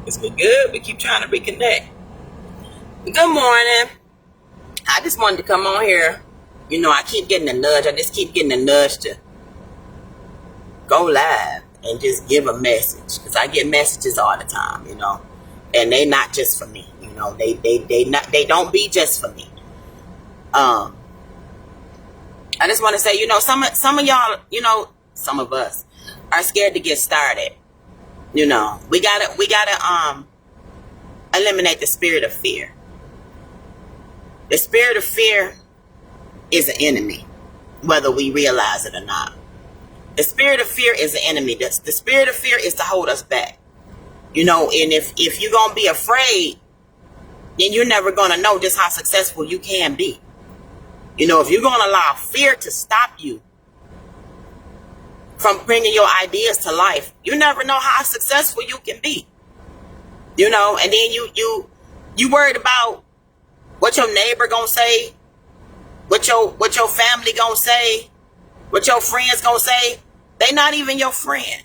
It's been good. We keep trying to reconnect. Good morning. I just wanted to come on here. I keep getting a nudge. I just keep getting a nudge to go live and just give a message. Because I get messages all the time. And they not just for me. They don't be just for me. I just want to say, some of y'all, some of us are scared to get started. We gotta eliminate the spirit of fear. The spirit of fear is an enemy, whether we realize it or not. The spirit of fear is an enemy. The spirit of fear is to hold us back. And if you're gonna be afraid, then you're never gonna know just how successful you can be. If you're gonna allow fear to stop you from bringing your ideas to life, you never know how successful you can be. And then you worried about what your neighbor gonna say, what your family gonna say, what your friends gonna say. They not even your friend.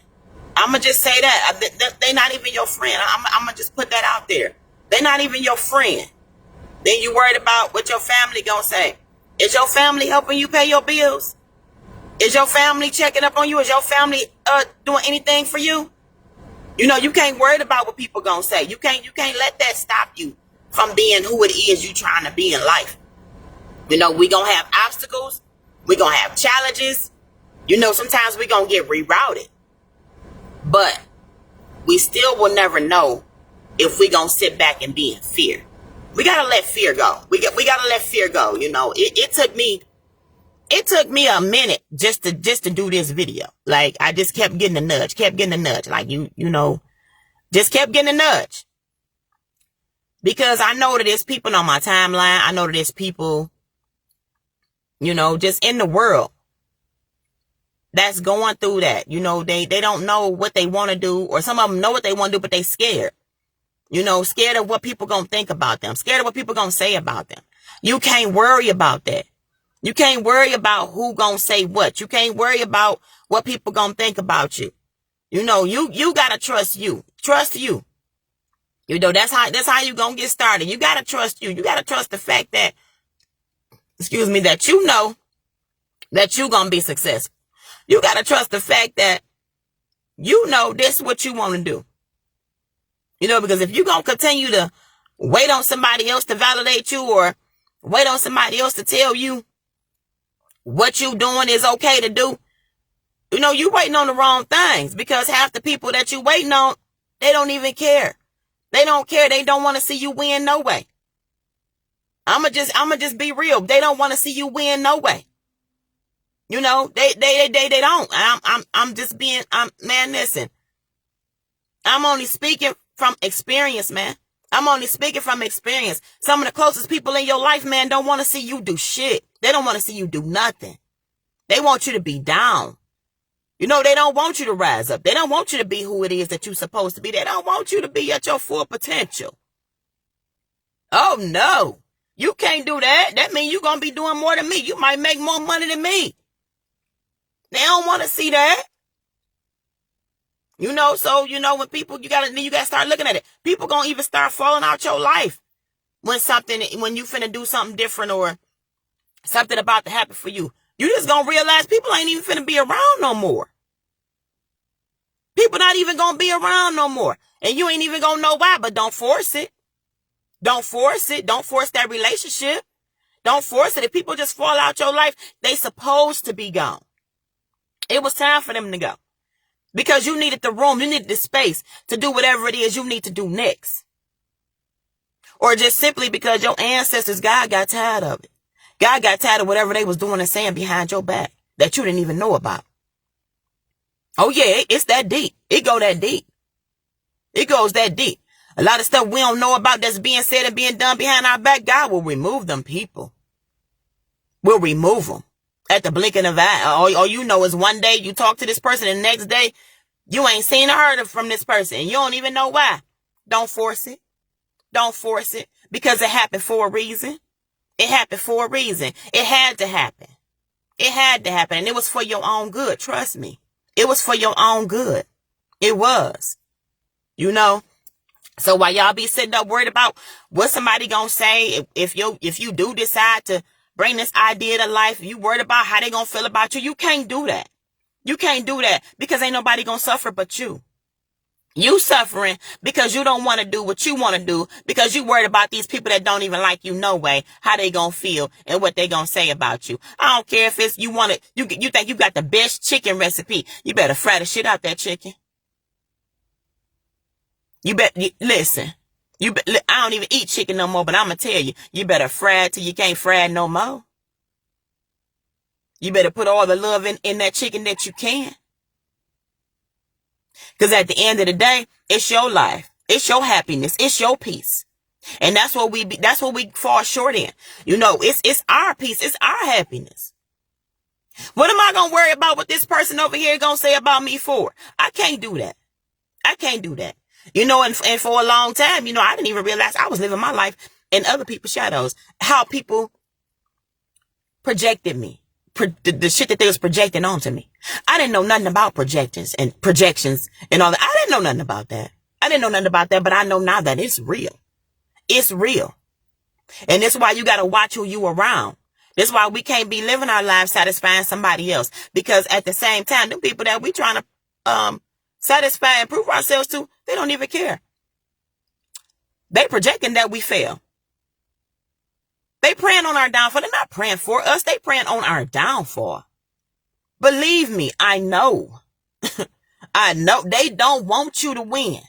I'ma just say that. They not even your friend. I'ma just put that out there. They not even your friend. Then you worried about what your family gonna say. Is your family helping you pay your bills? Is your family checking up on you? Is your family doing anything for you? You can't worry about what people gonna say. You can't let that stop you from being who it is you trying to be in life. We gonna have obstacles. We gonna have challenges. Sometimes we gonna get rerouted. But we still will never know if we gonna sit back and be in fear. We gotta let fear go. We gotta let fear go. It took me a minute just to do this video. Like, I just kept getting a nudge. Like, just kept getting a nudge. Because I know that there's people on my timeline. I know that there's people, just in the world that's going through that. They don't know what they want to do, or some of them know what they want to do, but they scared. Scared of what people gonna think about them. Scared of what people gonna say about them. You can't worry about that. You can't worry about who gonna say what. You can't worry about what people gonna think about you. You gotta trust you. Trust you. That's how you gonna get started. You gotta trust you. You gotta trust the fact that, that that you gonna be successful. You gotta trust the fact that this is what you want to do. Because if you're gonna continue to wait on somebody else to validate you, or wait on somebody else to tell you what you doing is okay to do, you waiting on the wrong things. Because half the people that you waiting on, they don't even care. They don't care. They don't want to see you win no way. I'ma just be real. They don't want to see you win no way. They don't. Man, listen. I'm only speaking from experience, man. I'm only speaking from experience. Some of the closest people in your life, man, don't want to see you do shit. They don't want to see you do nothing. They want you to be down. They don't want you to rise up. They don't want you to be who it is that you're supposed to be. They don't want you to be at your full potential. Oh, no. You can't do that. That means you're going to be doing more than me. You might make more money than me. They don't want to see that. So, when people, you gotta start looking at it. People gonna even start falling out your life when you finna do something different, or something about to happen for you. You just gonna realize people ain't even finna be around no more. People not even gonna be around no more. And you ain't even gonna know why, but don't force it. Don't force it. Don't force that relationship. Don't force it. If people just fall out your life, they supposed to be gone. It was time for them to go. Because you needed the room, you needed the space to do whatever it is you need to do next. Or just simply because your ancestors, God got tired of it. God got tired of whatever they was doing and saying behind your back that you didn't even know about. Oh yeah, it's that deep. It go that deep. It goes that deep. A lot of stuff we don't know about that's being said and being done behind our back, God will remove them people. We'll remove them. At the blinking of an eye. All is one day you talk to this person, and the next day you ain't seen or heard from this person. You don't even know why. Don't force it. Don't force it. Because it happened for a reason. It happened for a reason. It had to happen. It had to happen. And it was for your own good. Trust me. It was for your own good. It was. So while y'all be sitting up worried about what somebody gonna say, if you do decide to bring this idea to life, you worried about how they gonna feel about you. You can't do that. You can't do that because ain't nobody gonna suffer but you. You suffering because you don't want to do what you want to do because you worried about these people that don't even like you no way, how they gonna feel and what they gonna say about you. I don't care if it's you think you got the best chicken recipe. You better fry the shit out that chicken. Listen. I don't even eat chicken no more, but I'm gonna tell you, you better fry it till you can't fry it no more. You better put all the love in that chicken that you can. Because at the end of the day, it's your life. It's your happiness. It's your peace. And that's what we fall short in. It's our peace. It's our happiness. What am I going to worry about what this person over here going to say about me for? I can't do that. I can't do that. And for a long time, I didn't even realize I was living my life in other people's shadows. How people projected me. The shit that they was projecting onto me. I didn't know nothing about projections and all that. I didn't know nothing about that. But I know now that it's real. It's real. And that's why you got to watch who you around. That's why we can't be living our lives satisfying somebody else. Because at the same time, the people that we trying to satisfy and prove ourselves to, they don't even care. They projecting that we fail. They praying on our downfall. They're not praying for us. They praying on our downfall. Believe me, I know. I know they don't want you to win.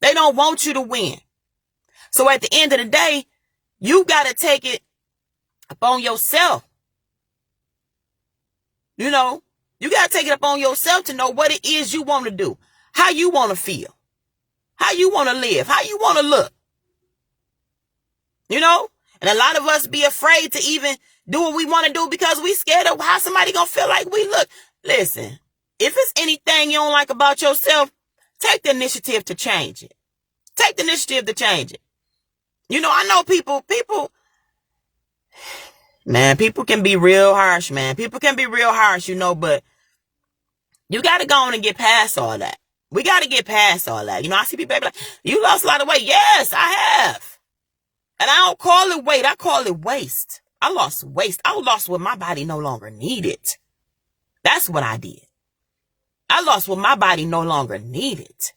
They don't want you to win. So at the end of the day, you got to take it upon yourself. You got to take it upon yourself to know what it is you want to do, how you want to feel, how you want to live, how you want to look. And a lot of us be afraid to even do what we want to do because we scared of how somebody gonna feel like we look. Listen, if it's anything you don't like about yourself, take the initiative to change it. Take the initiative to change it. I know people, man, people can be real harsh, man. People can be real harsh, but you got to go on and get past all that. We got to get past all that. I see people like, you lost a lot of weight. Yes, I have. And I don't call it weight. I call it waste. I lost waste. I lost what my body no longer needed. That's what I did. I lost what my body no longer needed.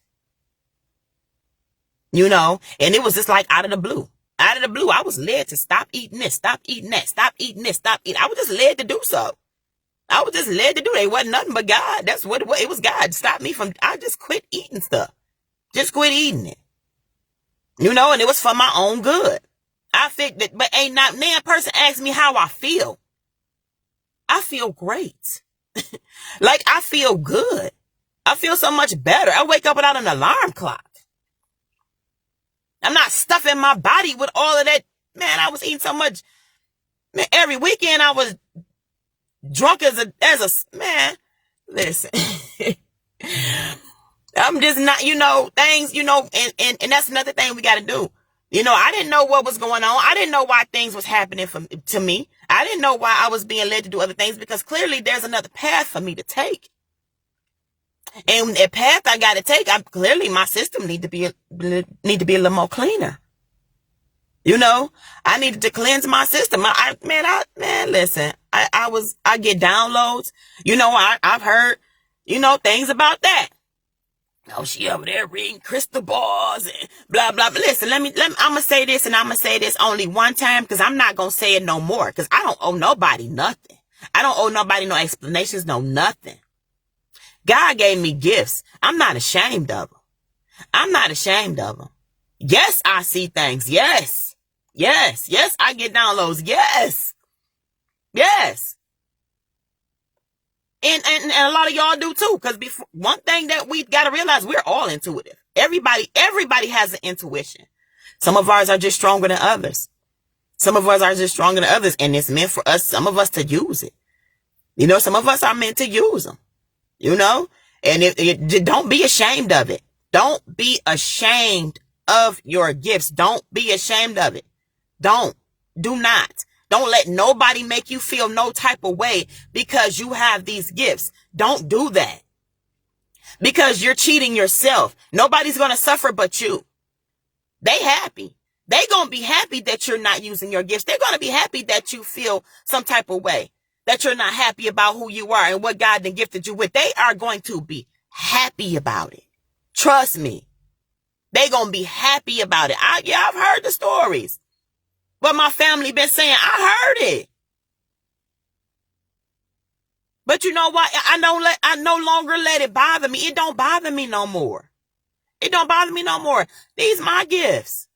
And it was just like out of the blue. Out of the blue, I was led to stop eating this, stop eating that, stop eating this, stop eating. I was just led to do so. I was just led to do it. It wasn't nothing but God. That's what it was. It was God. Stop me from, I just quit eating stuff. Just quit eating it. And it was for my own good. I think that, but ain't not man person asked me how I feel. I feel great. Like I feel good. I feel so much better. I wake up without an alarm clock. I'm not stuffing my body with all of that. Man, I was eating so much. Man, every weekend I was drunk as a man. Listen. I'm just not, things, and that's another thing we got to do. I didn't know what was going on. I didn't know why things was happening to me. I didn't know why I was being led to do other things because clearly there's another path for me to take. And the path I got to take, clearly my system need to be a little more cleaner. I needed to cleanse my system. Listen, I get downloads. I've heard, things about that. Oh, she over there reading crystal balls and blah, blah, blah. Listen, I'm going to say this and I'm going to say this only one time because I'm not going to say it no more because I don't owe nobody nothing. I don't owe nobody no explanations, no nothing. God gave me gifts. I'm not ashamed of them. I'm not ashamed of them. Yes, I see things. Yes. Yes. Yes, I get downloads. Yes. Yes. And a lot of y'all do too. Because one thing that we got to realize, we're all intuitive. Everybody has an intuition. Some of ours are just stronger than others. Some of us are just stronger than others. And it's meant for us, some of us to use it. Some of us are meant to use them. And don't be ashamed of it. Don't be ashamed of your gifts. Don't be ashamed of it. Do not. Don't let nobody make you feel no type of way because you have these gifts. Don't do that. Because you're cheating yourself. Nobody's going to suffer but you. They happy. They gonna be happy that you're not using your gifts. They're gonna be happy that you feel some type of way, that you're not happy about who you are and what God then gifted you with. They are going to be happy about it. Trust me. They gonna be happy about it. I've heard the stories. What my family been saying, I heard it. But you know what? I no longer let it bother me. It don't bother me no more. It don't bother me no more. These my gifts.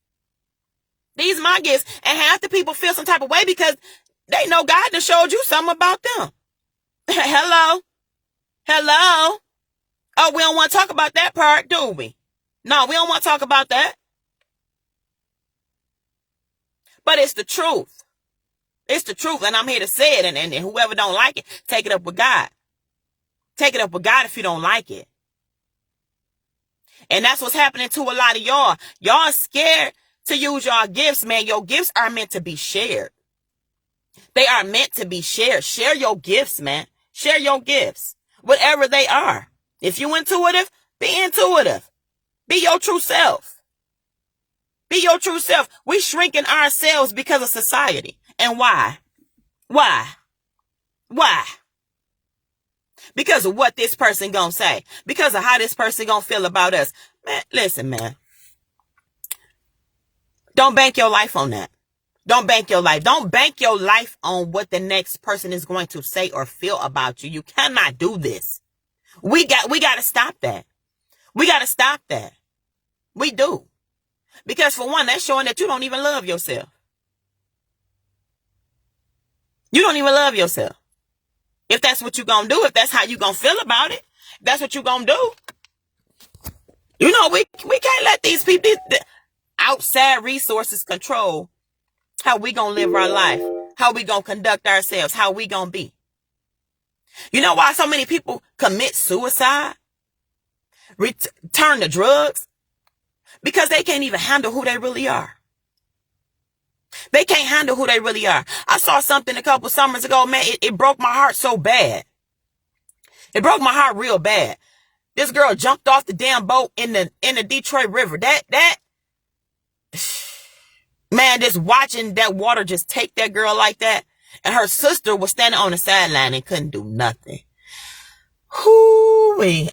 These my gifts. And half the people feel some type of way because they know God done showed you something about them. Hello? Hello? Oh, we don't want to talk about that part, do we? No, we don't want to talk about that. But it's the truth. It's the truth. And I'm here to say it. And whoever don't like it, take it up with God. Take it up with God if you don't like it. And that's what's happening to a lot of y'all. Y'all scared to use y'all gifts, man. Your gifts are meant to be shared. They are meant to be shared. Share your gifts, man. Share your gifts. Whatever they are. If you intuitive, be intuitive. Be your true self. Be your true self. We shrinking ourselves because of society. And why? Why? Why? Because of what this person gonna say. Because of how this person gonna feel about us. Man, listen, man. Don't bank your life on that. Don't bank your life. Don't bank your life on what the next person is going to say or feel about you. You cannot do this. We got to stop that. We got to stop that. We do. Because for one, that's showing that you don't even love yourself. You don't even love yourself. If that's what you're going to do, if that's how you're going to feel about it, if that's what you're going to do. You know, we can't let these people, the outside resources control how we going to live our life, how we going to conduct ourselves, how we going to be. You know why so many people commit suicide? Turn to drugs? Because they can't even handle who they really are. They can't handle who they really are. I saw something a couple summers ago, man. It broke my heart so bad. It broke my heart real bad. This girl jumped off the damn boat in the Detroit River. That man, just watching that water just take that girl like that. And her sister was standing on the sideline and couldn't do nothing. Hoo-wee.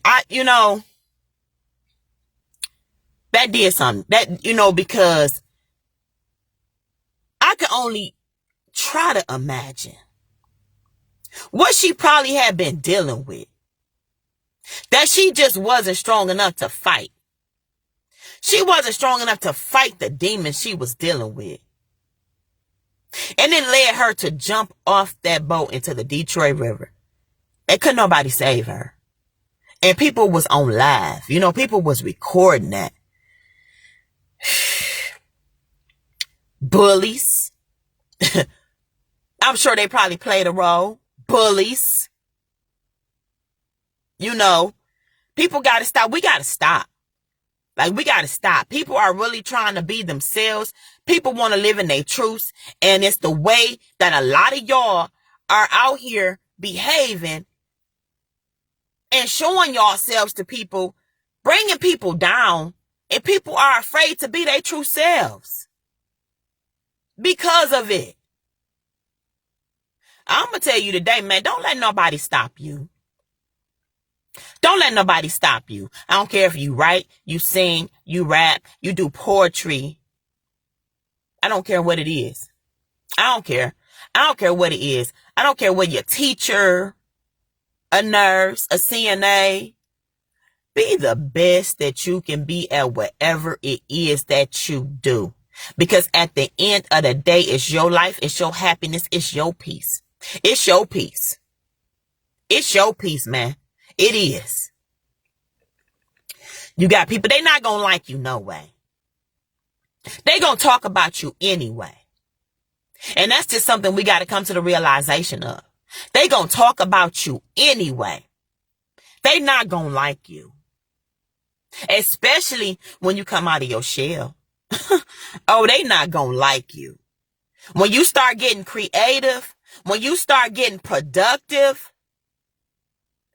That did something. That, because I could only try to imagine what she probably had been dealing with. That she just wasn't strong enough to fight. She wasn't strong enough to fight the demons she was dealing with. And it led her to jump off that boat into the Detroit River. And couldn't nobody save her. And people was on live. People was recording that. Bullies. I'm sure they probably played a role. Bullies. People got to stop. We got to stop. We got to stop. People are really trying to be themselves. People want to live in their truths. And it's the way that a lot of y'all are out here behaving and showing yourselves to people, bringing people down. And people are afraid to be their true selves because of it. I'm going to tell you today, man, don't let nobody stop you. Don't let nobody stop you. I don't care if you write, you sing, you rap, you do poetry. I don't care what it is. I don't care. I don't care what it is. I don't care whether you're a teacher, a nurse, a CNA. Be the best that you can be at whatever it is that you do. Because at the end of the day, it's your life, it's your happiness, it's your peace. It's your peace. It's your peace, man. It is. You got people, they not going to like you no way. They going to talk about you anyway. And that's just something we got to come to the realization of. They going to talk about you anyway. They not going to like you. Especially when you come out of your shell. Oh, they not going to like you. When you start getting creative, when you start getting productive,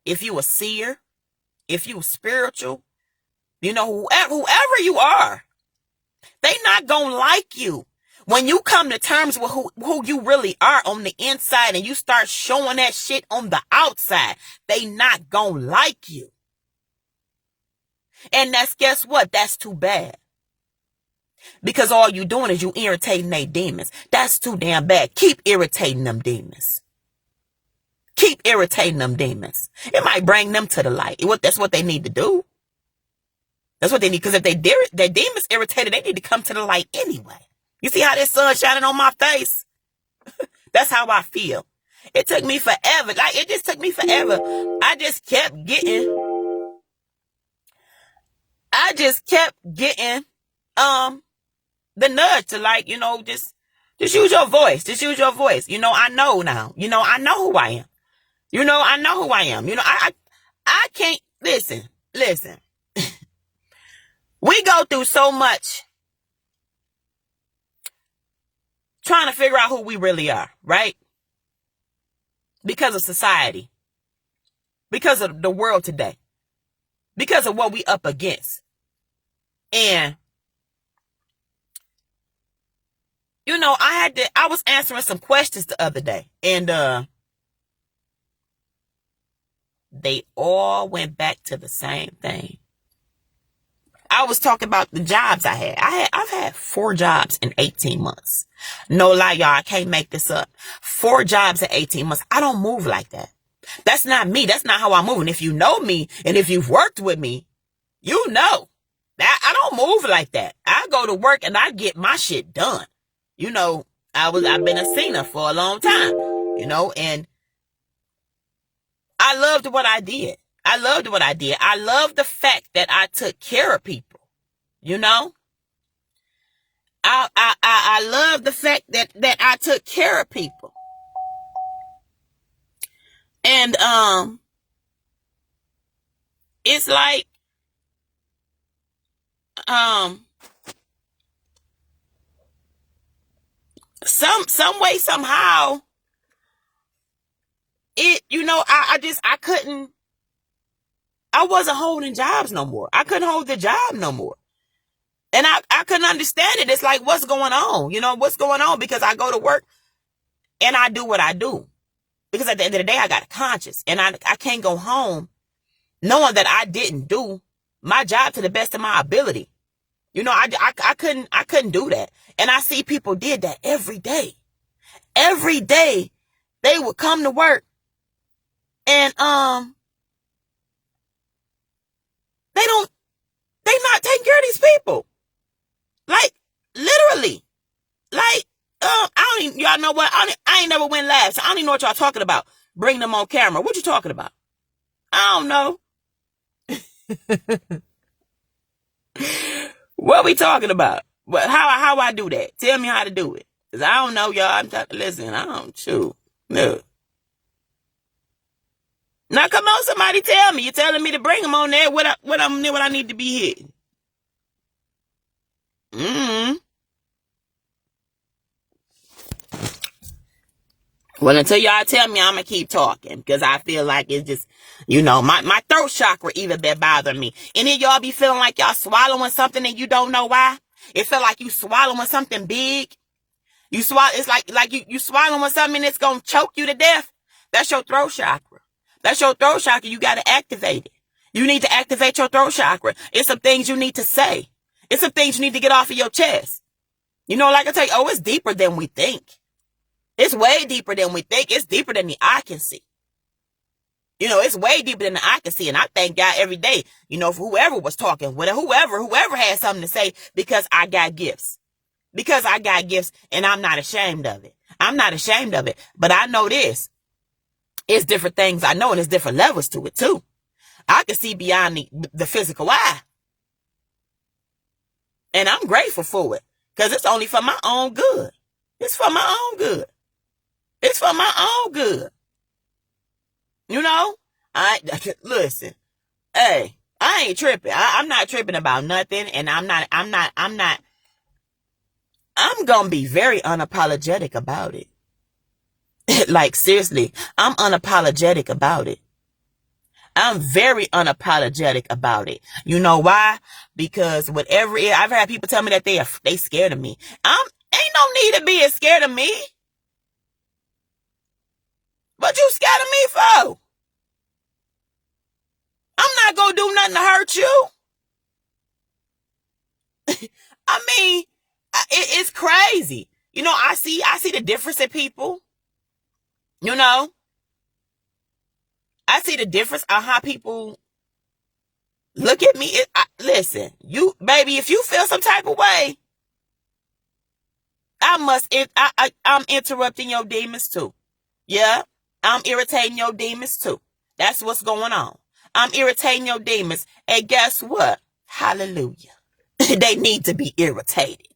if you a seer, if you spiritual, whoever you are, They not gonna like you. When you come to terms with who you really are on the inside and you start showing that shit on the outside, they not gonna like you. And guess what? That's too bad. Because all you doing is you irritating they demons. That's too damn bad. Keep irritating them demons. Keep irritating them demons. It might bring them to the light. That's what they need to do. That's what they need. Because if their demons irritated, they need to come to the light anyway. You see how this sun shining on my face? That's how I feel. It took me forever. It just took me forever. I just kept getting the nudge to just use your voice. Just use your voice. I know now. I know who I am. I know who I am. I can't listen. We go through so much trying to figure out who we really are, right? Because of society. Because of the world today. Because of what we up against. And I was answering some questions the other day, and they all went back to the same thing. I was talking about the jobs I had. I've had 4 jobs in 18 months. No lie, y'all, I can't make this up. 4 jobs in 18 months. I don't move like that. That's not me. That's not how I move. And if you know me, and if you've worked with me, you know that I don't move like that. I go to work and I get my shit done. I've been a singer for a long time, and I loved what I did. I loved the fact that I took care of people, I love the fact that I took care of people. And, it's like, some way, somehow, I wasn't holding jobs no more. I couldn't hold the job no more. And I couldn't understand it. It's like, what's going on? What's going on? Because I go to work and I do what I do. Because at the end of the day, I got a conscience. And I can't go home knowing that I didn't do my job to the best of my ability. I couldn't do that. And I see people did that every day. Every day they would come to work and, they not taking care of these people. Like, literally. Like, y'all know what? I ain't never went live, so I don't even know what y'all talking about. Bring them on camera. What you talking about? I don't know. What we talking about? How I do that? Tell me how to do it. Cause I don't know, y'all. Listen, I don't shoot. No. Now come on, somebody tell me. You're telling me to bring them on there. What I need to be hitting. Well, until y'all tell me, I'm gonna keep talking because I feel like it's just, my throat chakra even been bothering me. And then y'all be feeling like y'all swallowing something and you don't know why. It feel like you swallowing something big. You swallow. It's like you swallowing something and it's gonna choke you to death. That's your throat chakra. That's your throat chakra. You got to activate it. You need to activate your throat chakra. It's some things you need to say. It's some things you need to get off of your chest. Like I tell you, it's deeper than we think. It's way deeper than we think. It's deeper than the eye can see. It's way deeper than the eye can see. And I thank God every day, for whoever was talking, whoever had something to say, because I got gifts. Because I got gifts and I'm not ashamed of it. I'm not ashamed of it. But I know this. It's different things I know, and there's different levels to it too. I can see beyond the physical eye. And I'm grateful for it. Because it's only for my own good. It's for my own good. It's for my own good. Listen. Hey, I ain't tripping. I'm not tripping about nothing. And I'm going to be very unapologetic about it. Like, seriously, I'm unapologetic about it. I'm very unapologetic about it. You know why? Because whatever I've had people tell me that they scared of me. Ain't no need to be scared of me. What you scared of me for? I'm not gonna do nothing to hurt you. I mean, it's crazy. You know, I see the difference in people. You know, I see the difference on how people look at me. Listen, you, baby, if you feel some type of way, I'm interrupting your demons too. Yeah, I'm irritating your demons too. That's what's going on. I'm irritating your demons. And guess what? Hallelujah. They need to be irritated.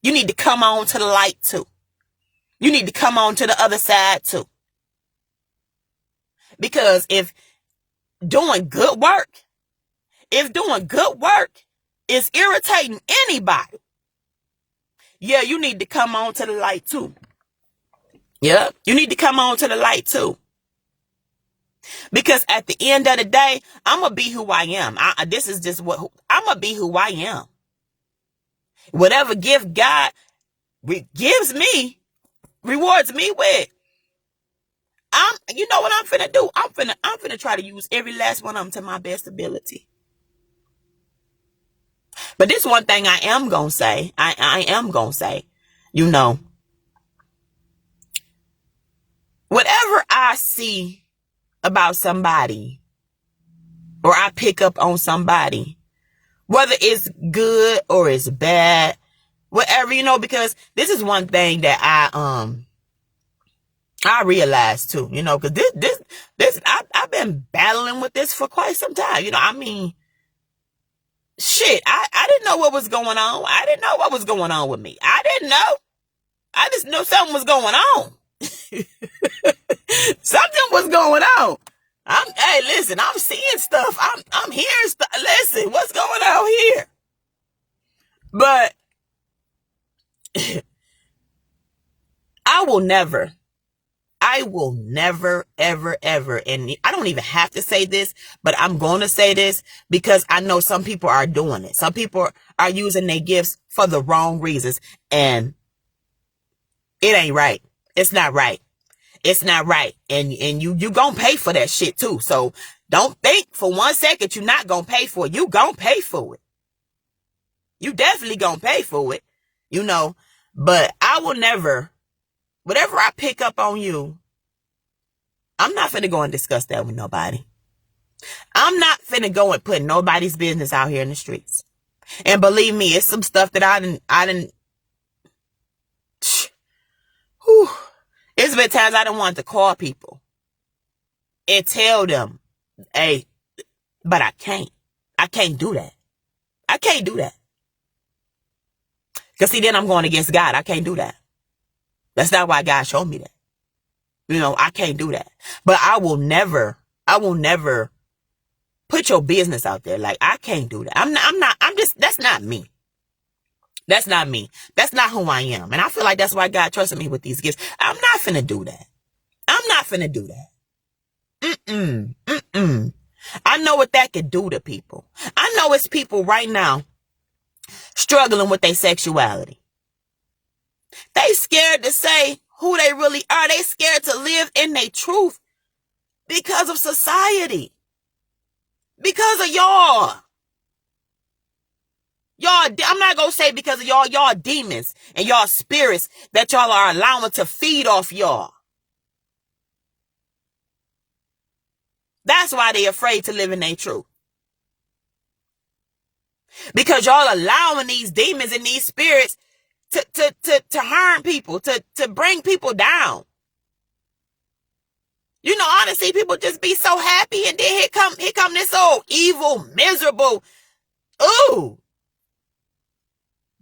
You need to come on to the light too. You need to come on to the other side too. Because if doing good work is irritating anybody, yeah, you need to come on to the light too. Yeah, you need to come on to the light too. Because at the end of the day, I'm going to be who I am. This is just I'm going to be who I am. Whatever gift God gives me, rewards me with. You know what I'm finna do? I'm finna try to use every last one of them to my best ability. But this one thing I am gonna say, I am gonna say, you know, whatever I see about somebody, or I pick up on somebody, whether it's good or it's bad, whatever, you know, because this is one thing that I realized too, you know, because I've been battling with this for quite some time. You know, I mean, shit, I didn't know what was going on. I didn't know what was going on with me. I didn't know. I just knew something was going on. Something was going on. Hey, listen, I'm seeing stuff. I'm hearing stuff. Listen, what's going on here? But I will never, ever, and I don't even have to say this, but I'm going to say this because I know some people are doing it. Some people are using their gifts for the wrong reasons, and it ain't right. It's not right. It's not right. And you gonna pay for that shit too. So don't think for 1 second you're not gonna pay for it. You gonna pay for it. You definitely gonna pay for it, you know, but I will never, whatever I pick up on you, I'm not finna go and discuss that with nobody. I'm not finna go and put nobody's business out here in the streets. And believe me, it's some stuff that I didn't, whew, it's been times I didn't want to call people and tell them, hey, but I can't do that. I can't do that. Because see, then I'm going against God. I can't do that. That's not why God showed me that. You know, I can't do that. But I will never put your business out there. Like, I can't do that. That's not me. That's not me. That's not who I am. And I feel like that's why God trusted me with these gifts. I'm not finna do that. I'm not finna do that. I know what that could do to people. I know it's people right now struggling with their sexuality. They scared to say who they really are. They scared to live in their truth because of society. Because of y'all. Y'all, I'm not going to say because of y'all demons and y'all spirits that y'all are allowing to feed off y'all. That's why they afraid to live in their truth. Because y'all allowing these demons and these spirits to harm people, to bring people down. You know, honestly, people just be so happy, and then here come this old evil, miserable,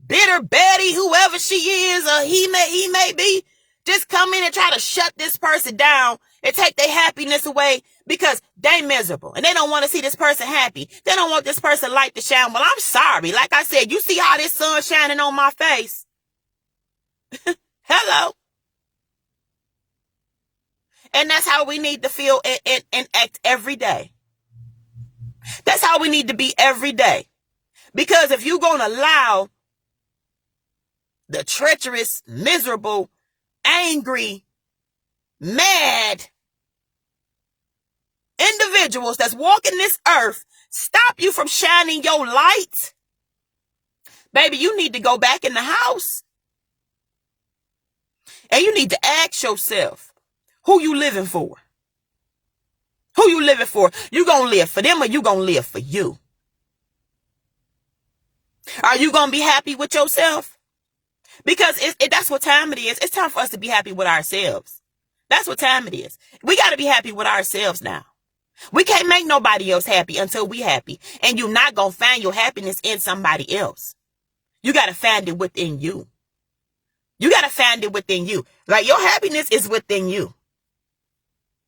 bitter Betty, whoever she is, or he may be, just come in and try to shut this person down and take their happiness away because they miserable and they don't want to see this person happy. They don't want this person light to shine. Well, I'm sorry. Like I said, you see how this sun shining on my face? Hello. And that's how we need to feel and act every day. That's how we need to be every day. Because if you're going to allow the treacherous, miserable, angry, mad individuals that's walking this earth stop you from shining your light, baby, you need to go back in the house. And you need to ask yourself, who you living for? Who you living for? You gonna live for them or you gonna live for you? Are you gonna be happy with yourself? Because that's what time it is. It's time for us to be happy with ourselves. That's what time it is. We got to be happy with ourselves now. We can't make nobody else happy until we happy. And you're not going to find your happiness in somebody else. You got to find it within you. You got to find it within you. Like your happiness is within you.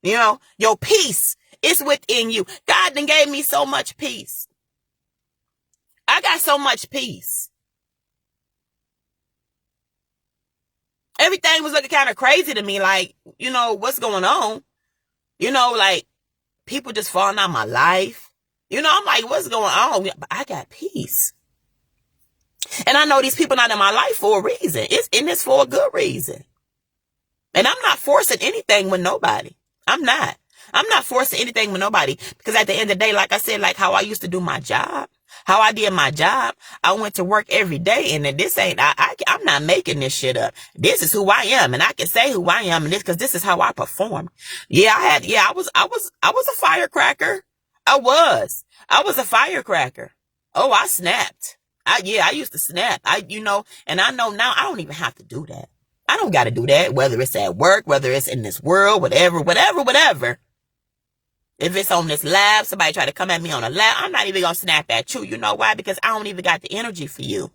You know, your peace is within you. God done gave me so much peace. I got so much peace. Everything was looking kind of crazy to me. Like, you know, what's going on? You know, like people just falling out of my life. You know, I'm like, what's going on? But I got peace. And I know these people not in my life for a reason. It's for a good reason. And I'm not forcing anything with nobody. I'm not forcing anything with nobody. Because at the end of the day, like I said, like how I used to do my job, how I did my job, I went to work every day. And this ain't, I'm not making this shit up. This is who I am. And I can say who I am. And this, because this is how I perform. Yeah, I was a firecracker. I was a firecracker. Oh, I snapped. I used to snap. And I know now I don't even have to do that. I don't got to do that, whether it's at work, whether it's in this world, whatever. If it's on this lab, somebody try to come at me on a lab, I'm not even going to snap at you. You know why? Because I don't even got the energy for you.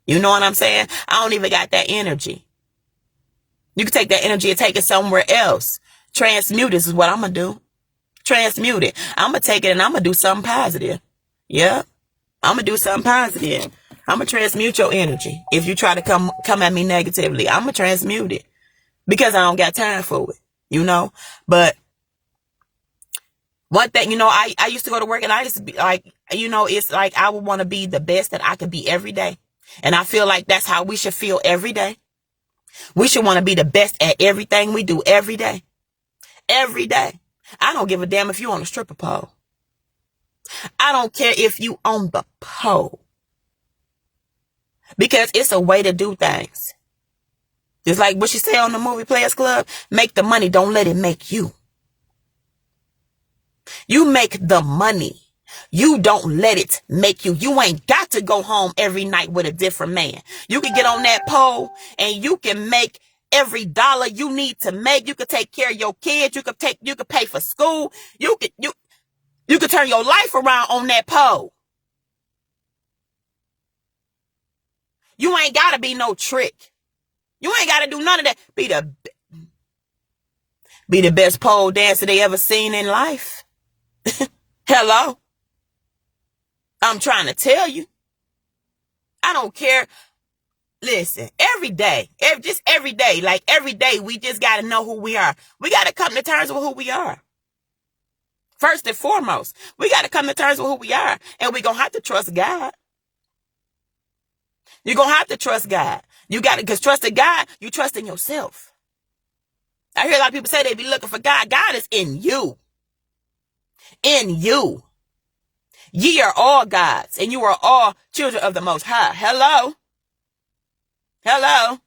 You know what I'm saying? I don't even got that energy. You can take that energy and take it somewhere else. Transmute this is what I'm going to do. Transmute it. I'm going to take it and I'm going to do something positive. Yeah. I'm going to do something positive. I'm going to transmute your energy. If you try to come at me negatively, I'm going to transmute it because I don't got time for it, you know? But one thing, you know, I used to go to work and I used to be like, you know, it's like I would want to be the best that I could be every day. And I feel like that's how we should feel every day. We should want to be the best at everything we do every day. Every day. I don't give a damn if you on a stripper pole. I don't care if you on the pole. Because it's a way to do things. Just like what she said on the Movie Players Club, make the money, don't let it make you. You make the money. You don't let it make you. You ain't got to go home every night with a different man. You can get on that pole and you can make every dollar you need to make. You can take care of your kids. You can pay for school. You can turn your life around on that pole. You ain't got to be no trick. You ain't got to do none of that. Be the best pole dancer they ever seen in life. Hello? I'm trying to tell you. I don't care. Listen, every day, every day, like every day, we just got to know who we are. We got to come to terms with who we are. First and foremost, we got to come to terms with who we are. And we're going to have to trust God. You're going to have to trust God. You got to, because trusting God, you trust in yourself. I hear a lot of people say they be looking for God. God is in you. In you. Ye are all gods, and you are all children of the Most High. Hello? Hello?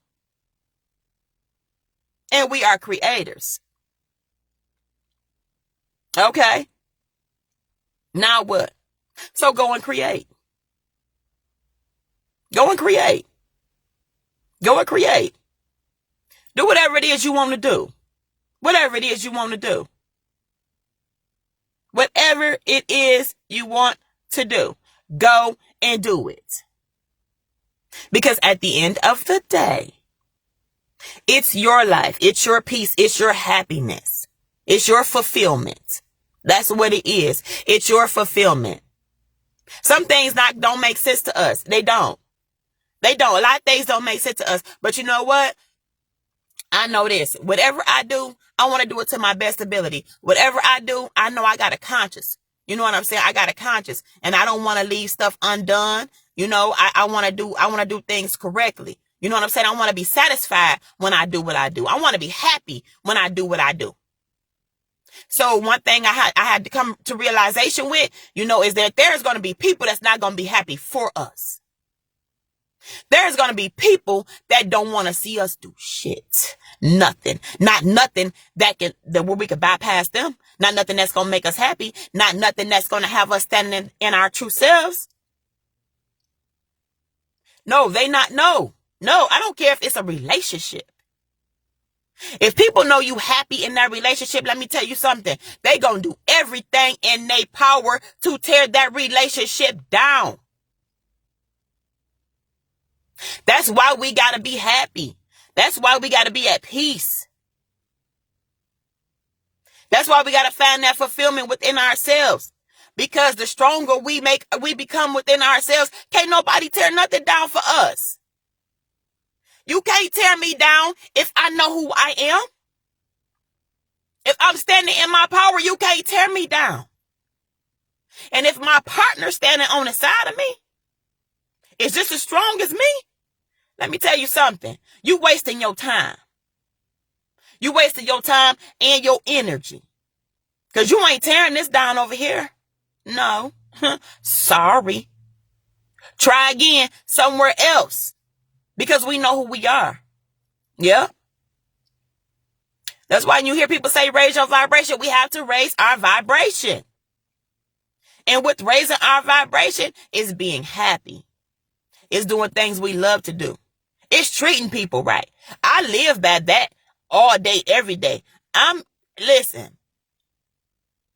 And we are creators. Okay? Now what? So go and create. Go and create. Go and create. Do whatever it is you want to do. Whatever it is you want to do. Whatever it is you want to do. Go and do it. Because at the end of the day, it's your life. It's your peace. It's your happiness. It's your fulfillment. That's what it is. It's your fulfillment. Some things don't make sense to us. They don't. They don't. A lot of things don't make sense to us. But you know what? I know this. Whatever I do, I want to do it to my best ability. Whatever I do, I know I got a conscience. You know what I'm saying? I got a conscience, and I don't want to leave stuff undone. You know, I want to do things correctly. You know what I'm saying? I want to be satisfied when I do what I do. I want to be happy when I do what I do. So one thing I had to come to realization with, you know, is that there's going to be people that's not going to be happy for us. There's going to be people that don't want to see us do shit. Nothing. Not nothing that where we could bypass them. Not nothing that's going to make us happy. Not nothing that's going to have us standing in our true selves. No, No, I don't care if it's a relationship. If people know you happy in that relationship, let me tell you something. They gonna do everything in their power to tear that relationship down. That's why we gotta be happy. That's why we gotta be at peace. That's why we gotta find that fulfillment within ourselves. Because the stronger we become within ourselves, can't nobody tear nothing down for us. You can't tear me down if I know who I am. If I'm standing in my power, you can't tear me down. And if my partner's standing on the side of me is just as strong as me, let me tell you something. You wasting your time. You wasting your time and your energy. Because you ain't tearing this down over here. No. Sorry. Try again somewhere else. Because we know who we are. Yeah. That's why when you hear people say raise your vibration, we have to raise our vibration. And with raising our vibration is being happy. It's doing things we love to do. It's treating people right. I live by that all day, every day. Listen,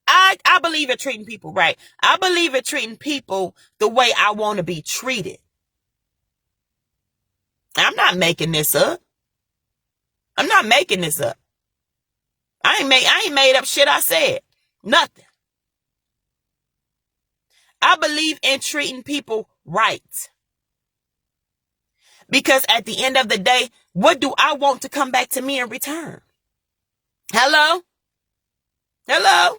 I believe in treating people right. I believe in treating people the way I want to be treated. I'm not making this up. I'm not making this up. I ain't made up shit I said. Nothing. I believe in treating people right. Because at the end of the day, what do I want to come back to me in return? Hello? Hello?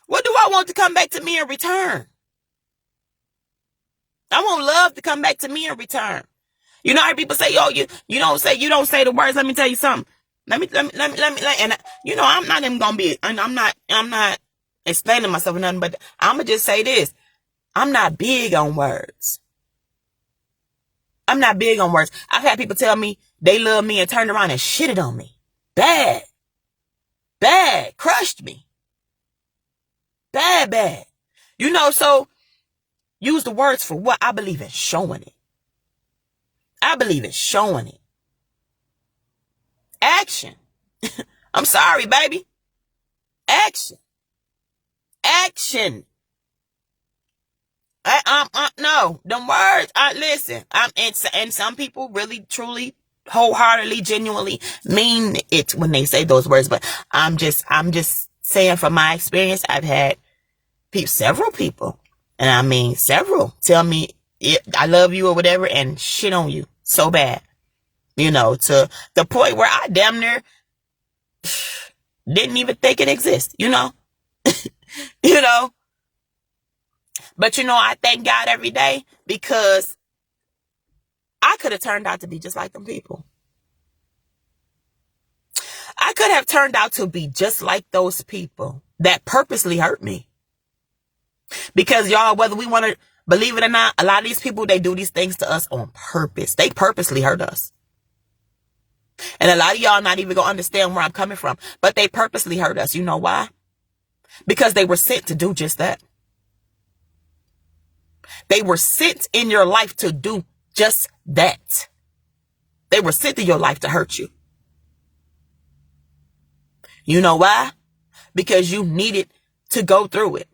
What do I want to come back to me in return? I want love to come back to me in return. You know how people say, "Oh, you don't say the words." Let me tell you something. Let me, and you know, I'm not even gonna be, and I'm not explaining myself or nothing, but I'm gonna just say this: I'm not big on words. I'm not big on words. I've had people tell me they love me and turned around and shitted on me. Bad, crushed me. Bad. You know, so use the words for what I believe in showing it. I believe in showing it. Action. I'm sorry, baby. Action. No, them words. Listen. And some people really, truly, wholeheartedly, genuinely mean it when they say those words. But I'm just saying from my experience, I've had several people, and I mean several, tell me I love you or whatever and shit on you so bad. You know, to the point where I damn near didn't even think it exists, you know? You know? But you know, I thank God every day because I could have turned out to be just like them people. I could have turned out to be just like those people that purposely hurt me. Because y'all, whether we want to believe it or not, a lot of these people, they do these things to us on purpose. They purposely hurt us. And a lot of y'all not even gonna understand where I'm coming from, but they purposely hurt us. You know why? Because they were sent to do just that. They were sent in your life to do just that. They were sent in your life to hurt you. You know why? Because you needed to go through it.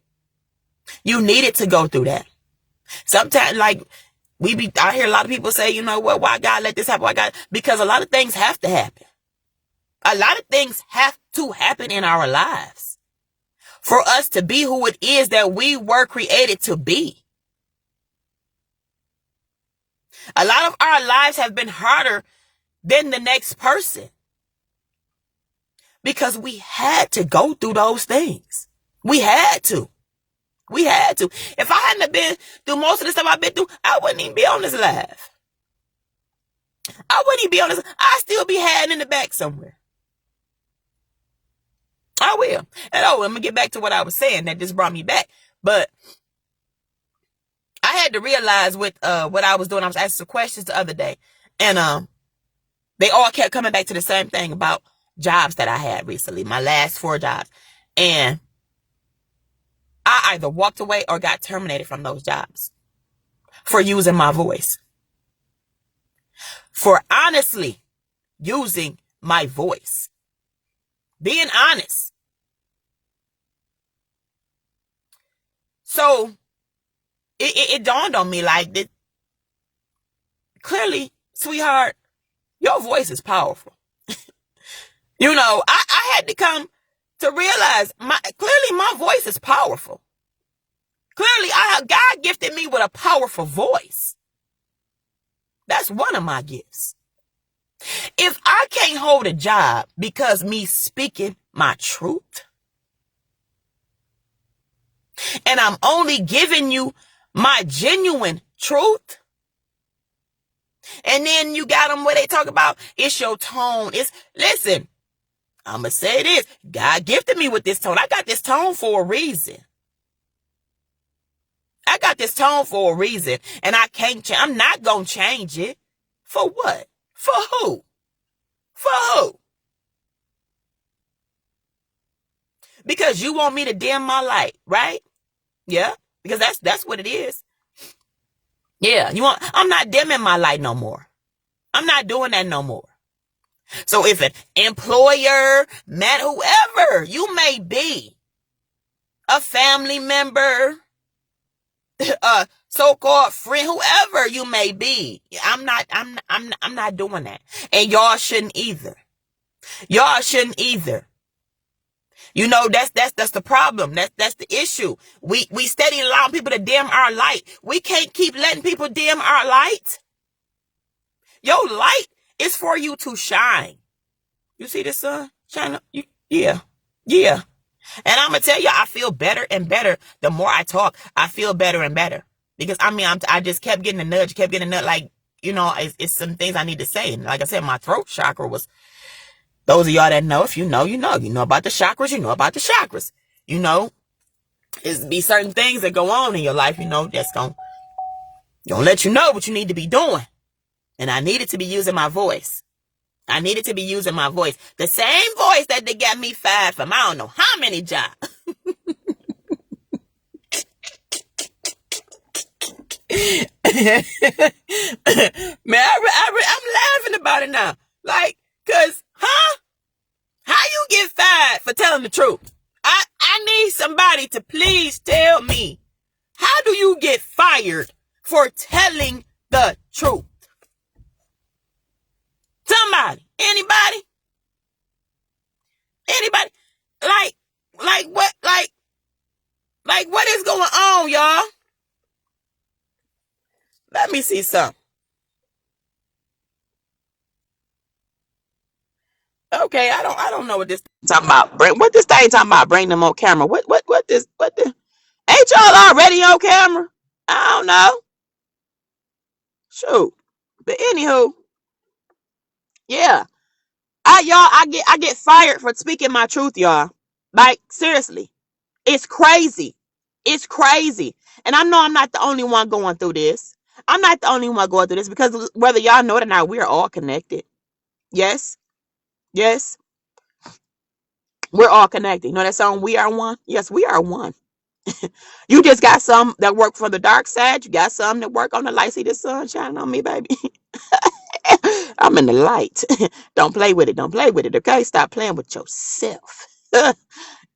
You needed to go through that. Sometimes, like, I hear a lot of people say, you know what, why God let this happen? Why God? Because a lot of things have to happen. A lot of things have to happen in our lives for us to be who it is that we were created to be. A lot of our lives have been harder than the next person. because we had to go through those things. We had to. We had to. If I hadn't been through most of the stuff I've been through, I wouldn't even be on this live. I wouldn't even be on this. I'd still be hiding in the back somewhere. I will. And I'm going to get back to what I was saying that just brought me back. But I had to realize with what I was doing, I was asking some questions the other day. And they all kept coming back to the same thing about jobs that I had recently, my last 4 jobs. And I either walked away or got terminated from those jobs for using my voice. For honestly using my voice. Being honest. So it dawned on me like that. Clearly, sweetheart, your voice is powerful. You know, I had to come to realize clearly my voice is powerful. Clearly, God gifted me with a powerful voice. That's one of my gifts. If I can't hold a job because me speaking my truth, and I'm only giving you my genuine truth, and then you got them where they talk about it's your tone. Listen, I'm going to say this. God gifted me with this tone. I got this tone for a reason. I got this tone for a reason. And I can't change. I'm not going to change it. For what? For who? For who? Because you want me to dim my light, right? Yeah. Because that's what it is. Yeah. I'm not dimming my light no more. I'm not doing that no more. So if an employer, man, whoever you may be, a family member, a so-called friend, whoever you may be, I'm not doing that. And y'all shouldn't either. Y'all shouldn't either. You know, that's the problem. That's the issue. We steady allowing people to dim our light. We can't keep letting people dim our light. Your light is for you to shine. You see the sun shine up? Yeah. And I'm gonna tell you, I feel better and better. The more I talk, I feel better and better. Because I just kept getting a nudge, like, you know, it's some things I need to say. And like I said, my throat chakra was, those of y'all that know, if you know, you know about the chakras, you know about the chakras. You know, it's be certain things that go on in your life, you know, that's gonna let you know what you need to be doing. And I needed to be using my voice. I needed to be using my voice. The same voice that they got me fired from I don't know how many jobs. Man, I'm laughing about it now. Like, cause, how you get fired for telling the truth? I need somebody to please tell me, how do you get fired for telling the truth? Somebody, anybody? Like what is going on, y'all? Let me see something. Okay, I don't know what this talking about. What this thing talking about? Bring them on camera. What this? Ain't y'all already on camera? I don't know. Shoot. But anywho, yeah. I get fired for speaking my truth, y'all. Like, seriously. It's crazy. It's crazy. And I know I'm not the only one going through this. I'm not the only one going through this, because whether y'all know it or not, we're all connected. Yes. Yes. We're all connected. You know that song, We Are One? Yes, we are one. You just got some that work for the dark side. You got some that work on the light. See the sun shining on me, baby. I'm in the light. Don't play with it. Don't play with it. Okay? Stop playing with yourself.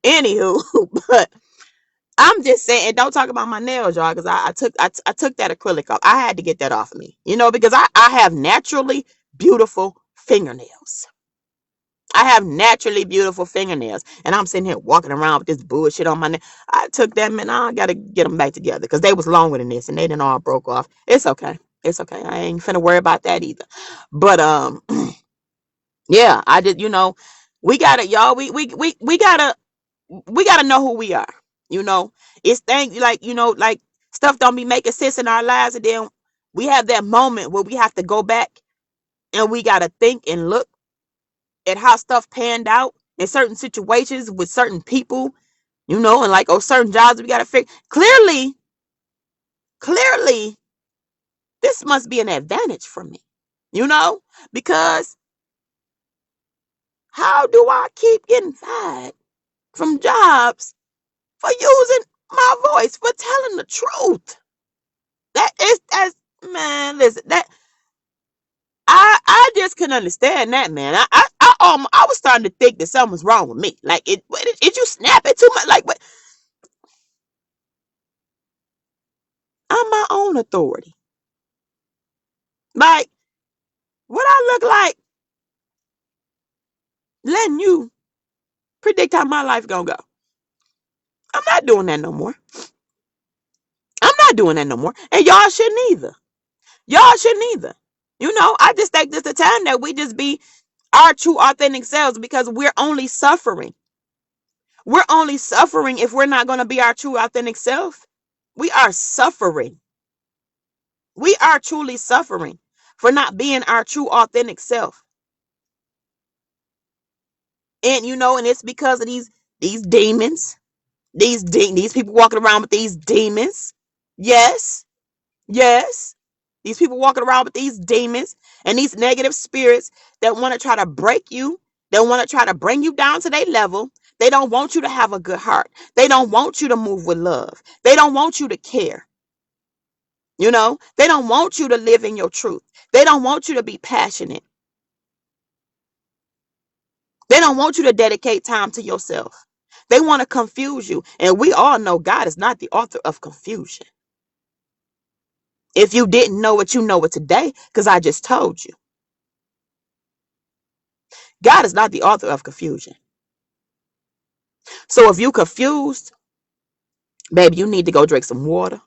Anywho, but I'm just saying, don't talk about my nails, y'all, because I took that acrylic off. I had to get that off of me, you know, because I have naturally beautiful fingernails. I have naturally beautiful fingernails, and I'm sitting here walking around with this bullshit on my nail. I took them, and I gotta get them back together because they was longer than this, and they didn't all broke off. It's okay. It's okay. I ain't finna worry about that either. But yeah, I did. You know, We gotta, y'all. We gotta know who we are. You know, it's things like, like stuff don't be making sense in our lives, and then we have that moment where we have to go back and we gotta think and look at how stuff panned out in certain situations with certain people, and like, oh, certain jobs we gotta fix. Clearly, this must be an advantage for me, because how do I keep getting fired from jobs for using my voice, for telling the truth? That's, man, listen, that I just couldn't understand that, man. I was starting to think that something was wrong with me. Like, did you snap it too much? Like, what? I'm my own authority. Like, what I look like letting you predict how my life gonna go? I'm not doing that no more. I'm not doing that no more. And y'all shouldn't either. Y'all shouldn't either. I just think this the time that we just be our true authentic selves, because we're only suffering. We're only suffering if we're not going to be our true authentic self. We are suffering. We are truly suffering for not being our true authentic self. And and it's because of these demons, these people walking around with these demons. Yes. Yes. These people walking around with these demons and these negative spirits that want to try to break you. They want to try to bring you down to their level. They don't want you to have a good heart. They don't want you to move with love. They don't want you to care. They don't want you to live in your truth. They don't want you to be passionate. They don't want you to dedicate time to yourself. They want to confuse you. And we all know God is not the author of confusion. If you didn't know it, you know it today, because I just told you. God is not the author of confusion. So if you confused, baby, you need to go drink some water.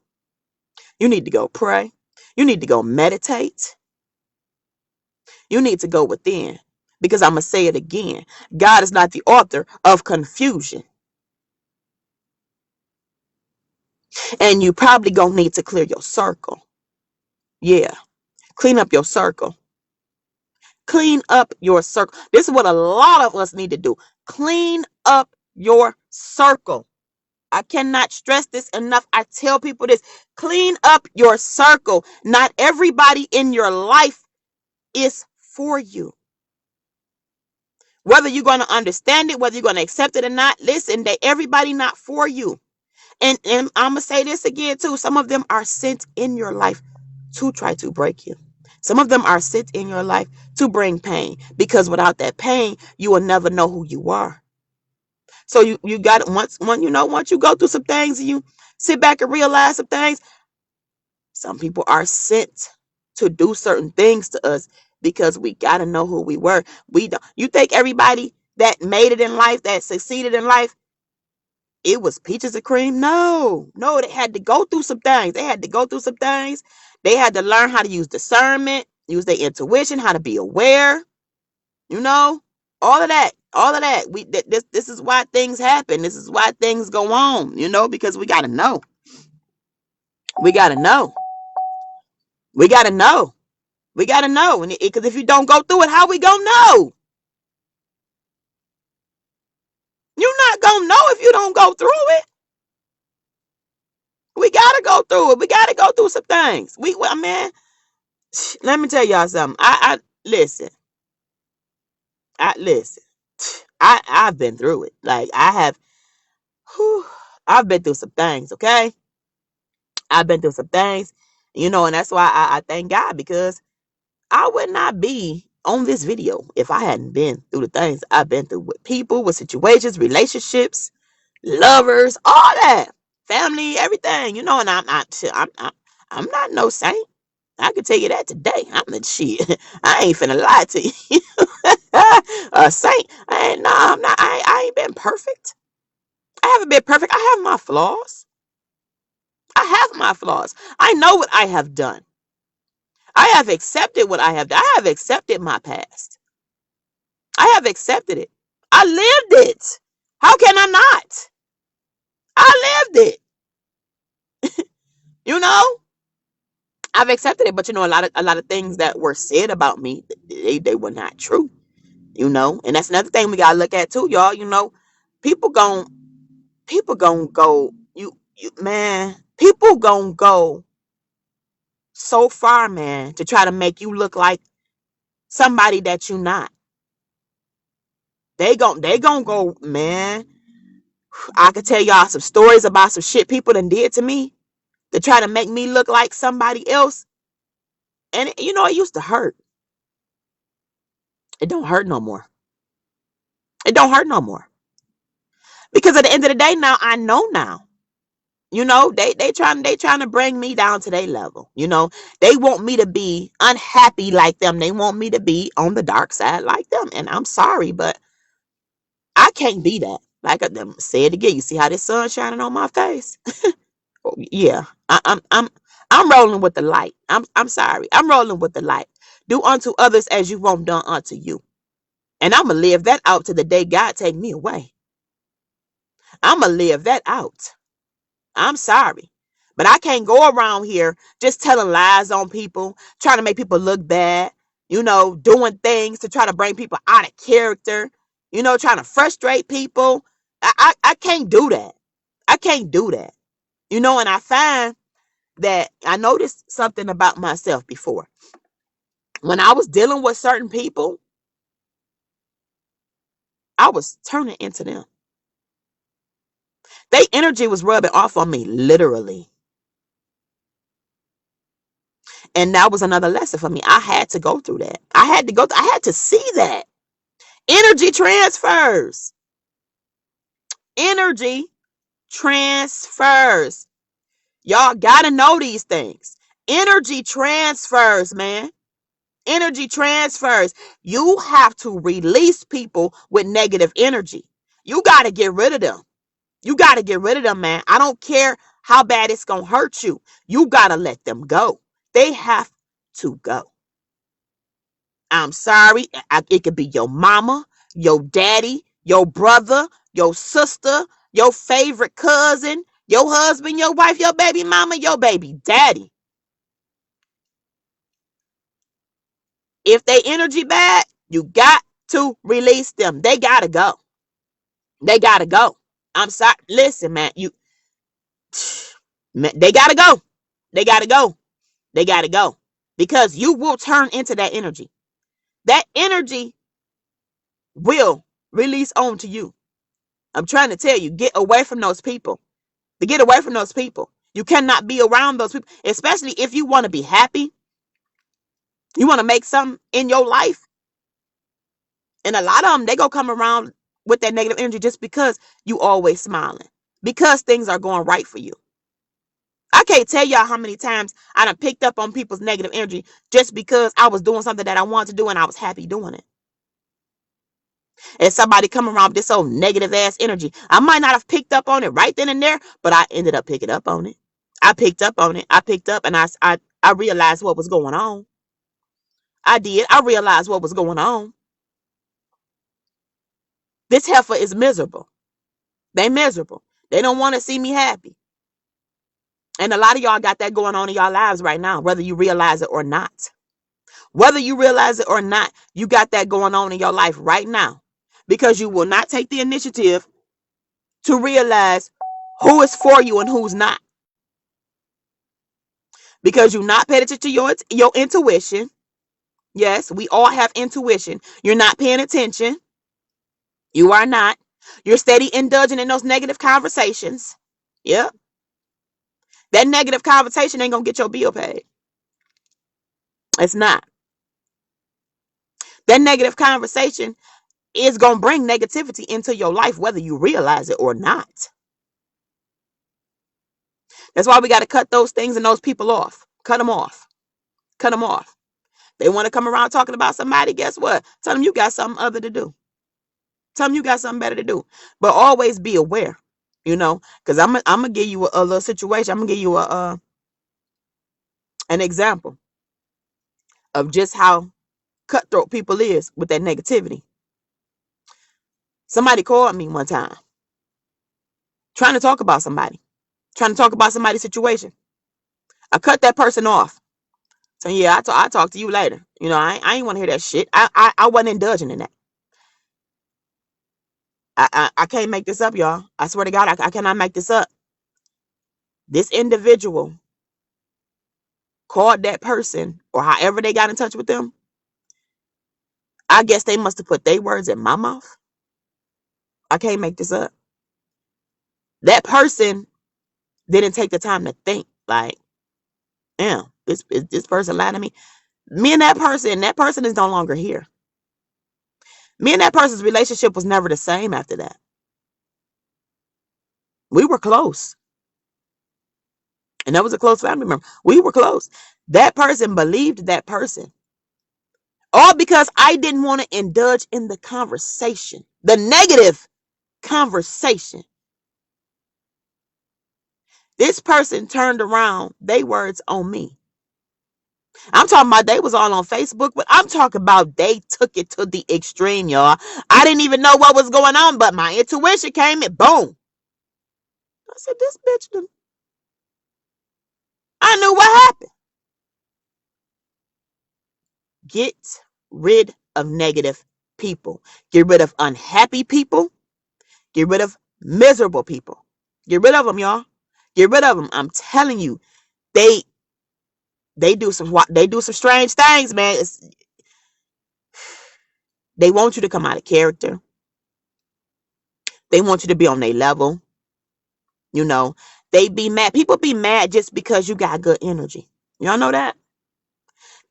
You need to go pray. You need to go meditate. You need to go within, because I'm going to say it again. God is not the author of confusion. And you probably going to need to clear your circle. Yeah. Clean up your circle. Clean up your circle. This is what a lot of us need to do. Clean up your circle. I cannot stress this enough. I tell people this. Clean up your circle. Not everybody in your life is for you. Whether you're going to understand it, whether you're going to accept it or not, listen, everybody not for you. And I'm going to say this again too. Some of them are sent in your life to try to break you. Some of them are sent in your life to bring pain, because without that pain, you will never know who you are. So you got once you go through some things and you sit back and realize some things, some people are sent to do certain things to us, because we got to know who we were. We don't. You think everybody that made it in life, that succeeded in life, it was peaches and cream? No, they had to go through some things. They had to learn how to use discernment, use their intuition, how to be aware, you know, all of that. This is why things happen. This is why things go on, because we got to know. We got to know. We got to know. We got to know. Because if you don't go through it, how we going to know? You're not going to know if you don't go through it. We got to go through it. We got to go through some things. Man, let me tell y'all something. I listen. Listen. I've been through it. Like, I have. Whew, I've been through some things. Okay, I've been through some things. And that's why I thank God, because I would not be on this video if I hadn't been through the things I've been through, with people, with situations, relationships, lovers, all that, family, everything. And I'm not no saint. I can tell you that today. I'm the shit. I ain't finna lie to you. A saint. I'm not. I ain't been perfect. I haven't been perfect. I have my flaws. I have my flaws. I know what I have done. I have accepted what I have done. I have accepted my past. I have accepted it. I lived it. How can I not? I lived it. You know, I've accepted it, but a lot of things that were said about me, they were not true. And that's another thing we gotta look at too, y'all. People gon' people gonna go. Man, people gonna go so far, man, to try to make you look like somebody that you're not. They gon' go, man. I could tell y'all some stories about some shit people done did to me to try to make me look like somebody else. And it used to hurt. It don't hurt no more. It don't hurt no more. Because at the end of the day now, I know now. They trying to bring me down to their level. They want me to be unhappy like them. They want me to be on the dark side like them. And I'm sorry, but I can't be that. Like I said again, you see how this sun shining on my face? Oh, yeah, I'm rolling with the light. I'm sorry. I'm rolling with the light. Do unto others as you want done unto you. And I'm gonna live that out to the day God take me away. I'm gonna live that out. I'm sorry. But I can't go around here just telling lies on people, trying to make people look bad, doing things to try to bring people out of character, trying to frustrate people. I can't do that. I can't do that. And I find that I noticed something about myself before. When I was dealing with certain people, I was turning into them. Their energy was rubbing off on me, literally. And that was another lesson for me. I had to go through that. I had to see that. Energy transfers. Energy transfers. Y'all gotta know these things. Energy transfers, man. Energy transfers. You have to release people with negative energy. You gotta get rid of them. You gotta get rid of them, man. I don't care how bad it's gonna hurt you. You gotta let them go. They have to go. I'm sorry. It could be your mama, your daddy, your brother, your sister, your favorite cousin, your husband, your wife, your baby mama, your baby daddy. If they energy bad, you got to release them. They gotta go. They gotta go. I'm sorry. Listen, man. They gotta go. They gotta go. They gotta go. Because you will turn into that energy. That energy will release on to you. I'm trying to tell you, get away from those people. To get away from those people. You cannot be around those people, especially if you want to be happy. You want to make something in your life. And a lot of them, they go come around with that negative energy just because you always smiling. Because things are going right for you. I can't tell y'all how many times I done picked up on people's negative energy just because I was doing something that I wanted to do and I was happy doing it. And somebody come around with this old negative ass energy. I might not have picked up on it right then and there, but I ended up picking up on it. I picked up on it. I picked up and I realized what was going on. I did. I realized what was going on. This heifer is miserable. They miserable. They don't want to see me happy. And a lot of y'all got that going on in y'all lives right now, whether you realize it or not. Whether you realize it or not, you got that going on in your life right now because you will not take the initiative to realize who is for you and who's not. Because you're not paying attention to your intuition. Yes, we all have intuition. You're not paying attention. You are not. You're steady indulging in those negative conversations. Yep. That negative conversation ain't going to get your bill paid. It's not. That negative conversation is going to bring negativity into your life, whether you realize it or not. That's why we got to cut those things and those people off. Cut them off. Cut them off. They want to come around talking about somebody. Guess what? Tell them you got something other to do. Tell them you got something better to do. But always be aware, because I'm going to give you a little situation. I'm going to give you an example of just how cutthroat people is with that negativity. Somebody called me one time trying to talk about somebody, trying to talk about somebody's situation. I cut that person off. So yeah, I talk to you later. I ain't want to hear that shit. I wasn't indulging in that. I can't make this up, y'all. I swear to God, I cannot make this up. This individual called that person, or however they got in touch with them. I guess they must have put their words in my mouth. I can't make this up. That person didn't take the time to think, like, damn, this person lied to me. Me and that person is no longer here. Me and that person's relationship was never the same after that. We were close. And that was a close family member. We were close. That person believed that person. All because I didn't want to indulge in the conversation, the negative conversation. This person turned around they words on me. I'm talking about they was all on Facebook, but I'm talking about they took it to the extreme, y'all. I didn't even know what was going on, but my intuition came and boom. I said, this bitch, I knew what happened. Get rid of negative people. Get rid of unhappy people. Get rid of miserable people. Get rid of them, y'all. Get rid of them. I'm telling you, they do some strange things, man. They want you to come out of character. They want you to be on their level. They be mad. People be mad just because you got good energy. Y'all know that?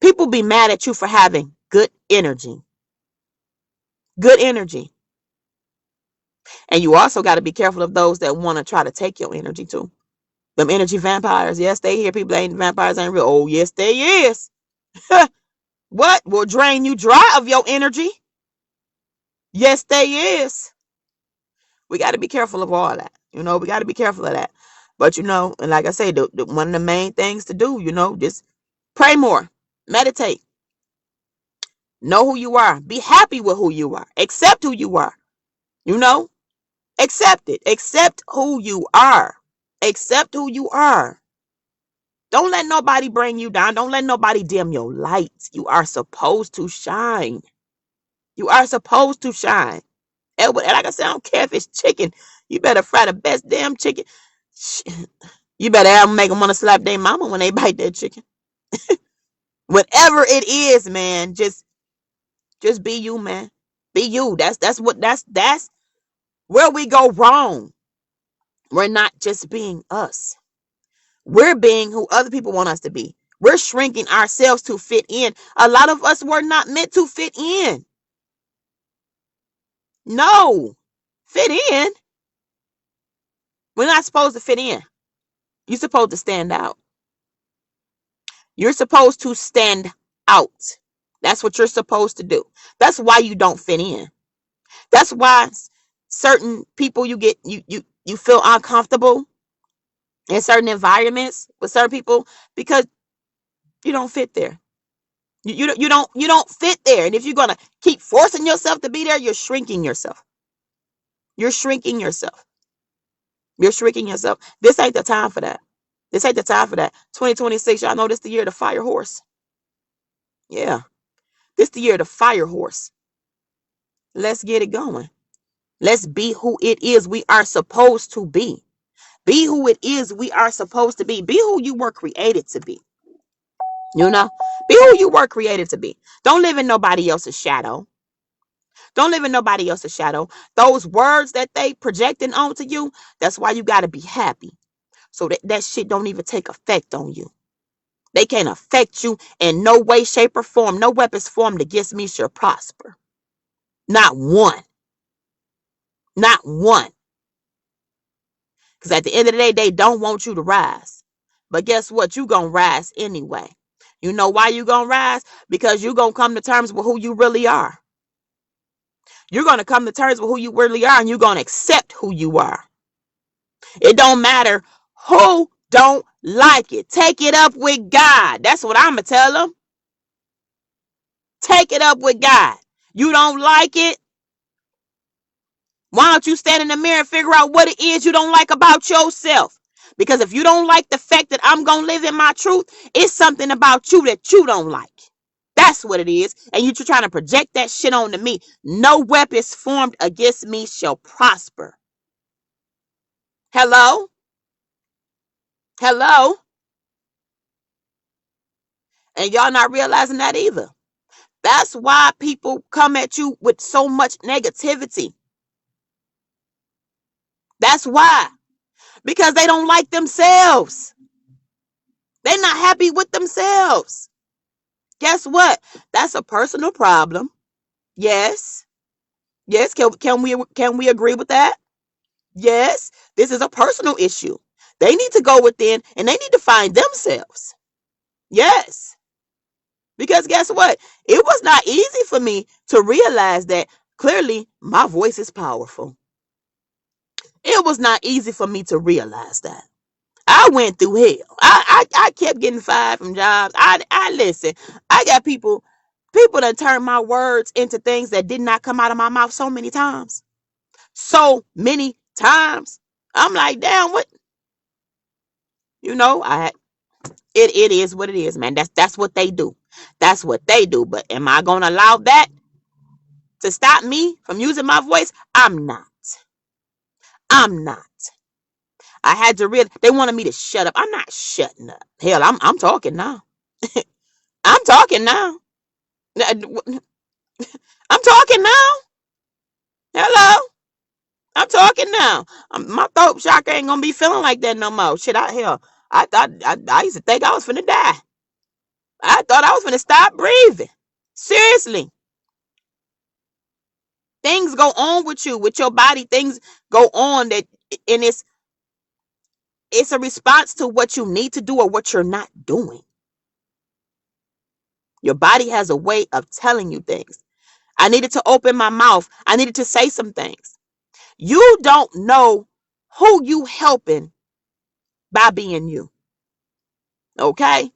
People be mad at you for having good energy. Good energy. And you also got to be careful of those that want to try to take your energy too. Them energy vampires. Yes, they hear people ain't vampires ain't real. Oh, yes, they is. What? Will drain you dry of your energy? Yes, they is. We got to be careful of all that. We got to be careful of that. But, and like I say, one of the main things to do, just pray more, meditate, know who you are, be happy with who you are, accept who you are, accept it, accept who you are, accept who you are. Don't let nobody bring you down. Don't let nobody dim your lights. You are supposed to shine. You are supposed to shine. And like I said, I don't care if it's chicken. You better fry the best damn chicken. You better make them want to slap their mama when they bite that chicken. Whatever it is, man, just be you, man. Be you. That's where we go wrong. We're not just being us. We're being who other people want us to be. We're shrinking ourselves to fit in. A lot of us were not meant to fit in. No. Fit in. We're not supposed to fit in. You're supposed to stand out. You're supposed to stand out. That's what you're supposed to do. That's why you don't fit in. That's why certain people you feel uncomfortable in certain environments with certain people because you don't fit there. You don't fit there. And if you're gonna keep forcing yourself to be there, you're shrinking yourself. You're shrinking yourself. You're shrinking yourself. This ain't the time for that. This ain't the time for that. 2026, y'all know this the year of the fire horse. Yeah. This the year of the fire horse. Let's get it going. Let's be who it is we are supposed to be. Be who it is we are supposed to be. Be who you were created to be. Be who you were created to be. Don't live in nobody else's shadow. Don't live in nobody else's shadow. Those words that they projecting onto you, that's why you got to be happy. So that shit don't even take effect on you. They can't affect you in no way, shape, or form. No weapons formed against me shall prosper. Not one. Not one. Because at the end of the day, they don't want you to rise. But guess what? You going to rise anyway. You know why you going to rise? Because you going to come to terms with who you really are. You're going to come to terms with who you really are, and you're going to accept who you are. It don't matter who don't like it. Take it up with God. That's what I'm going to tell them. Take it up with God. You don't like it? Why don't you stand in the mirror and figure out what it is you don't like about yourself? Because if you don't like the fact that I'm going to live in my truth, it's something about you that you don't like. That's what it is. And you're trying to project that shit onto me. No weapons formed against me shall prosper. Hello? Hello? And y'all not realizing that either. That's why people come at you with so much negativity. That's why. Because they don't like themselves. They're not happy with themselves. Guess what? That's a personal problem. Yes. Yes. Can we agree with that? Yes. This is a personal issue. They need to go within and they need to find themselves. Yes. Because guess what? It was not easy for me to realize that clearly my voice is powerful. It was not easy for me to realize that. I went through hell. I kept getting fired from jobs. I listen. I got people that turned my words into things that did not come out of my mouth so many times. So many times. I'm like, damn, what? It is what it is, man. That's what they do. That's what they do. But am I gonna allow that to stop me from using my voice? I'm not. I'm not. I had to really they wanted me to shut up. I'm not shutting up. Hell, I'm talking now. I'm talking now. I'm talking now. Hello. I'm talking now. My throat chakra ain't gonna be feeling like that no more. Shit, I thought I used to think I was finna die. I thought I was finna stop breathing. Seriously. Things go on with you, with your body. Things go on and it's a response to what you need to do or what you're not doing. Your body has a way of telling you things. I needed to open my mouth. I needed to say some things. You don't know who you helping by being you. Okay?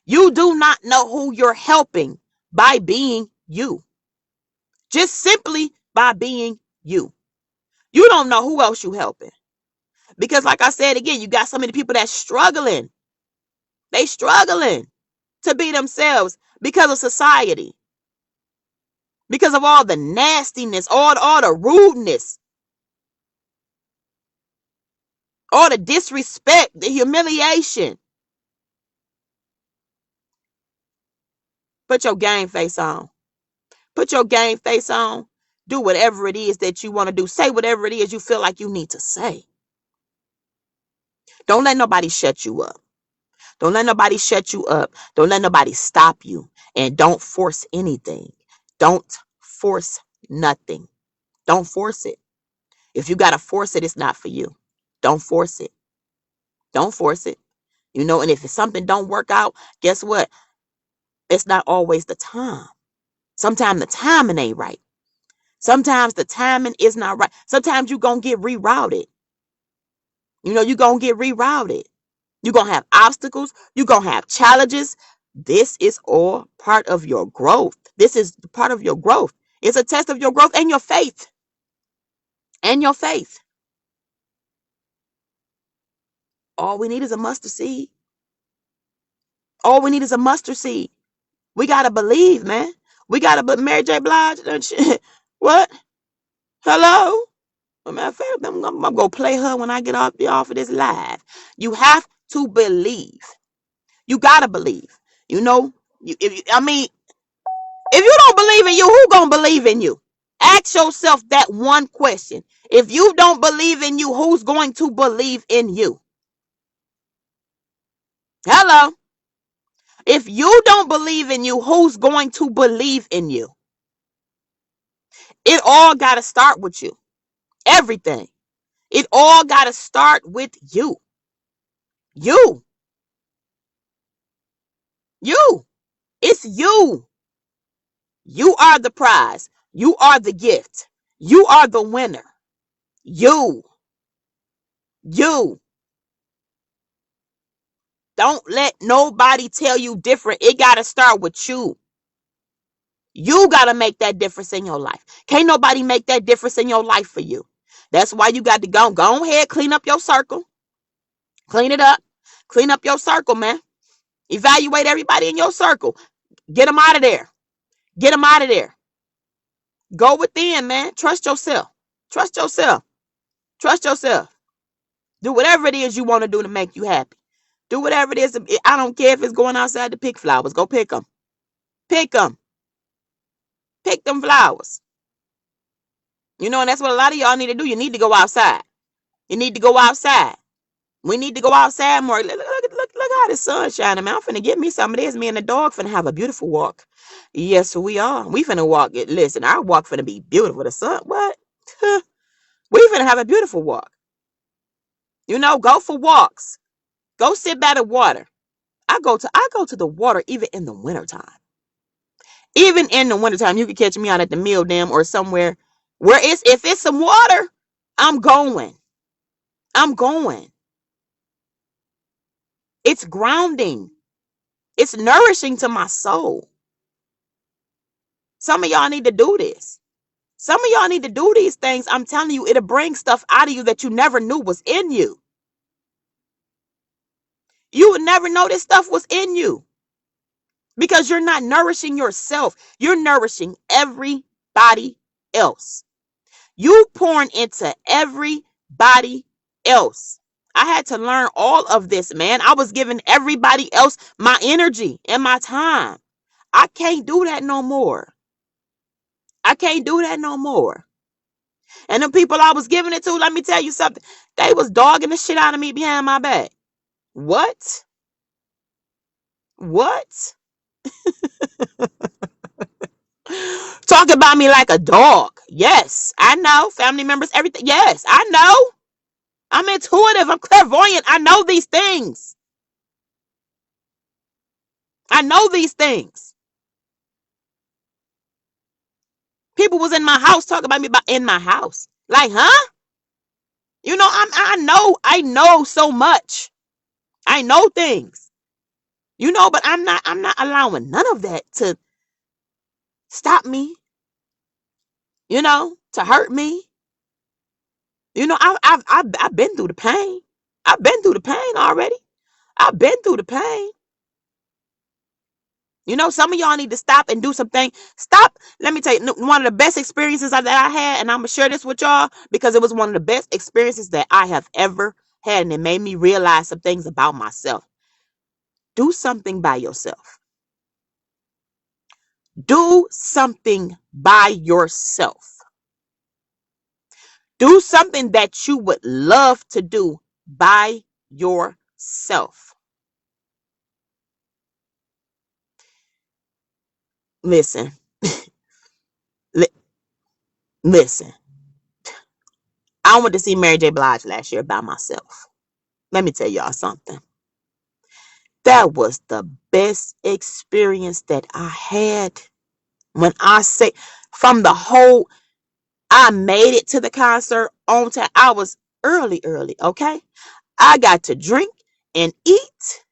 You do not know who you're helping by being you. Just simply by being you. You don't know who else you helping. Because like I said again, you got so many people that's struggling. They struggling to be themselves because of society. Because of all the nastiness, all the rudeness, all the disrespect, the humiliation. Put your game face on. Put your game face on. Do whatever it is that you want to do. Say whatever it is you feel like you need to say. Don't let nobody shut you up. Don't let nobody shut you up. Don't let nobody stop you. And don't force anything. Don't force nothing. Don't force it. If you got to force it, it's not for you. Don't force it. Don't force it. And if something don't work out, guess what? It's not always the time. Sometimes the timing ain't right. Sometimes the timing is not right. Sometimes you're going to get rerouted. You're going to get rerouted. You're going to have obstacles. You're going to have challenges. This is all part of your growth. This is part of your growth. It's a test of your growth and your faith. And your faith. All we need is a mustard seed. All we need is a mustard seed. We got to believe, man. We got to, but Mary J. Blige, what? Hello? Well, matter of fact, I'm going to go play her when I get off of this live. You have to believe. You got to believe. If you don't believe in you, who going to believe in you? Ask yourself that one question. If you don't believe in you, who's going to believe in you? Hello? If you don't believe in you, who's going to believe in you? It all got to start with you. Everything. It all got to start with you. You. You. It's you. You are the prize. You are the gift. You are the winner. You. You. Don't let nobody tell you different. It got to start with you. You got to make that difference in your life. Can't nobody make that difference in your life for you. That's why you got to go ahead, clean up your circle. Clean it up. Clean up your circle, man. Evaluate everybody in your circle. Get them out of there. Get them out of there. Go within, man. Trust yourself. Trust yourself. Trust yourself. Do whatever it is you want to do to make you happy. Do whatever it is. I don't care if it's going outside to pick flowers. Go pick them. Pick them. Pick them flowers. You know, and that's what a lot of y'all need to do. You need to go outside. You need to go outside. We need to go outside more. Look how the sun's shining, man. I'm finna get me some of this. Me and the dog finna have a beautiful walk. Yes, we are. We finna walk it. Listen, our walk finna be beautiful. The sun, what? We finna have a beautiful walk. You know, go for walks. Go sit by the water. I go to the water even in the wintertime. Even in the wintertime, you can catch me out at the mill dam or somewhere where if it's some water, I'm going. I'm going. It's grounding. It's nourishing to my soul. Some of y'all need to do this. Some of y'all need to do these things. I'm telling you, it'll bring stuff out of you that you never knew was in you. You would never know this stuff was in you because you're not nourishing yourself. You're nourishing everybody else. You pouring into everybody else. I had to learn all of this, man. I was giving everybody else my energy and my time. I can't do that no more. I can't do that no more. And the people I was giving it to, let me tell you something. They was dogging the shit out of me behind my back. What? What? Talk about me like a dog. Yes, I know. Family members, everything. Yes, I know. I'm intuitive. I'm clairvoyant. I know these things. I know these things. People was in my house talking about me in my house. Like, huh? You know, I know so much. I know things. You know, but I'm not allowing none of that to stop me. You know, to hurt me. You know, I've been through the pain. I've been through the pain already. I've been through the pain. You know, some of y'all need to stop and do something. Stop. Let me tell you, one of the best experiences that I had, and I'm going to share this with y'all because it was one of the best experiences that I have ever had, and it made me realize some things about myself. Do something by yourself. Do something by yourself. Do something that you would love to do by yourself. Listen. Listen. I went to see Mary J. Blige last year by myself. Let me tell y'all something. That was the best experience that I had. When I say from the whole, I made it to the concert on time. I was early, okay? I got to drink and eat.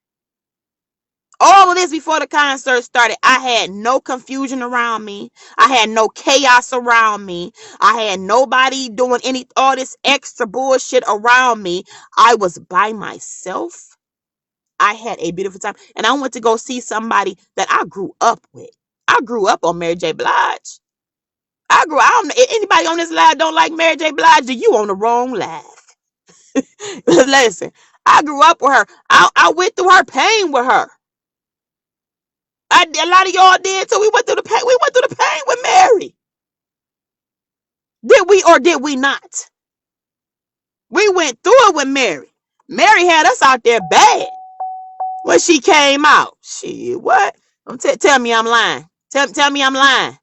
All of this before the concert started. I had no confusion around me. I had no chaos around me. I had nobody doing all this extra bullshit around me. I was by myself. I had a beautiful time. And I went to go see somebody that I grew up with. I grew up on Mary J. Blige. Anybody on this live don't like Mary J. Blige, you on the wrong live. Listen, I grew up with her. I went through her pain with her. A lot of y'all did too. We went through the pain. We went through the pain with Mary. Did we or did we not? We went through it with Mary. Mary had us out there bad when she came out. Shit, what? Tell me I'm lying. Tell me I'm lying.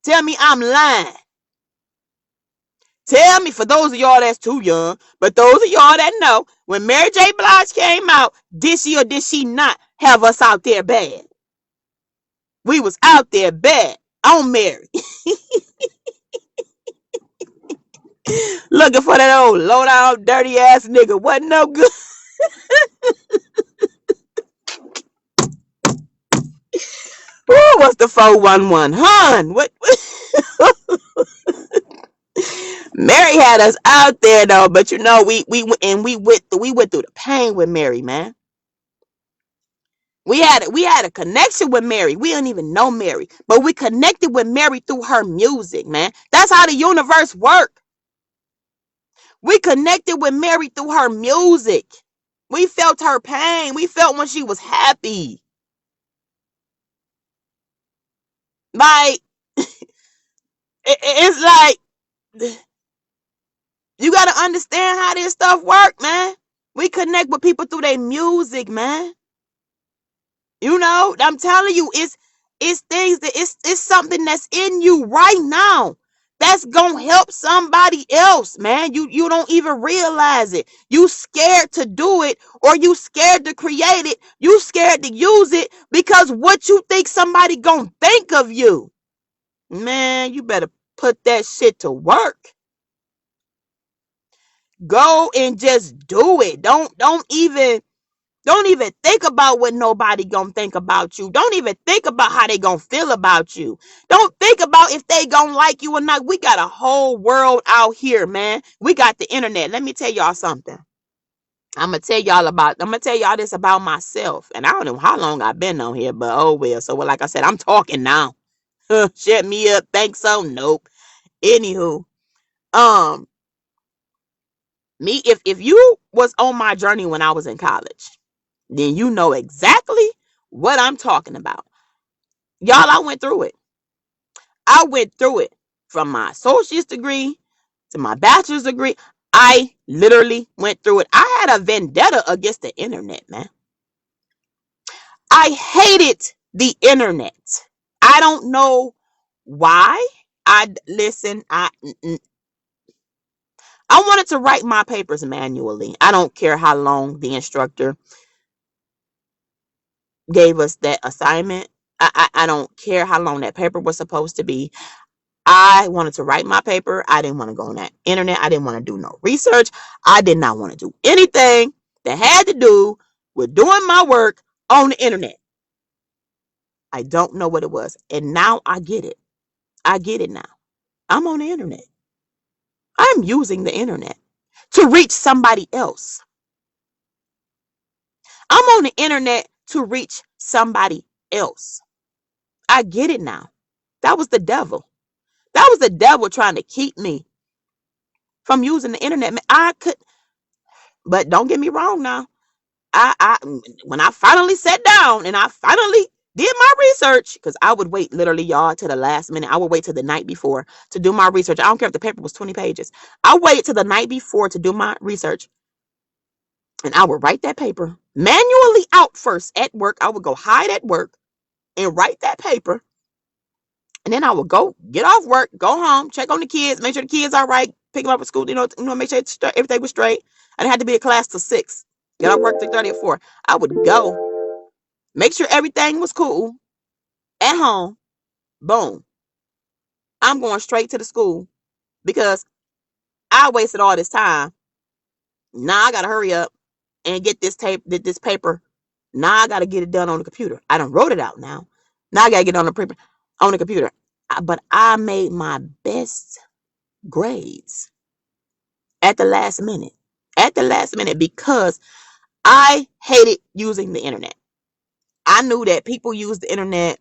Tell me I'm lying. Tell me, for those of y'all that's too young, but those of y'all that know, when Mary J. Blige came out, did she or did she not have us out there bad? We was out there bad on Mary. Looking for that old low down dirty ass nigga. Wasn't no good. Woo, was the 411? Hun, what? Mary had us out there though, but we went through the pain with Mary, man. We had a connection with Mary. We didn't even know Mary, but we connected with Mary through her music, man. That's how the universe works. We connected with Mary through her music. We felt her pain. We felt when she was happy. Like, it's like, you got to understand how this stuff work, man. We connect with people through their music, man. You know, I'm telling you, it's things that it's something that's in you right now that's gonna help somebody else, man. You don't even realize it. You scared to do it, or you scared to create it. You scared to use it because what you think somebody gonna think of you. Man, you better put that shit to work. Go and just do it. Don't even think about what nobody gonna think about you. Don't even think about how they gonna feel about you. Don't think about if they gonna like you or not. We got a whole world out here, man. We got the internet. Let me tell y'all something. I'm gonna tell y'all this about myself. And I don't know how long I've been on here, but oh well. So like I said, I'm talking now. Shut me up. Think so? Nope. Anywho, me, if you was on my journey when I was in college, then you know exactly what I'm talking about. Y'all, I went through it. I went through it from my associate's degree to my bachelor's degree. I literally went through it. I had a vendetta against the internet, man. I hated the internet. I don't know why. I wanted to write my papers manually. I don't care how long the instructor gave us that assignment. I don't care how long that paper was supposed to be. I wanted to write my paper. I didn't want to go on that internet. I didn't want to do no research. I did not want to do anything that had to do with doing my work on the internet. I don't know what it was. And now I get it. I get it now. I'm on the internet. I'm using the internet to reach somebody else. I'm on the internet to reach somebody else. I get it now. That was the devil. That was the devil trying to keep me from using the internet. I could, but don't get me wrong now. I when I finally sat down and I finally did my research, because I would wait literally, y'all, to the last minute. I would wait till the night before to do my research. I don't care if the paper was 20 pages. I waited till the night before to do my research. And I would write that paper manually out first at work. I would go hide at work and write that paper. And then I would go get off work, go home, check on the kids, make sure the kids are right, pick them up at school, make sure everything was straight. I had to be a class till 6. Get off work 3:30 or 4. I would go, make sure everything was cool at home. Boom. I'm going straight to the school because I wasted all this time. Now I gotta hurry up and get this paper. Now I gotta get it done on the computer. I done wrote it out now. Now I gotta get it on the computer. But I made my best grades at the last minute. At the last minute, because I hated using the internet. I knew that people use the internet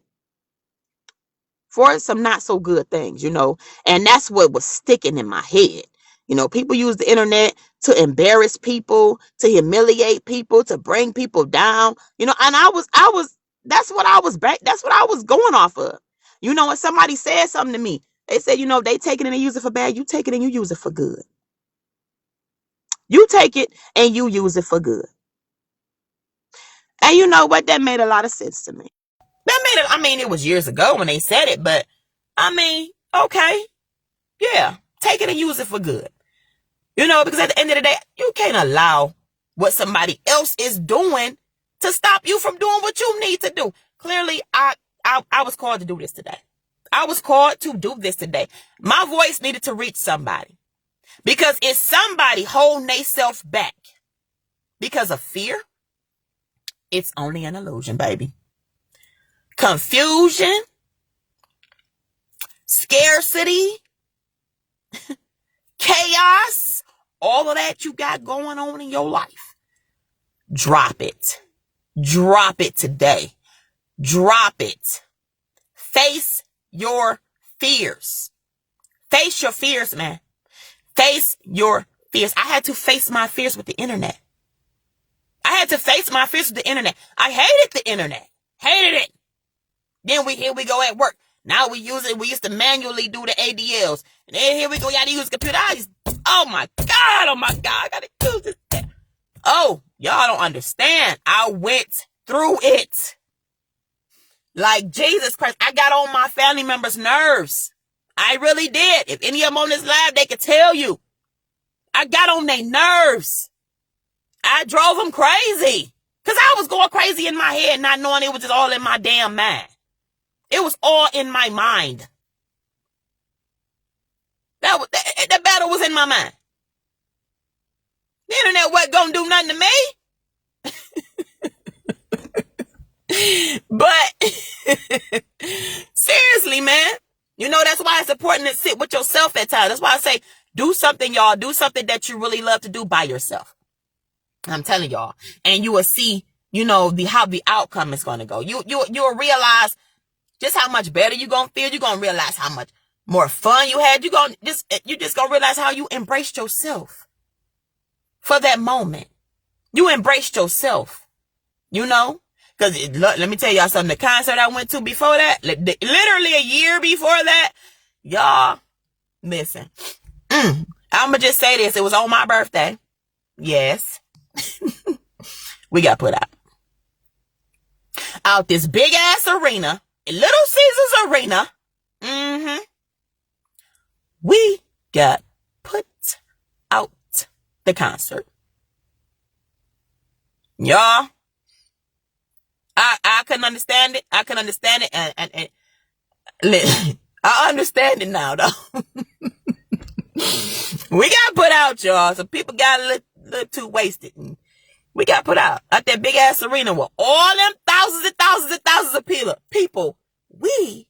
for some not so good things, and that's what was sticking in my head. People use the internet to embarrass people, to humiliate people, to bring people down, and that's what I was going off of. When somebody said something to me, they said, they take it and they use it for bad. You take it and you use it for good. You take it and you use it for good. And you know what? That made a lot of sense to me. It was years ago when they said it, but okay. Yeah. Take it and use it for good. Because at the end of the day, you can't allow what somebody else is doing to stop you from doing what you need to do. Clearly, I was called to do this today. I was called to do this today. My voice needed to reach somebody. Because if somebody holding themselves back because of fear, it's only an illusion, baby. Confusion scarcity, chaos, all of that you got going on in your life. Drop it. Drop it today. Drop it. Face your fears. Face your fears, man. Face your fears. I had to face my fears with the internet. I had to face my fears with the internet. I hated the internet. Hated it. Then here we go at work. Now we used to manually do the ADLs. And then here we go, y'all to use the computer. Oh my God, I gotta use this. Oh, y'all don't understand. I went through it. Like Jesus Christ, I got on my family members' nerves. I really did. If any of them on this live, they could tell you. I got on their nerves. I drove them crazy. Because I was going crazy in my head, not knowing it was just all in my damn mind. It was all in my mind. That battle was in my mind. The internet wasn't going to do nothing to me. But seriously, man, you know, that's why it's important to sit with yourself at times. That's why I say, do something, y'all. Do something that you really love to do by yourself. I'm telling y'all. And you will see, you know, how the outcome is going to go. You'll realize just how much better you're going to feel. You're going to realize how much more fun you had. You just going to realize how you embraced yourself for that moment. You embraced yourself, you know? Because let me tell y'all something. The concert I went to before that, literally a year before that, y'all, listen. I'm going to just say this. It was on my birthday. Yes. We got put out this big ass arena, Little Caesars Arena. We got put out the concert. Y'all, I couldn't understand it. I couldn't understand it. And I understand it now, though. We got put out, y'all. So people got a little too wasted. And we got put out that big ass arena with all them thousands and thousands and thousands of people. We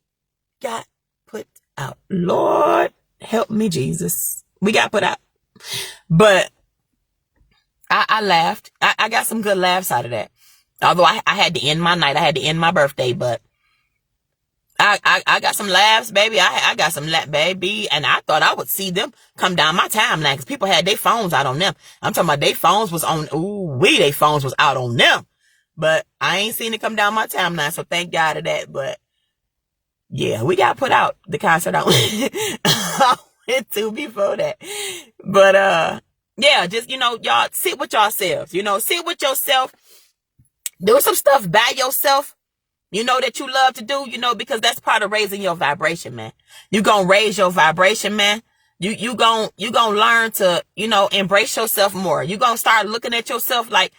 got put out. Lord, help me, Jesus. We got put out. But I laughed. I got some good laughs out of that. Although I had to end my night. I had to end my birthday, but I got some laughs, baby. I got some laughs, baby. And I thought I would see them come down my timeline because people had their phones out on them. I'm talking about their phones was on, their phones was out on them. But I ain't seen it come down my timeline, so thank God of that. But yeah, we got put out the concert I went to before that. But yeah, just, you know, y'all sit with yourselves. You know, sit with yourself. Do some stuff by yourself. You know that you love to do, you know, because that's part of raising your vibration, man. You gonna raise your vibration, man. You gonna learn to, you know, embrace yourself more. You gonna start looking at yourself like,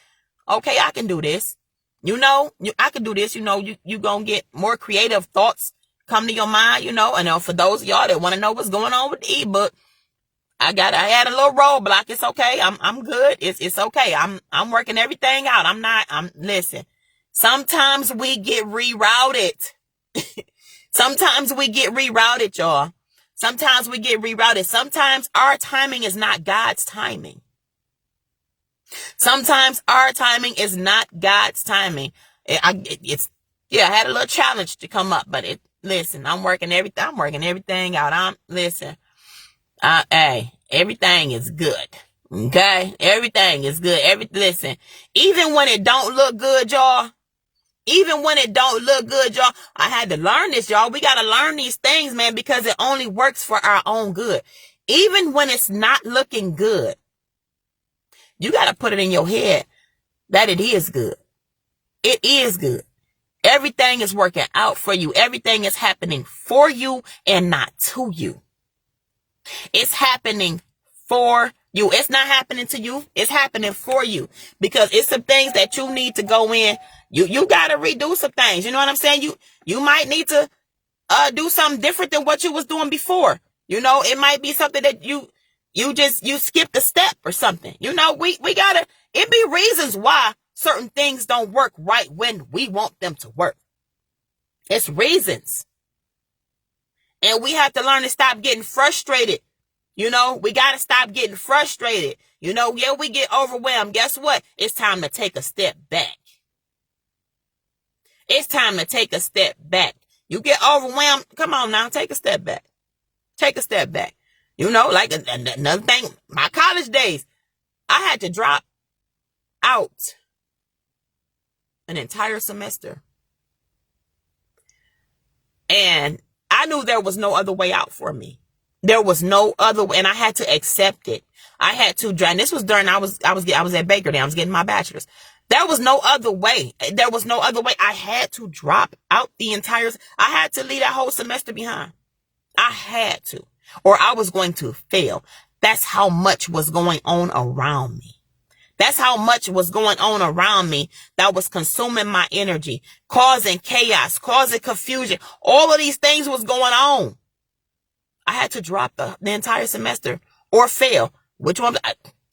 okay, I can do this. You know, I can do this. You know, you gonna get more creative thoughts come to your mind, you know. And for those of y'all that want to know what's going on with the ebook, I had a little roadblock. It's okay. I'm good. It's okay. I'm working everything out. Listen. Sometimes we get rerouted. Sometimes we get rerouted, y'all. Sometimes we get rerouted. Sometimes our timing is not God's timing. Sometimes our timing is not God's timing. I had a little challenge to come up, but listen, I'm working everything out. Everything is good. Okay? Everything is good. Listen, even when it don't look good, y'all, I had to learn this, y'all. We got to learn these things, man, because it only works for our own good. Even when it's not looking good, you got to put it in your head that it is good. It is good. Everything is working out for you. Everything is happening for you and not to you. It's happening for you. It's not happening to you. It's happening for you because it's some things that you need to go in. You got to redo some things. You know what I'm saying? You might need to do something different than what you was doing before. You know, it might be something that you skipped a step or something. You know, it be reasons why certain things don't work right when we want them to work. It's reasons. And we have to learn to stop getting frustrated. We got to stop getting frustrated. Yeah, we get overwhelmed. Guess what? It's time to take a step back. It's time to take a step back. You get overwhelmed. Come on now, take a step back. Take a step back. Like another thing, my college days, I had to drop out an entire semester. And I knew there was no other way out for me. There was no other way, and I had to accept it. I had to, and this was during I was at Baker Day. I was getting my bachelor's. There was no other way. There was no other way. I had to drop out I had to leave that whole semester behind. I had to, or I was going to fail. That's how much was going on around me. That's how much was going on around me that was consuming my energy, causing chaos, causing confusion. All of these things was going on. I had to drop the entire semester or fail. Which one?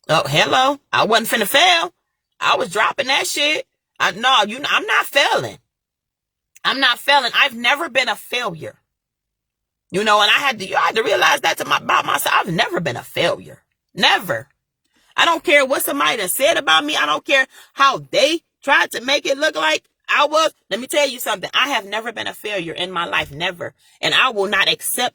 Hello. I wasn't finna fail. I was dropping that shit. I'm not failing. I'm not failing. I've never been a failure. And I had to realize that about myself. I've never been a failure. Never. I don't care what somebody done said about me. I don't care how they tried to make it look like I was. Let me tell you something. I have never been a failure in my life. Never. And I will not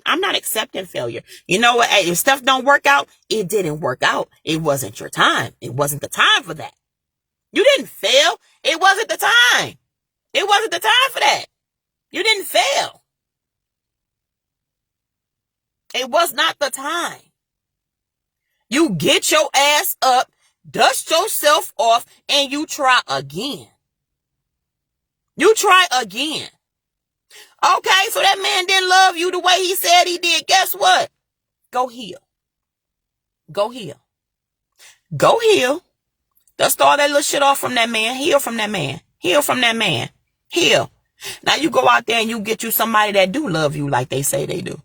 I'm not accepting failure. You know what? If stuff don't work out, it didn't work out. It wasn't your time. It wasn't the time for that. You didn't fail. It wasn't the time. It wasn't the time for that. You didn't fail. It was not the time. You get your ass up, dust yourself off, and you try again. You try again. Okay, so that man didn't love you the way he said he did. Guess what? Go heal. Go heal. Go heal. Dust all that little shit off from that man. Heal from that man. Heal from that man. Heal. Now you go out there and you get you somebody that do love you like they say they do.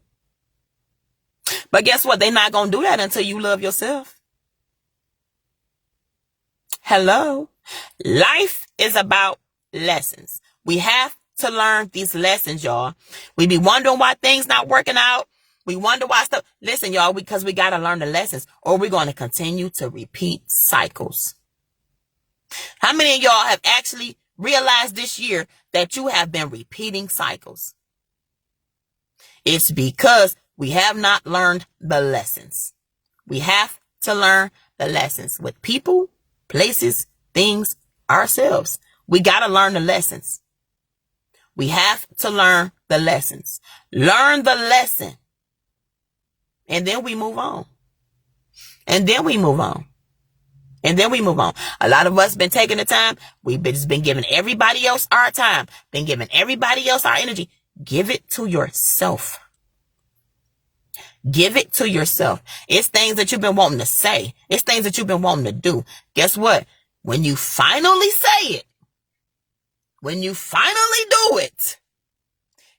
But guess what? They're not going to do that until you love yourself. Hello. Life is about lessons. We have to learn these lessons, y'all. We be wondering why things not working out. We wonder why stuff. Listen, y'all, because we got to learn the lessons or we're going to continue to repeat cycles. How many of y'all have actually realized this year that you have been repeating cycles? It's because we have not learned the lessons. We have to learn the lessons with people, places, things, ourselves. We got to learn the lessons. We have to learn the lessons. Learn the lesson. And then we move on. And then we move on. And then we move on. A lot of us been taking the time. We've just been giving everybody else our time. Been giving everybody else our energy. Give it to yourself. Give it to yourself. It's things that you've been wanting to say. It's things that you've been wanting to do. Guess what? When you finally say it, when you finally do it,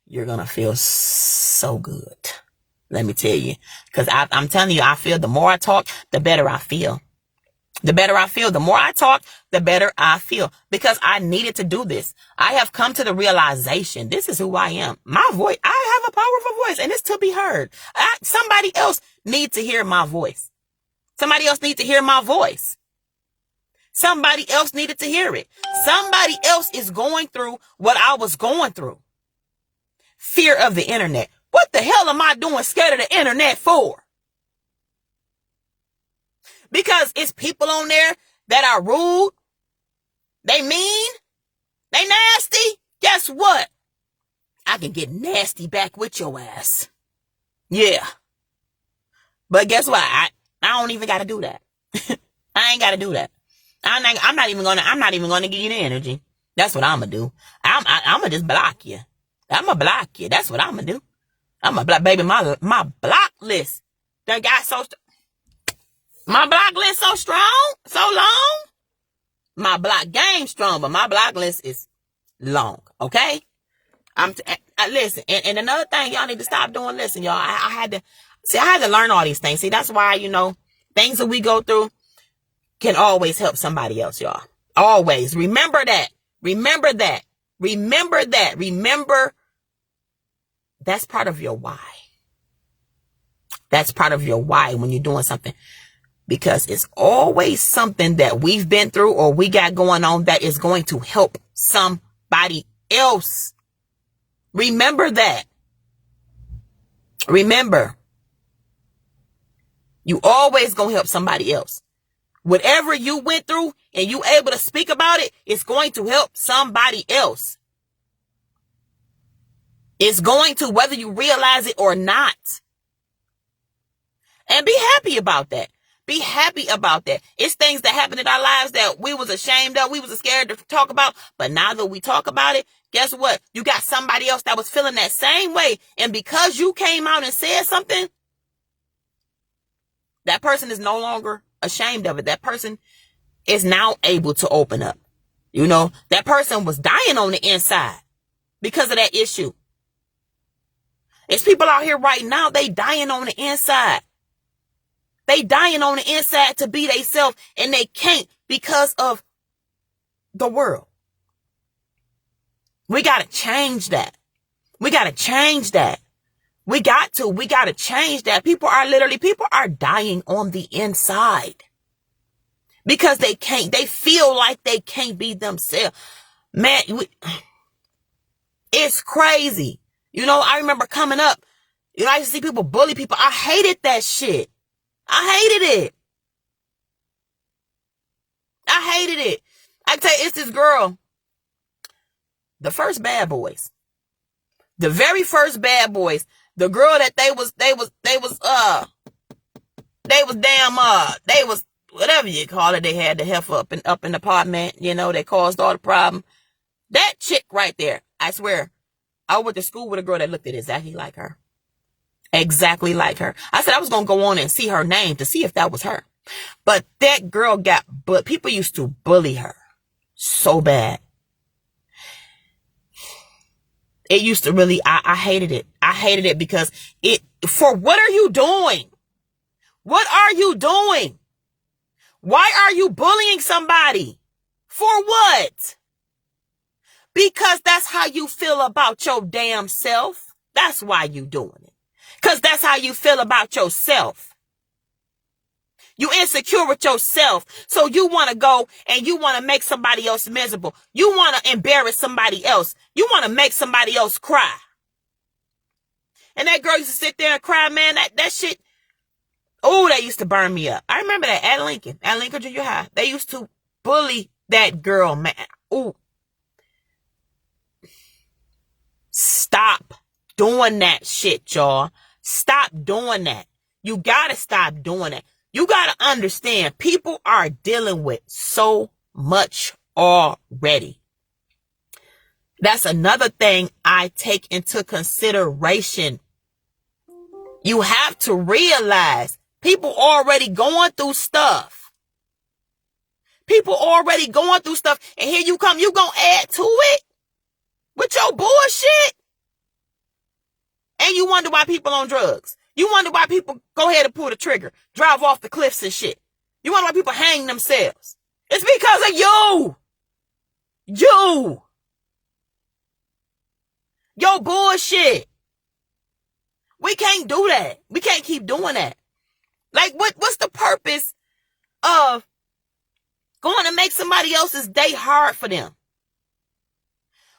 you're going to feel so good. Let me tell you. Because I'm telling you, I feel the more I talk, the better I feel. The better I feel. The more I talk, the better I feel. Because I needed to do this. I have come to the realization, this is who I am. My voice, I have a powerful voice and it's to be heard. Somebody else needs to hear my voice. Somebody else needs to hear my voice. Somebody else needed to hear it. Somebody else is going through what I was going through. Fear of the internet. What the hell am I doing scared of the internet for? Because it's people on there that are rude. They mean. They nasty. Guess what? I can get nasty back with your ass. Yeah. But guess what? I don't even got to do that. I ain't got to do that. I'm not even gonna give you the energy. That's what I'm gonna do. I'm gonna just block you. I'm gonna block you. That's what I'm gonna do. I'm gonna block, baby. My block list done got my block list so strong, so long. My block game strong, but my block list is long. Okay. Listen. And another thing y'all need to stop doing. Listen, y'all. I had to learn all these things. See, that's why things that we go through can always help somebody else, y'all. Always. Remember that. Remember that. Remember that. Remember That's part of your why. That's part of your why when you're doing something. Because it's always something that we've been through or we got going on that is going to help somebody else. Remember that. Remember, you always gonna help somebody else. Whatever you went through and you able to speak about it, it's going to help somebody else. It's going to, whether you realize it or not. And be happy about that. Be happy about that. It's things that happen in our lives that we was ashamed of, we was scared to talk about. But now that we talk about it, guess what? You got somebody else that was feeling that same way. And because you came out and said something, that person is no longer ashamed of it. That person is now able to open up. You know, that person was dying on the inside because of that issue. It's people out here right now, they dying on the inside. They dying on the inside to be themselves, and they can't because of the world. We got to change that. We got to change that. We got to change that. People are dying on the inside because they feel like they can't be themselves. Man, it's crazy. You know, I remember coming up, you know, I used to see people bully people. I hated that shit. I hated it. I tell you, it's this girl. The first Bad Boys. The very first Bad Boys. The girl that they was whatever you call it. They had the heifer up in the apartment. You know, they caused all the problem. That chick right there. I swear. I went to school with a girl that looked exactly like her. Exactly like her. I said I was going to go on and see her name to see if that was her. But that girl people used to bully her so bad. It used to really, I hated it. I hated it because for what are you doing? What are you doing? Why are you bullying somebody? For what? Because that's how you feel about your damn self. That's why you doing it. Because that's how you feel about yourself. You insecure with yourself. So you want to go and you want to make somebody else miserable. You want to embarrass somebody else. You want to make somebody else cry. And that girl used to sit there and cry, man. That shit. Oh, that used to burn me up. I remember that at Lincoln Junior High. They used to bully that girl, man. Ooh. Stop doing that shit, y'all. Stop doing that. You gotta stop doing it. You gotta understand, people are dealing with so much already. That's another thing I take into consideration. You have to realize people already going through stuff. People already going through stuff. And here you come, you gonna add to it with your bullshit. And you wonder why people on drugs. You wonder why people go ahead and pull the trigger, drive off the cliffs and shit. You wonder why people hang themselves. It's because of you. You. Your bullshit. We can't do that. We can't keep doing that. Like, what's the purpose of going to make somebody else's day hard for them?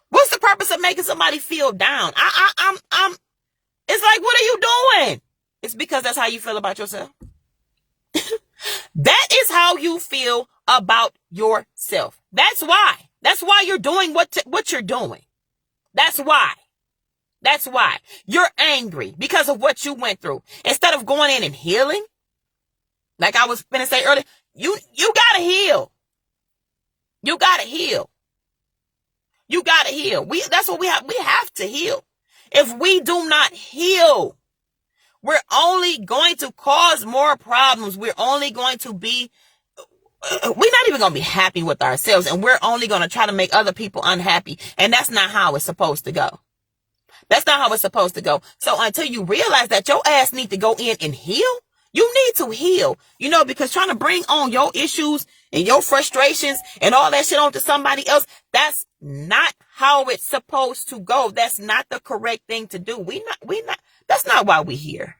What's the purpose of making somebody feel down? It's like, what are you doing? It's because that's how you feel about yourself. That is how you feel about yourself. That's why. That's why you're doing what you're doing. That's why. That's why. You're angry because of what you went through. Instead of going in and healing, like I was going to say earlier, you gotta heal. You gotta heal. You gotta heal. That's what we have. We have to heal. If we do not heal, we're only going to cause more problems. We're only going to be, we're not even going to be happy with ourselves. And we're only going to try to make other people unhappy. And that's not how it's supposed to go. That's not how it's supposed to go. So until you realize that your ass need to go in and heal, you need to heal, because trying to bring on your issues and your frustrations and all that shit onto somebody else, that's not how it's supposed to go. That's not the correct thing to do. That's not why we're here.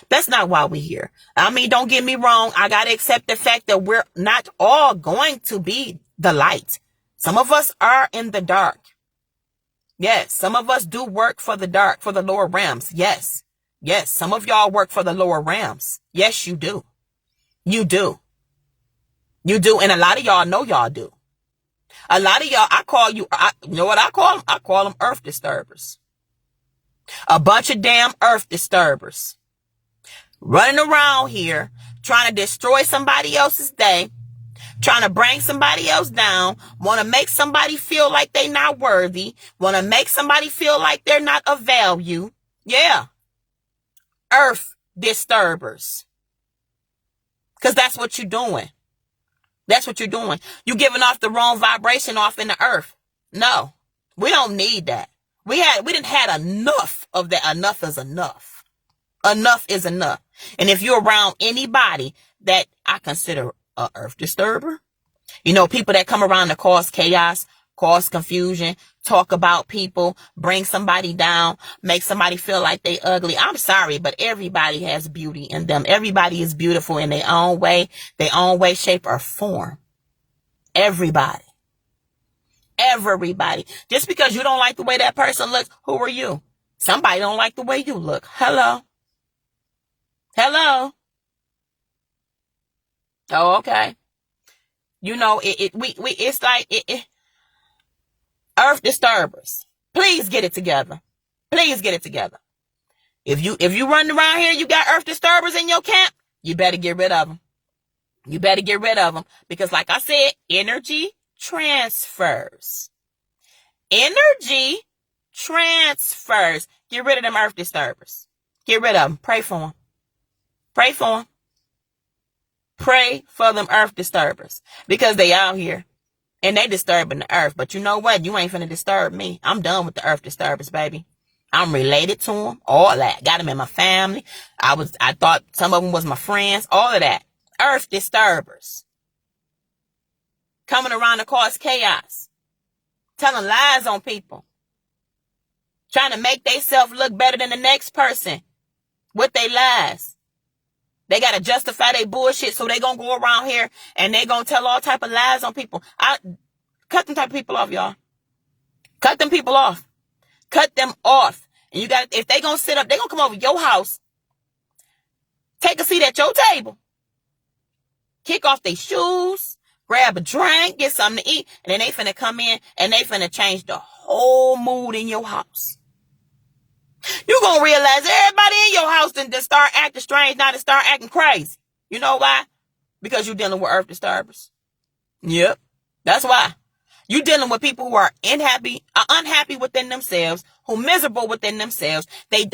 That's not why we're here. I mean, don't get me wrong. I got to accept the fact that we're not all going to be the light. Some of us are in the dark. Yes. Some of us do work for the dark, for the lower realms. Yes. Yes. Some of y'all work for the lower realms. Yes, you do. You do. You do. And a lot of y'all know y'all do. A lot of y'all, you know what I call them? I call them earth disturbers. A bunch of damn earth disturbers. Running around here, trying to destroy somebody else's day, trying to bring somebody else down, want to make somebody feel like they're not worthy, want to make somebody feel like they're not of value. Yeah. Earth disturbers. Because that's what you're doing. That's what you're doing. You're giving off the wrong vibration off in the earth. No, we don't need that. We didn't had enough of that. Enough is enough. Enough is enough. And if you're around anybody that I consider a earth disturber, you know, people that come around to cause chaos, cause confusion, talk about people, bring somebody down, make somebody feel like they ugly. I'm sorry, but everybody has beauty in them. Everybody is beautiful in their own way, shape, or form. Everybody. Everybody. Just because you don't like the way that person looks, who are you? Somebody don't like the way you look. Hello. Hello. Oh, okay. You know, it's like earth disturbers. Please get it together. Please get it together. If you run around here, you got earth disturbers in your camp, you better get rid of them. You better get rid of them. Because like I said, energy transfers. Energy transfers. Get rid of them earth disturbers. Get rid of them. Pray for them. Pray for them. Pray for them earth disturbers. Because they out here. And they disturbing the earth. But you know what? You ain't finna disturb me. I'm done with the earth disturbers, baby. I'm related to them. All that. Got them in my family. I thought some of them was my friends. All of that. Earth disturbers. Coming around to cause chaos. Telling lies on people. Trying to make themselves look better than the next person. With their lies. They got to justify their bullshit, so they going to go around here and they going to tell all type of lies on people. Cut them type of people off, y'all. Cut them people off. Cut them off. And if they going to sit up, they going to come over your house, take a seat at your table, kick off their shoes, grab a drink, get something to eat, and then they finna come in and they finna change the whole mood in your house. You're going to realize everybody in your house then start acting strange, now to start acting crazy. You know why? Because you're dealing with earth disturbers. Yep. That's why. You're dealing with people who are unhappy within themselves, who miserable within themselves. They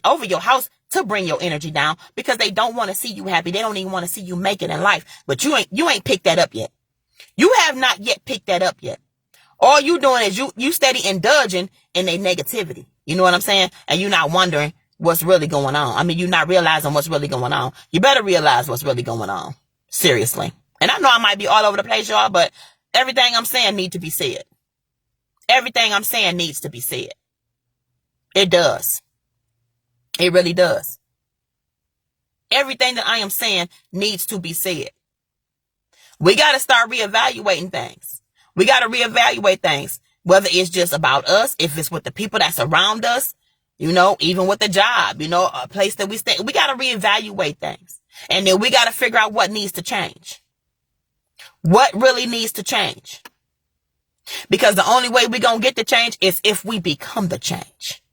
over your house to bring your energy down because they don't want to see you happy. They don't even want to see you make it in life. But you ain't picked that up yet. You have not yet picked that up yet. All you doing is you steady indulging in their negativity. You know what I'm saying? And you're not wondering what's really going on. I mean, you're not realizing what's really going on. You better realize what's really going on. Seriously. And I know I might be all over the place, y'all, but everything I'm saying needs to be said. Everything I'm saying needs to be said. It does. It really does. Everything that I am saying needs to be said. We got to start reevaluating things. We got to reevaluate things. Whether it's just about us, if it's with the people that surround us, you know, even with the job, you know, a place that we stay. We got to reevaluate things. And then we got to figure out what needs to change. What really needs to change? Because the only way we're going to get the change is if we become the change.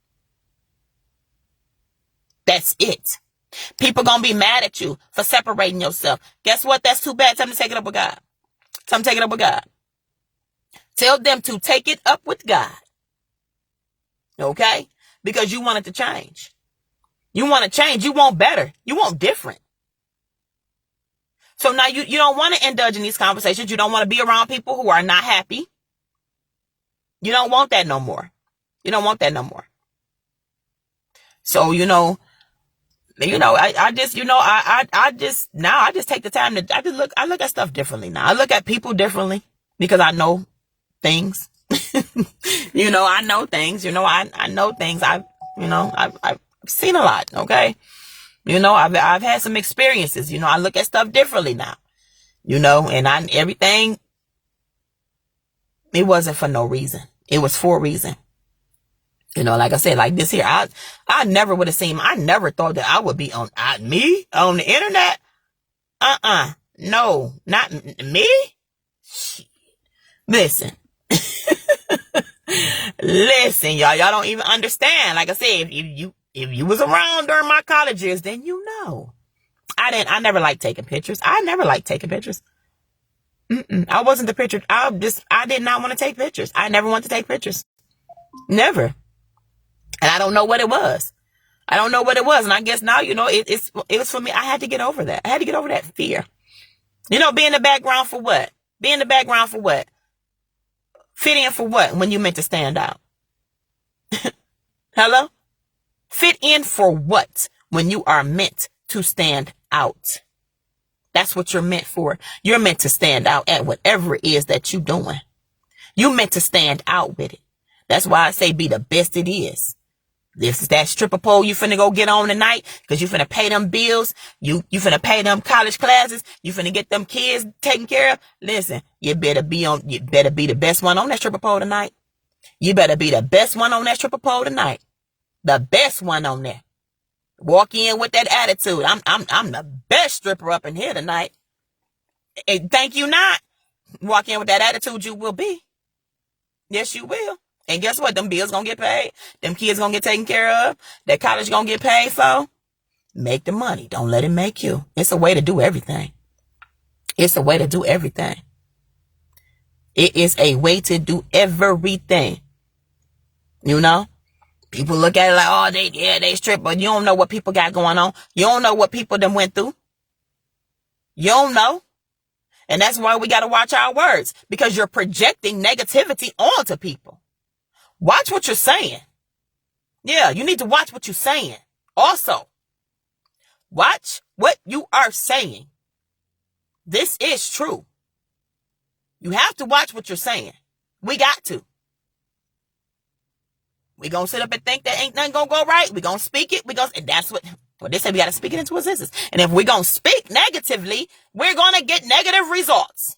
That's it. People going to be mad at you for separating yourself. Guess what? That's too bad. Time to take it up with God. Time to take it up with God. Tell them to take it up with God. Okay? Because you want it to change. You want to change. You want better. You want different. So now you don't want to indulge in these conversations. You don't want to be around people who are not happy. You don't want that no more. You don't want that no more. So, I just take the time I look at stuff differently now. I look at people differently because I know things. I know things. I know things. I've seen a lot. Okay. I've had some experiences. I look at stuff differently now. And everything, it wasn't for no reason. It was for a reason. Like I said, like this here, I never would have seen, I never thought that I would be on the internet. No, not me. Listen, listen, y'all don't even understand. Like I said, if you was around during my college years, then I never liked taking pictures. I never liked taking pictures. I wasn't the picture. I did not want to take pictures. I never wanted to take pictures. Never. And I don't know what it was. And I guess now, it was for me. I had to get over that. I had to get over that fear. Be in the background for what? Be in the background for what? Fit in for what when you meant to stand out? Hello? Fit in for what when you are meant to stand out? That's what you're meant for. You're meant to stand out at whatever it is that you're doing. You're meant to stand out with it. That's why I say be the best it is. If it's that stripper pole you finna go get on tonight, because you finna pay them bills, you finna pay them college classes, you finna get them kids taken care of. Listen, you better be the best one on that stripper pole tonight. You better be the best one on that stripper pole tonight. The best one on there. Walk in with that attitude. I'm the best stripper up in here tonight. And thank you not. Walk in with that attitude, you will be. Yes, you will. And guess what? Them bills gonna get paid. Them kids gonna get taken care of. That college gonna get paid for. Make the money. Don't let it make you. It's a way to do everything. It's a way to do everything. It is a way to do everything. People look at it like, oh, they strip, but you don't know what people got going on. You don't know what people done went through. You don't know. And that's why we got to watch our words, because you're projecting negativity onto people. Watch what you're saying. Yeah, you need to watch what you're saying. Also, watch what you are saying. This is true. You have to watch what you're saying. We got to. We gonna sit up and think that ain't nothing gonna go right. We gonna speak it. And that's what they say. We gotta speak it into existence. And if we gonna speak negatively, we're gonna get negative results.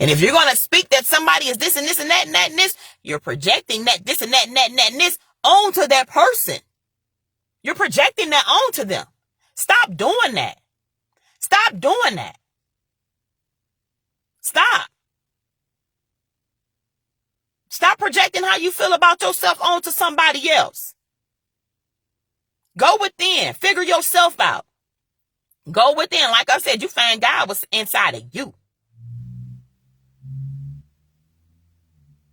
And if you're gonna speak that somebody is this and this and that and that and this, you're projecting that this and that and that and that and this onto that person. You're projecting that onto them. Stop doing that. Stop doing that. Stop. Stop projecting how you feel about yourself onto somebody else. Go within. Figure yourself out. Go within. Like I said, you find God was inside of you.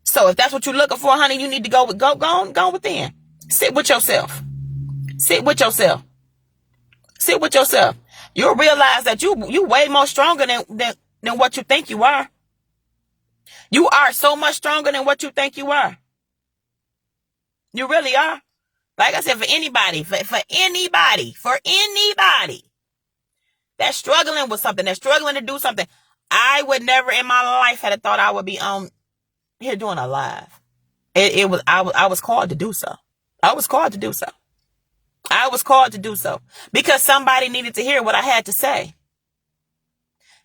So if that's what you're looking for, honey, you need to go within. Sit with yourself. Sit with yourself. Sit with yourself. You'll realize that you way more stronger than what you think you are. You are so much stronger than what you think you are. You really are. Like I said, for anybody that's struggling with something, that's struggling to do something, I would never in my life had thought I would be on here doing a live. I was called to do so. I was called to do so. I was called to do so because somebody needed to hear what I had to say.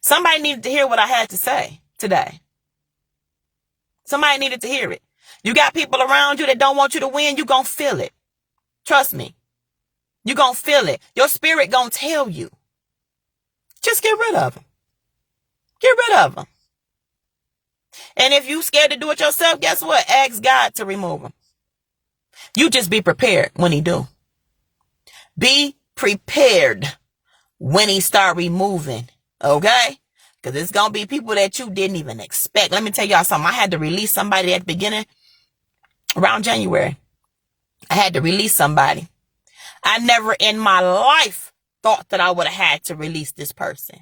Somebody needed to hear what I had to say today. Somebody needed to hear it. You got people around you that don't want you to win. You gonna feel it. Trust me. You gonna feel it. Your spirit gonna tell you. Just get rid of them. Get rid of them. And if you scared to do it yourself, guess what? Ask God to remove them. You just be prepared when he do. Be prepared when he start removing. Okay? Because it's going to be people that you didn't even expect. Let me tell y'all something. I had to release somebody at the beginning, around January. I had to release somebody. I never in my life thought that I would have had to release this person.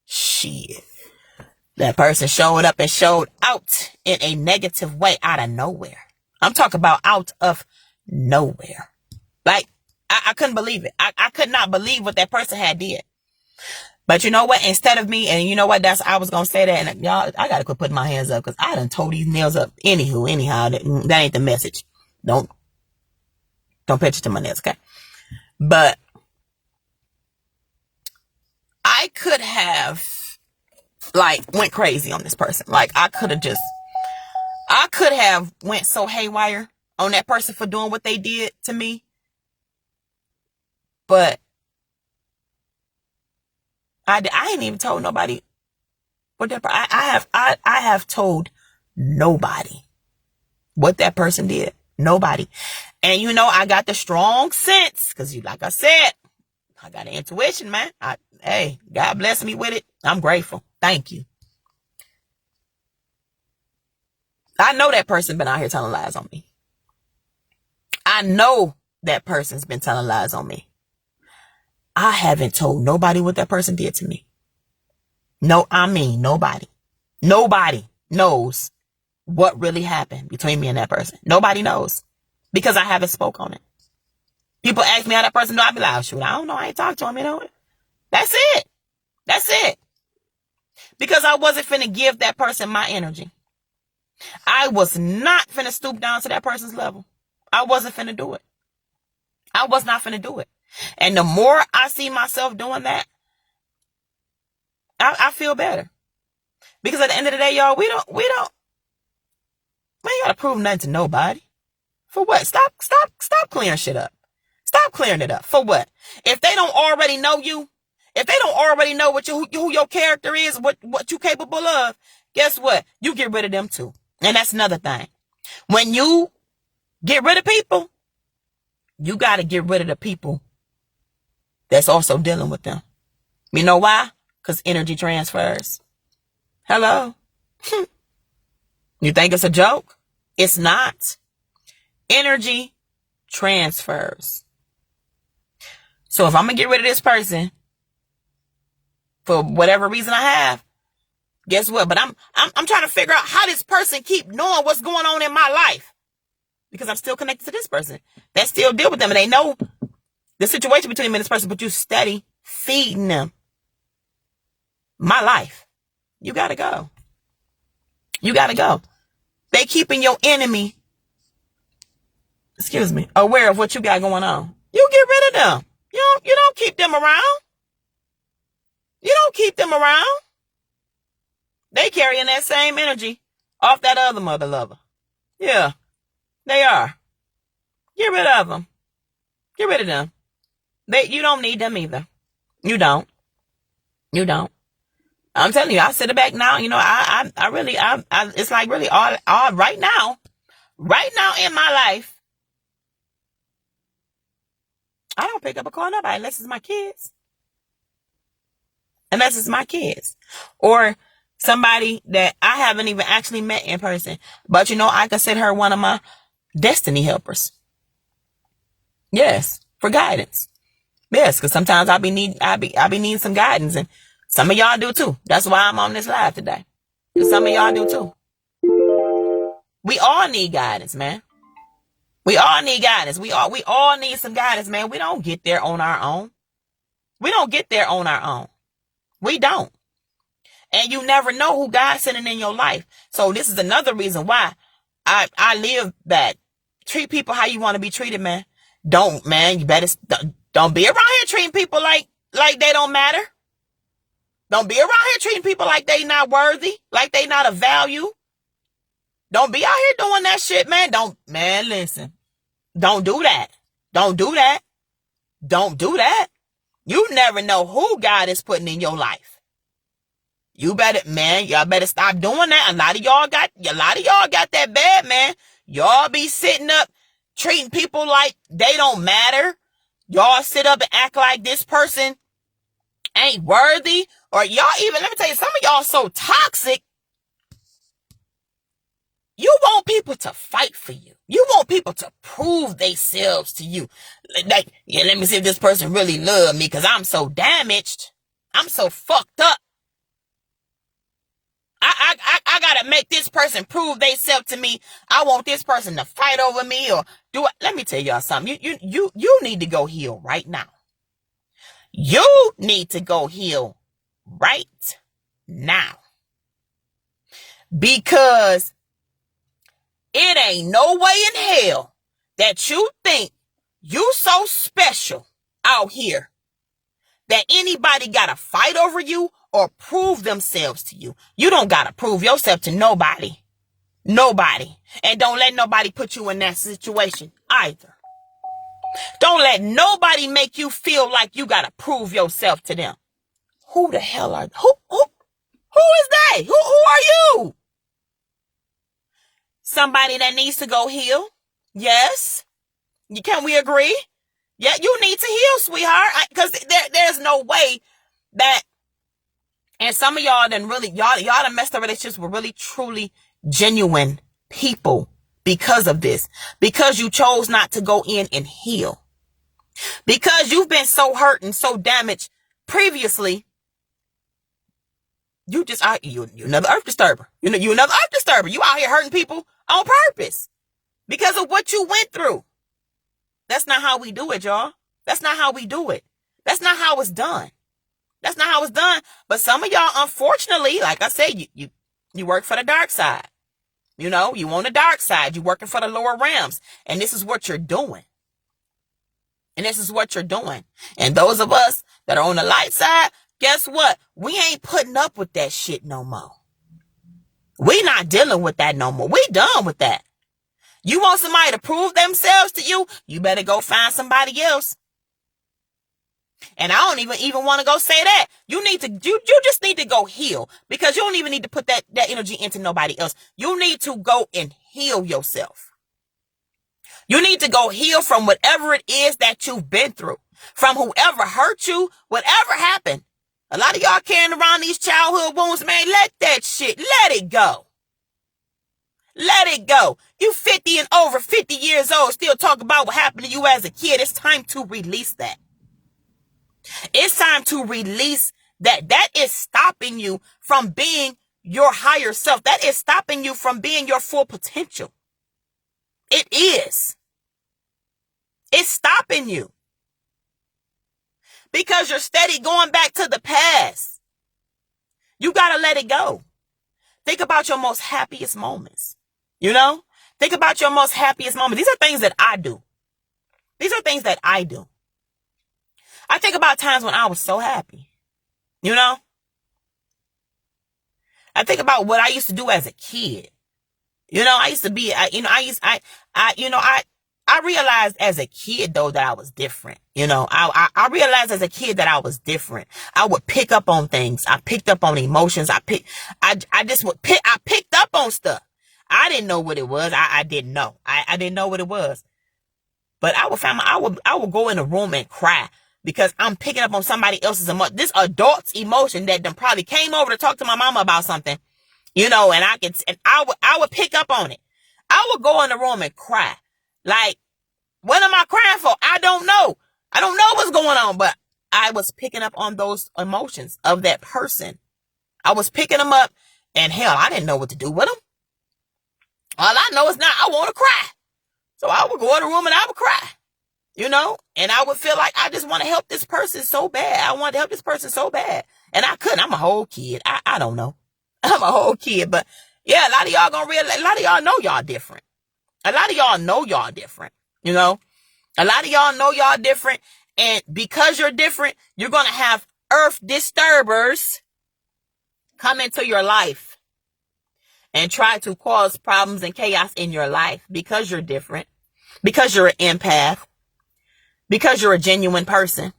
Shit. That person showed up and showed out in a negative way out of nowhere. I'm talking about out of nowhere. Like, I couldn't believe it. I could not believe what that person had did. But you know what? Instead of me, and you know what? I was going to say that. And y'all, I got to quit putting my hands up because I done tore these nails up. Anyhow, that ain't the message. Don't pitch it to my nails, okay? But I could have, went crazy on this person. I could have went so haywire on that person for doing what they did to me. But I ain't even told nobody what that. I have told nobody what that person did. Nobody. And I got the strong sense because like I said, I got an intuition, man. Hey, God bless me with it. I'm grateful. Thank you. I know that person been out here telling lies on me. I know that person's been telling lies on me. I haven't told nobody what that person did to me. No, I mean nobody. Nobody knows what really happened between me and that person. Nobody knows because I haven't spoke on it. People ask me how that person do. I be like, oh, shoot, I don't know. I ain't talked to him. That's it. That's it. Because I wasn't finna give that person my energy. I was not finna stoop down to that person's level. I wasn't finna do it. I was not finna do it. And the more I see myself doing that, I feel better. Because at the end of the day, y'all, we ain't gotta prove nothing to nobody. For what? Stop clearing shit up. Stop clearing it up. For what? If they don't already know you, if they don't already know who your character is, what you capable of, guess what? You get rid of them too. And that's another thing. When you get rid of people, you got to get rid of the people that's also dealing with them. You know why? Because energy transfers. Hello? You think it's a joke? It's not. Energy transfers. So if I'm going to get rid of this person for whatever reason I have, guess what? But I'm trying to figure out how this person keep knowing what's going on in my life. Because I'm still connected to this person. That still deal with them. And they know the situation between me and this person, but you steady feeding them my life. You got to go. You got to go. They keeping your enemy, aware of what you got going on. You get rid of them. You don't keep them around. You don't keep them around. They carrying that same energy off that other mother lover. Yeah, they are. Get rid of them. Get rid of them. You don't need them either. You don't. You don't. I'm telling you, I sit back now. I really, it's like really all right now in my life, I don't pick up a call nobody unless it's my kids. Unless it's my kids. Or somebody that I haven't even actually met in person. But I consider her one of my destiny helpers. Yes, for guidance. Yes, because sometimes I be needing some guidance, and some of y'all do too. That's why I'm on this live today. Because some of y'all do too. We all need guidance, man. We all need guidance. We all need some guidance, man. We don't get there on our own. We don't get there on our own. We don't. And you never know who God's sending in your life. So this is another reason why I live that. Treat people how you want to be treated, man. You better don't be around here treating people like they don't matter. Don't be around here treating people like they not worthy, like they not of value. Don't be out here doing that shit, man. Listen. Don't do that. Don't do that. Don't do that. You never know who God is putting in your life. Y'all better stop doing that. A lot of y'all got that bad, man. Y'all be sitting up treating people like they don't matter. Y'all sit up and act like this person ain't worthy. Or y'all even, let me tell you, some of y'all so toxic. You want people to fight for you. You want people to prove themselves to you. Like, yeah, let me see if this person really love me because I'm so damaged. I'm so fucked up. I gotta make this person prove themselves to me. I want this person to fight over me or do it. Let me tell y'all something. You need to go heal right now. You need to go heal right now. Because it ain't no way in hell that you think you so special out here that anybody gotta fight over you or prove themselves to you. You don't gotta prove yourself to nobody. Nobody. And don't let nobody put you in that situation either. Don't let nobody make you feel like you gotta prove yourself to them. Who the hell are who is they? Who are you? Somebody that needs to go heal. Yes. Can we agree? Yeah, you need to heal, sweetheart. Because there's no way that, and some of y'all done really, y'all done messed up relationships with really, truly genuine people because of this. Because you chose not to go in and heal. Because you've been so hurt and so damaged previously. You just are, you another earth disturber. You another earth disturber. You out here hurting people on purpose because of what you went through. That's not how we do it, y'all. That's not how we do it. That's not how it's done. That's not how it's done. But some of y'all, unfortunately, like I said, you work for the dark side. You know, you on the dark side. You're working for the lower realms. And this is what you're doing. And this is what you're doing. And those of us that are on the light side, guess what? We ain't putting up with that shit no more. We not dealing with that no more. We done with that. You want somebody to prove themselves to you? You better go find somebody else. And I don't even want to go say that. You just need to go heal, because you don't even need to put that energy into nobody else. You need to go and heal yourself. You need to go heal from whatever it is that you've been through, from whoever hurt you, whatever happened. A lot of y'all carrying around these childhood wounds, man. Let that shit, let it go. Let it go. You 50 and over, 50 years old, still talk about what happened to you as a kid. It's time to release that. It's time to release that. That is stopping you from being your higher self. That is stopping you from being your full potential. It is. It's stopping you. Because you're steady going back to the past. You got to let it go. Think about your most happiest moments. You know? Think about your most happiest moments. These are things that I do. These are things that I do. I think about times when I was so happy. You know? I think about what I used to do as a kid. You know, I used to be, I realized as a kid, though, that I was different. You know, I realized as a kid that I was different. I would pick up on things. I picked up on emotions. I picked up on stuff. I didn't know what it was. I didn't know. I didn't know what it was. But I would go in a room and cry because I'm picking up on somebody else's emotion. This adult's emotion that them probably came over to talk to my mama about something. You know, and I would pick up on it. I would go in the room and cry. Like, what am I crying for? I don't know. I don't know what's going on, but I was picking up on those emotions of that person. I was picking them up, and hell, I didn't know what to do with them. All I know is now I want to cry. So I would go in the room and I would cry, you know, and I would feel like I just want to help this person so bad. I wanted to help this person so bad. And I couldn't. I'm a whole kid. I don't know. I'm a whole kid, but yeah, a lot of y'all gonna realize, a lot of y'all know y'all different. A lot of y'all know y'all different, you know, a lot of y'all know y'all different. And because you're different, you're going to have earth disturbers come into your life and try to cause problems and chaos in your life because you're different, because you're an empath, because you're a genuine person.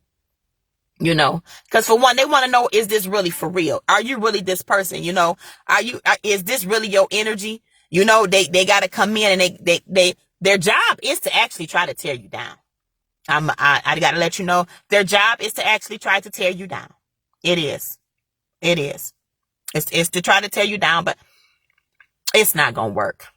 You know, because for one, they want to know, is this really for real? Are you really this person? You know, is this really your energy? You know, they got to come in and their job is to actually try to tear you down. I got to let you know, their job is to actually try to tear you down. It is. It's to try to tear you down, but it's not going to work.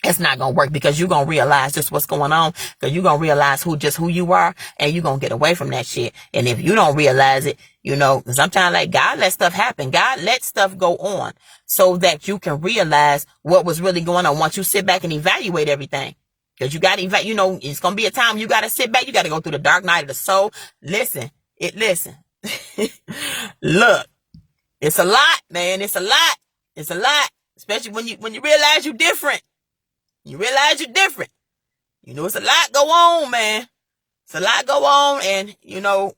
It's not going to work because you're going to realize just what's going on, because you're going to realize who you are, and you're going to get away from that shit. And if you don't realize it, you know, sometimes like God let stuff happen. God let stuff go on so that you can realize what was really going on once you sit back and evaluate everything. Because you got to, you know, it's going to be a time you got to sit back. You got to go through the dark night of the soul. Listen. Look, It's a lot, man. It's a lot. It's a lot. Especially when you realize you're different. You realize you're different. You know, it's a lot go on, man. It's a lot go on, and you know,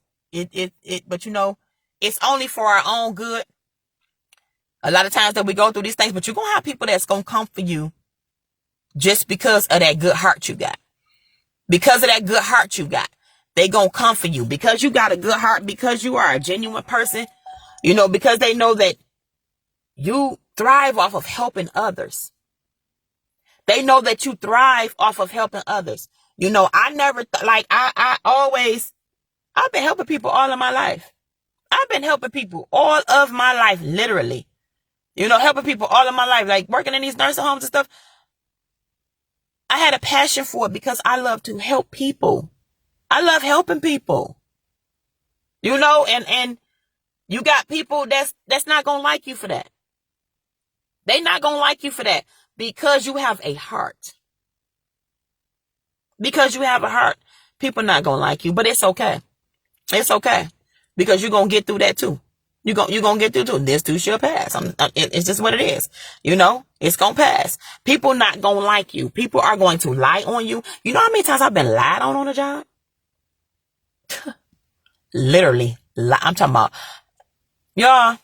but you know, it's only for our own good. A lot of times that we go through these things, but you're gonna have people that's gonna come for you just because of that good heart you got. Because of that good heart you got. They gonna come for you because you got a good heart, because you are a genuine person, you know, because they know that you thrive off of helping others. They know that you thrive off of helping others. You know, I never, I've been helping people all of my life. I've been helping people all of my life, literally. You know, helping people all of my life, like working in these nursing homes and stuff. I had a passion for it because I love to help people. I love helping people. You know, and you got people that's not going to like you for that. They not going to like you for that because you have a heart. Because you have a heart. People not going to like you, but it's okay. It's okay. Because you're going to get through that too. You're going to get through too. This too shall pass. It's just what it is. You know, it's going to pass. People not going to like you. People are going to lie on you. You know how many times I've been lied on a job? Literally. I'm talking about, y'all,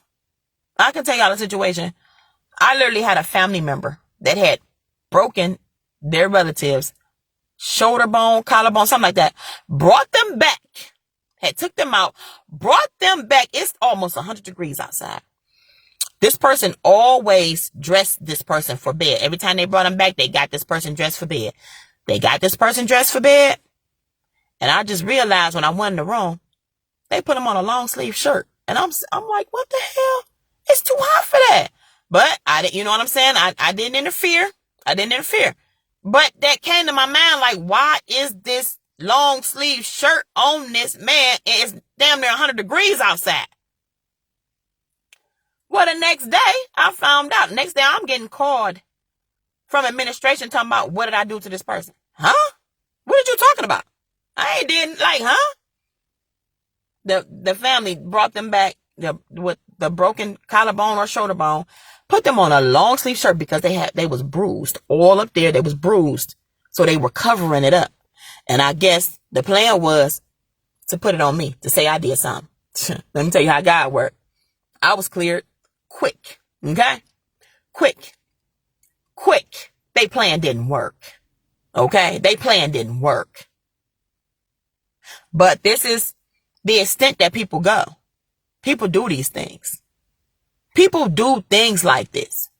I can tell y'all the situation. I literally had a family member that had broken their relatives' shoulder bone, collarbone, something like that. Brought them back. Had took them out. Brought them back. It's almost 100 degrees outside. This person always dressed this person for bed. Every time they brought them back, they got this person dressed for bed. They got this person dressed for bed. And I just realized when I went in the room, they put him on a long sleeve shirt. And I'm like, what the hell? It's too hot for that. But I didn't, you know what I'm saying? I didn't interfere. I didn't interfere. But that came to my mind, like, why is this long sleeve shirt on this man? It's damn near 100 degrees outside. Well, the next day, I found out. Next day, I'm getting called from administration talking about, what did I do to this person? Huh? What are you talking about? I ain't did, like, huh? The family brought them back with the broken collarbone or shoulder bone, put them on a long sleeve shirt because they was bruised all up there. They was bruised, so they were covering it up. And I guess the plan was to put it on me, to say I did something. Let me tell you how God worked. I was cleared quick. Okay, quick. They plan didn't work. Okay, they plan didn't work. But this is the extent that people go. People do these things. People do things like this.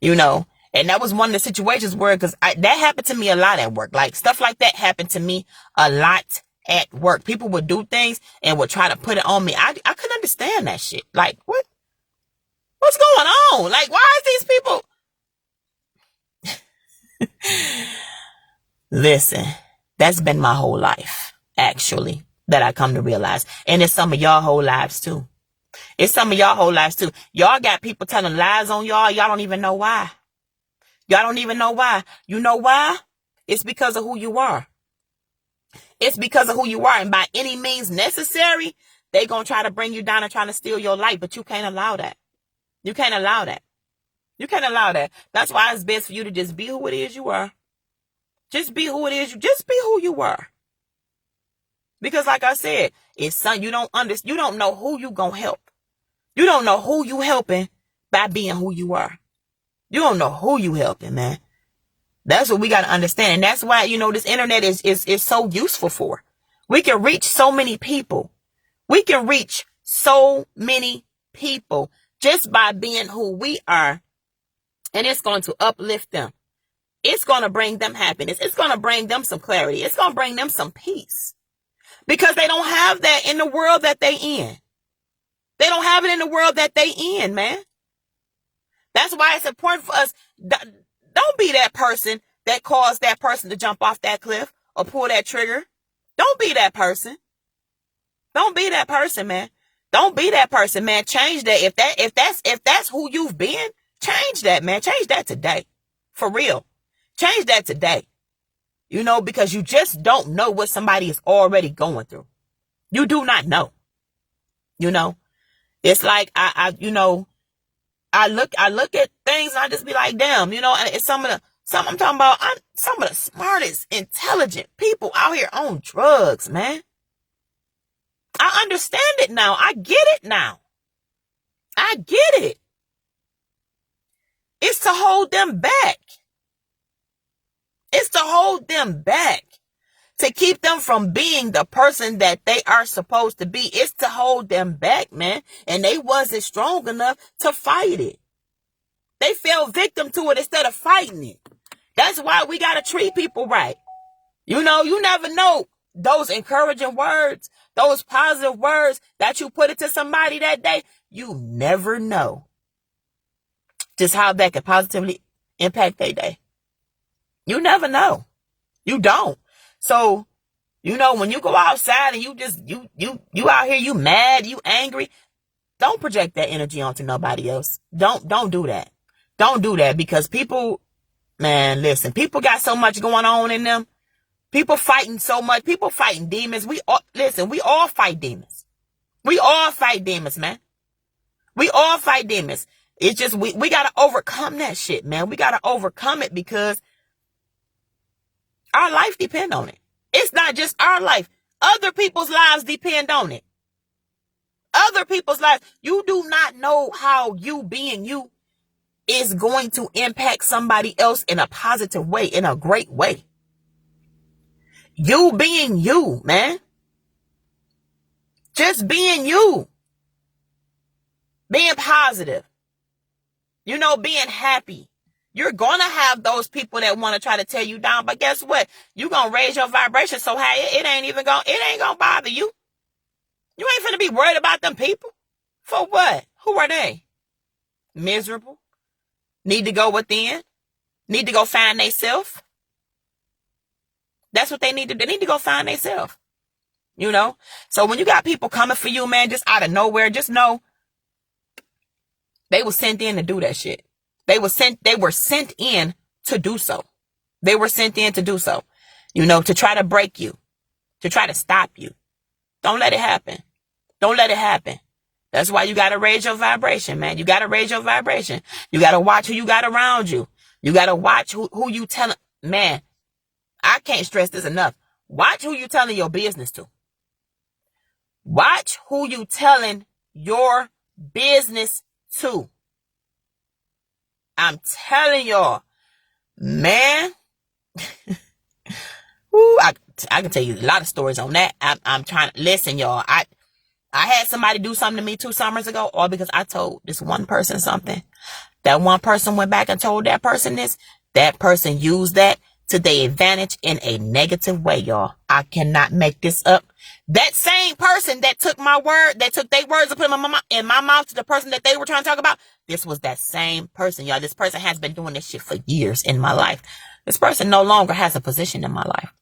You know, and that was one of the situations where, because that happened to me a lot at work. Like, stuff like that happened to me a lot at work. People would do things and would try to put it on me. I couldn't understand that shit. Like, what's going on? Like, why is these people? Listen, that's been my whole life, actually, that I come to realize. And it's some of y'all whole lives too. It's some of y'all whole lives too. Y'all got people telling lies on y'all. Y'all don't even know why. Y'all don't even know why. You know why? It's because of who you are. It's because of who you are. And by any means necessary, they gonna try to bring you down and trying to steal your life. But you can't allow that. You can't allow that. You can't allow that. That's why it's best for you to just be who it is you are. Just be who it is. Just be who you are. Because like I said, it's something you don't know who you gonna help. You don't know who you helping by being who you are. You don't know who you helping, man. That's what we got to understand. And that's why, you know, this internet is so useful for. We can reach so many people. We can reach so many people just by being who we are. And it's going to uplift them. It's going to bring them happiness. It's going to bring them some clarity. It's going to bring them some peace. Because they don't have that in the world that they in. They don't have it in the world that they in, man. That's why it's important for us. Don't be that person that caused that person to jump off that cliff or pull that trigger. Don't be that person. Don't be that person, man. Don't be that person, man. Change that. If that's who you've been, change that, man. Change that today. For real. Change that today. You know, because you just don't know what somebody is already going through. You do not know. You know. It's like I look at things and I just be like, damn, and it's some I'm talking about, some of the smartest, intelligent people out here on drugs, man. I understand it now. I get it now. I get it. It's to hold them back. It's to hold them back. To keep them from being the person that they are supposed to be. It's to hold them back, man. And they wasn't strong enough to fight it. They fell victim to it instead of fighting it. That's why we got to treat people right. You never know those encouraging words, those positive words that you put into somebody that day. You never know just how that could positively impact their day. You never know. You don't. So, when you go outside and you just, you out here, you mad, you angry, don't project that energy onto nobody else. Don't do that. Don't do that, because people, man, listen, people got so much going on in them. People fighting so much. People fighting demons. We all fight demons. We all fight demons, man. We all fight demons. It's just, we got to overcome that shit, man. We got to overcome it, because our life depend on it. It's not just our life. Other people's lives depend on it. Other people's lives. You do not know how you being you is going to impact somebody else in a positive way, in a great way. You being you, man. Just being you. Being positive. Being happy. You're going to have those people that want to try to tear you down. But guess what? You're going to raise your vibration so high, it ain't going to bother you. You ain't finna be worried about them people. For what? Who are they? Miserable. Need to go within. Need to go find theyself. That's what they need to do. They need to go find theyself. So when you got people coming for you, man, just out of nowhere, just know they were sent in to do that shit. They were sent in to do so. They were sent in to do so. To try to break you, to try to stop you. Don't let it happen. Don't let it happen. That's why you got to raise your vibration, man. You got to raise your vibration. You got to watch who you got around you. You got to watch who you telling. Man, I can't stress this enough. Watch who you telling your business to. Watch who you telling your business to. I'm telling y'all, man. Ooh, I can tell you a lot of stories on that. I'm trying to listen, y'all. I had somebody do something to me 2 summers ago, all because I told this one person something. That one person went back and told that person this. That person used that to their advantage in a negative way, y'all. I cannot make this up. That same person that took my word, that took their words and put them in my mouth to the person that they were trying to talk about, this was that same person, y'all. This person has been doing this shit for years in my life. This person no longer has a position in my life.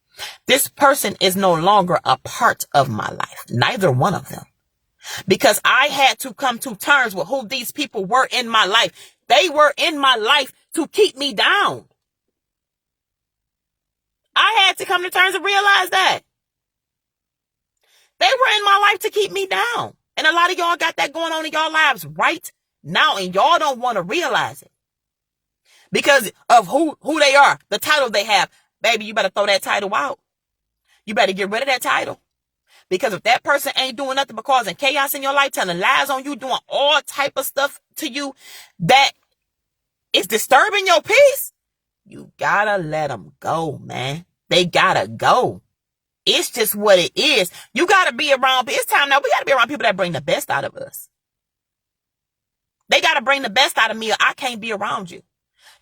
This person is no longer a part of my life. Neither one of them. Because I had to come to terms with who these people were in my life. They were in my life to keep me down. I had to come to terms and realize that. They were in my life to keep me down. And a lot of y'all got that going on in y'all lives right now, and y'all don't want to realize it. Because of who they are, the title they have. Baby, you better throw that title out. You better get rid of that title. Because if that person ain't doing nothing but causing chaos in your life, telling lies on you, doing all type of stuff to you that is disturbing your peace, you gotta let them go, man. They gotta go. It's just what it is. You gotta be around. It's time now. We gotta be around people that bring the best out of us. They gotta bring the best out of me, or I can't be around you.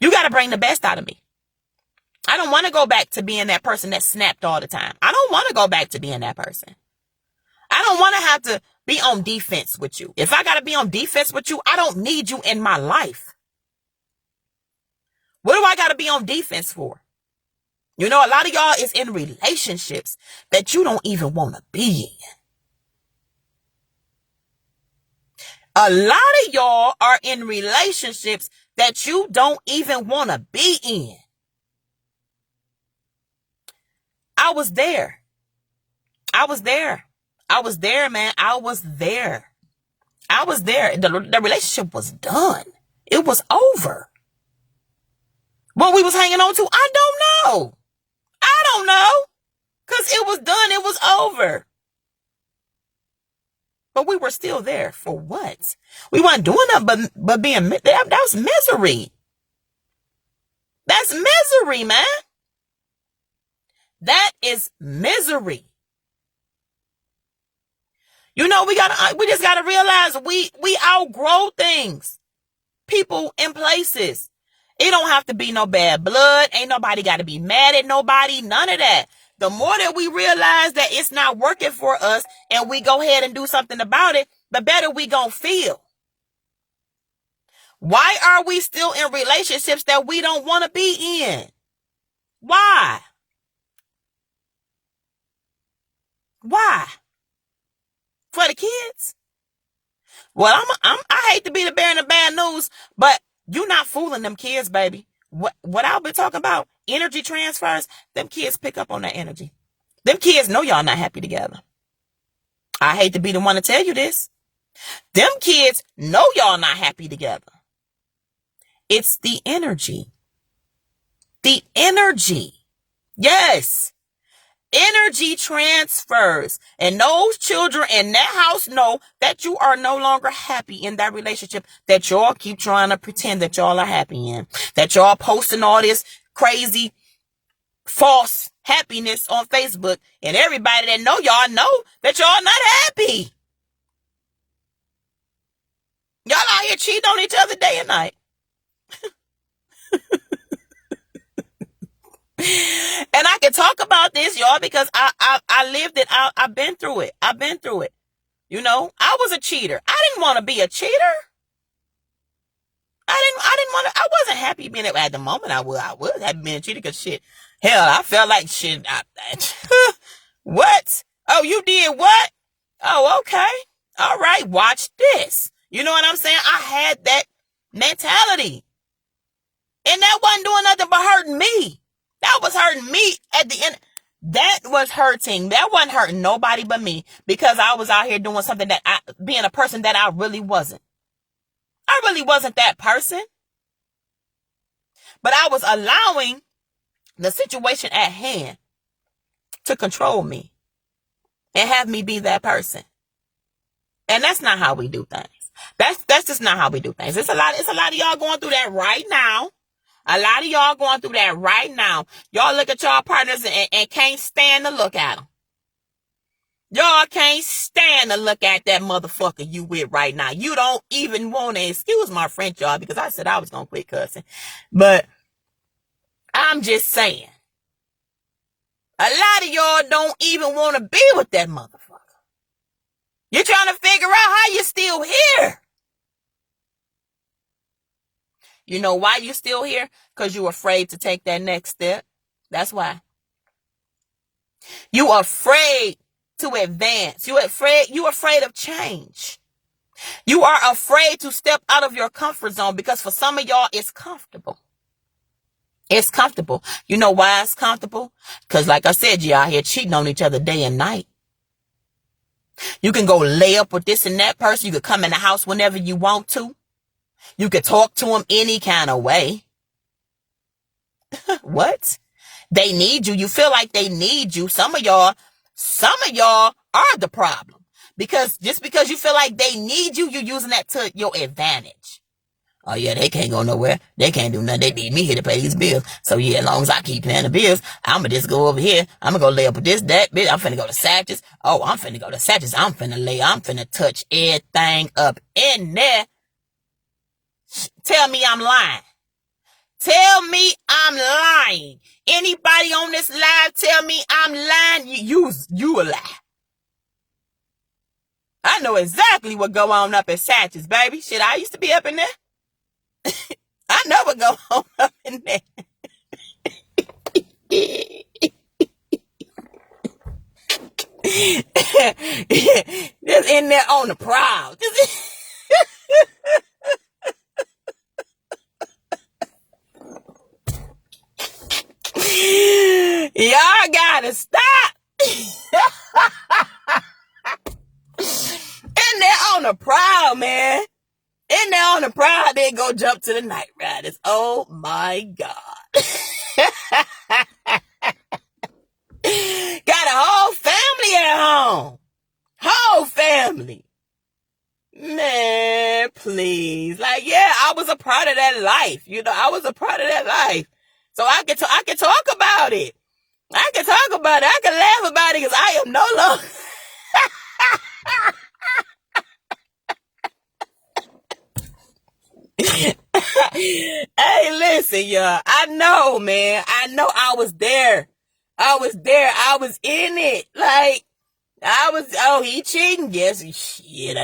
You gotta bring the best out of me. I don't want to go back to being that person that snapped all the time. I don't want to go back to being that person. I don't want to have to be on defense with you. If I got to be on defense with you, I don't need you in my life. What do I got to be on defense for? A lot of y'all is in relationships that you don't even want to be in. A lot of y'all are in relationships that you don't even want to be in. I was there. I was there, man. I I was there. The relationship was done. It was over. What we was hanging on to, I don't know. I don't know. Because it was done. It was over. But we were still there for what? We weren't doing nothing but being, that was misery. That's misery, man. That is misery. You know, we just gotta realize we outgrow things. People and places. It don't have to be no bad blood. Ain't nobody got to be mad at nobody. None of that. The more that we realize that it's not working for us and we go ahead and do something about it, the better we gonna feel. Why are we still in relationships that we don't want to be in? Why? Why? For the kids? Well, I hate to be the bearer of bad news, but you're not fooling them kids, baby. What I've been talking about, energy transfers, them kids pick up on that energy. Them kids know y'all not happy together. I hate to be the one to tell you this. Them kids know y'all not happy together. It's the energy. The energy. Yes. Energy transfers. And those children in that house know that you are no longer happy in that relationship that y'all keep trying to pretend that y'all are happy in. That y'all posting all this crazy false happiness on Facebook. And everybody that know y'all know that y'all not happy. Y'all out here cheating on each other day and night. And I can talk about this, y'all, because I lived it. I've been through it. I've been through it. You know, I was a cheater. I didn't want to be a cheater. I wasn't happy being at the moment. I was happy being a cheater because shit. Hell, I felt like shit. What? Oh, you did what? Oh, okay. All right. Watch this. You know what I'm saying? I had that mentality. And that wasn't doing nothing but hurting me. That was hurting me at the end. That was hurting. That wasn't hurting nobody but me because I was out here doing something being a person that I really wasn't. I really wasn't that person. But I was allowing the situation at hand to control me and have me be that person. And that's not how we do things. That's just not how we do things. It's a lot of y'all going through that right now. A lot of y'all going through that right now. Y'all look at y'all partners and can't stand to look at them. Y'all can't stand to look at that motherfucker you with right now. You don't even want to, excuse my French, y'all, because I said I was going to quit cussing. But I'm just saying. A lot of y'all don't even want to be with that motherfucker. You're trying to figure out how you're still here. You know why you're still here? Because you're afraid to take that next step. That's why. You're afraid to advance. You're afraid of change. You are afraid to step out of your comfort zone because for some of y'all, it's comfortable. It's comfortable. You know why it's comfortable? Because like I said, you're out here cheating on each other day and night. You can go lay up with this and that person. You can come in the house whenever you want to. You could talk to them any kind of way. What? They need you. You feel like they need you. Some of y'all are the problem. Because just because you feel like they need you, you're using that to your advantage. Oh yeah, they can't go nowhere. They can't do nothing. They need me here to pay these bills. So yeah, as long as I keep paying the bills, I'ma just go over here. I'ma go lay up with this, that, bitch. I'm finna go to Satch's. Oh, I'm finna go to Satch's. I'm finna touch everything up in there. Tell me I'm lying. Tell me I'm lying. Anybody on this live tell me I'm lying, you a lie. I know exactly what go on up at Satch's, baby. Shit, I used to be up in there. I know what go on up in there. Just in there on the prowl. Y'all gotta stop. In there on on the prowl, man. In there on the prowl, they go jump to the night riders. Oh my God. Got a whole family at home. Whole family. Man, please. Like, yeah, I was a part of that life. I was a part of that life. So I can talk about it. I can talk about it. I can laugh about it because I am no longer. Hey, listen, y'all. I know, man. I know I was there. I was in it. Like, he cheating. Yes, shit.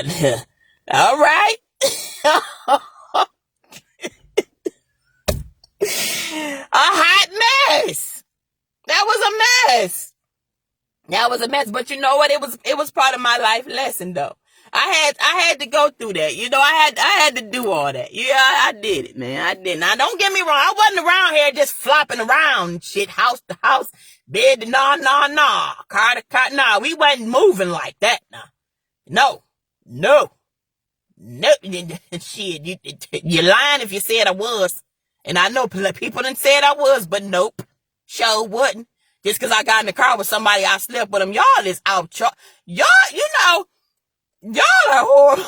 All right. A hot mess. That was a mess. But you know what? It was part of my life lesson, though. I had to go through that. I had to do all that. Yeah, I did it, man. I did. Now, don't get me wrong. I wasn't around here just flopping around shit, house to house, bed to car to car. Nah, we wasn't moving like that. No. Shit, you're lying if you said I was. And I know people done said I was, but nope. Sure wouldn't. Just because I got in the car with somebody, I slept with them. Y'all is out. Y'all are horrible.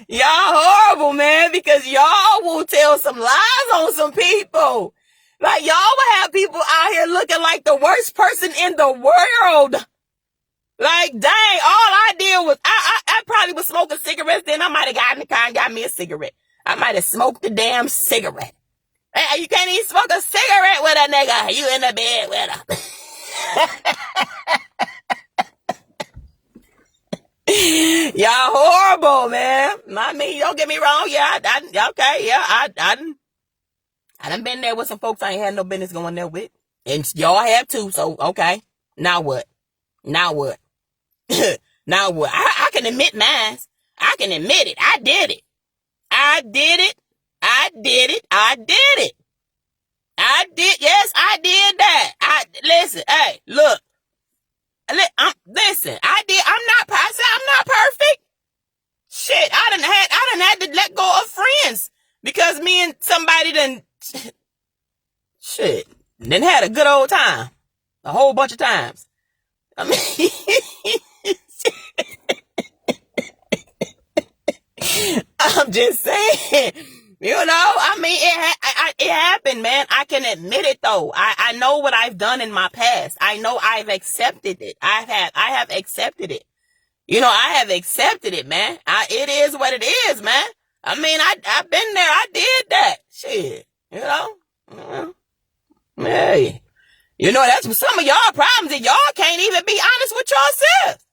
Y'all horrible, man, because y'all will tell some lies on some people. Like, y'all will have people out here looking like the worst person in the world. Like, dang, all I did was, I probably was smoking cigarettes, then I might have gotten in the car and got me a cigarette. I might have smoked the damn cigarette. Hey, you can't even smoke a cigarette with a nigga. You in the bed with her. Y'all horrible, man. I mean, don't get me wrong. Yeah, I done been there with some folks I ain't had no business going there with. And y'all have too, so okay. Now what? Now what? I can admit mine. I can admit it. I did it. Yes, I did that. Listen, hey, look. Listen, I said I'm not perfect. Shit, I done had to let go of friends because me and somebody done had a good old time. A whole bunch of times. I mean, I'm just saying, I mean, it happened, man. I can admit it though. I know what I've done in my past. I know I've accepted it. I have accepted it. I have accepted it, man. It is what it is, man. I mean, I've been there. I did that. Shit, Hey, that's some of y'all problems that y'all can't even be honest with yourself.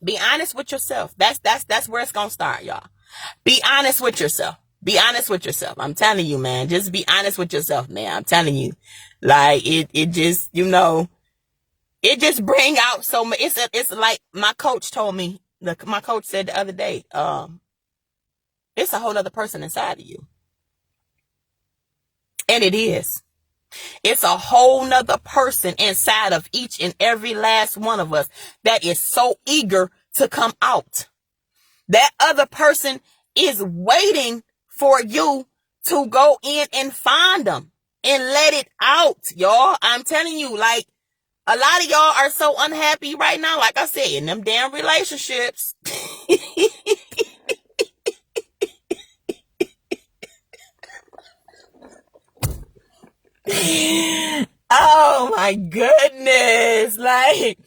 Be honest with yourself. That's where it's gonna start, y'all. Be honest with yourself. Be honest with yourself. I'm telling you, man. Just be honest with yourself, man. I'm telling you. Like, it just, it just bring out so much. It's like my coach told me, my coach said the other day, it's a whole other person inside of you. And it is. It's a whole nother person inside of each and every last one of us that is so eager to come out. That other person is waiting for you to go in and find them and let it out, y'all. I'm telling you, like, a lot of y'all are so unhappy right now, like I said, in them damn relationships. Oh my goodness. Like,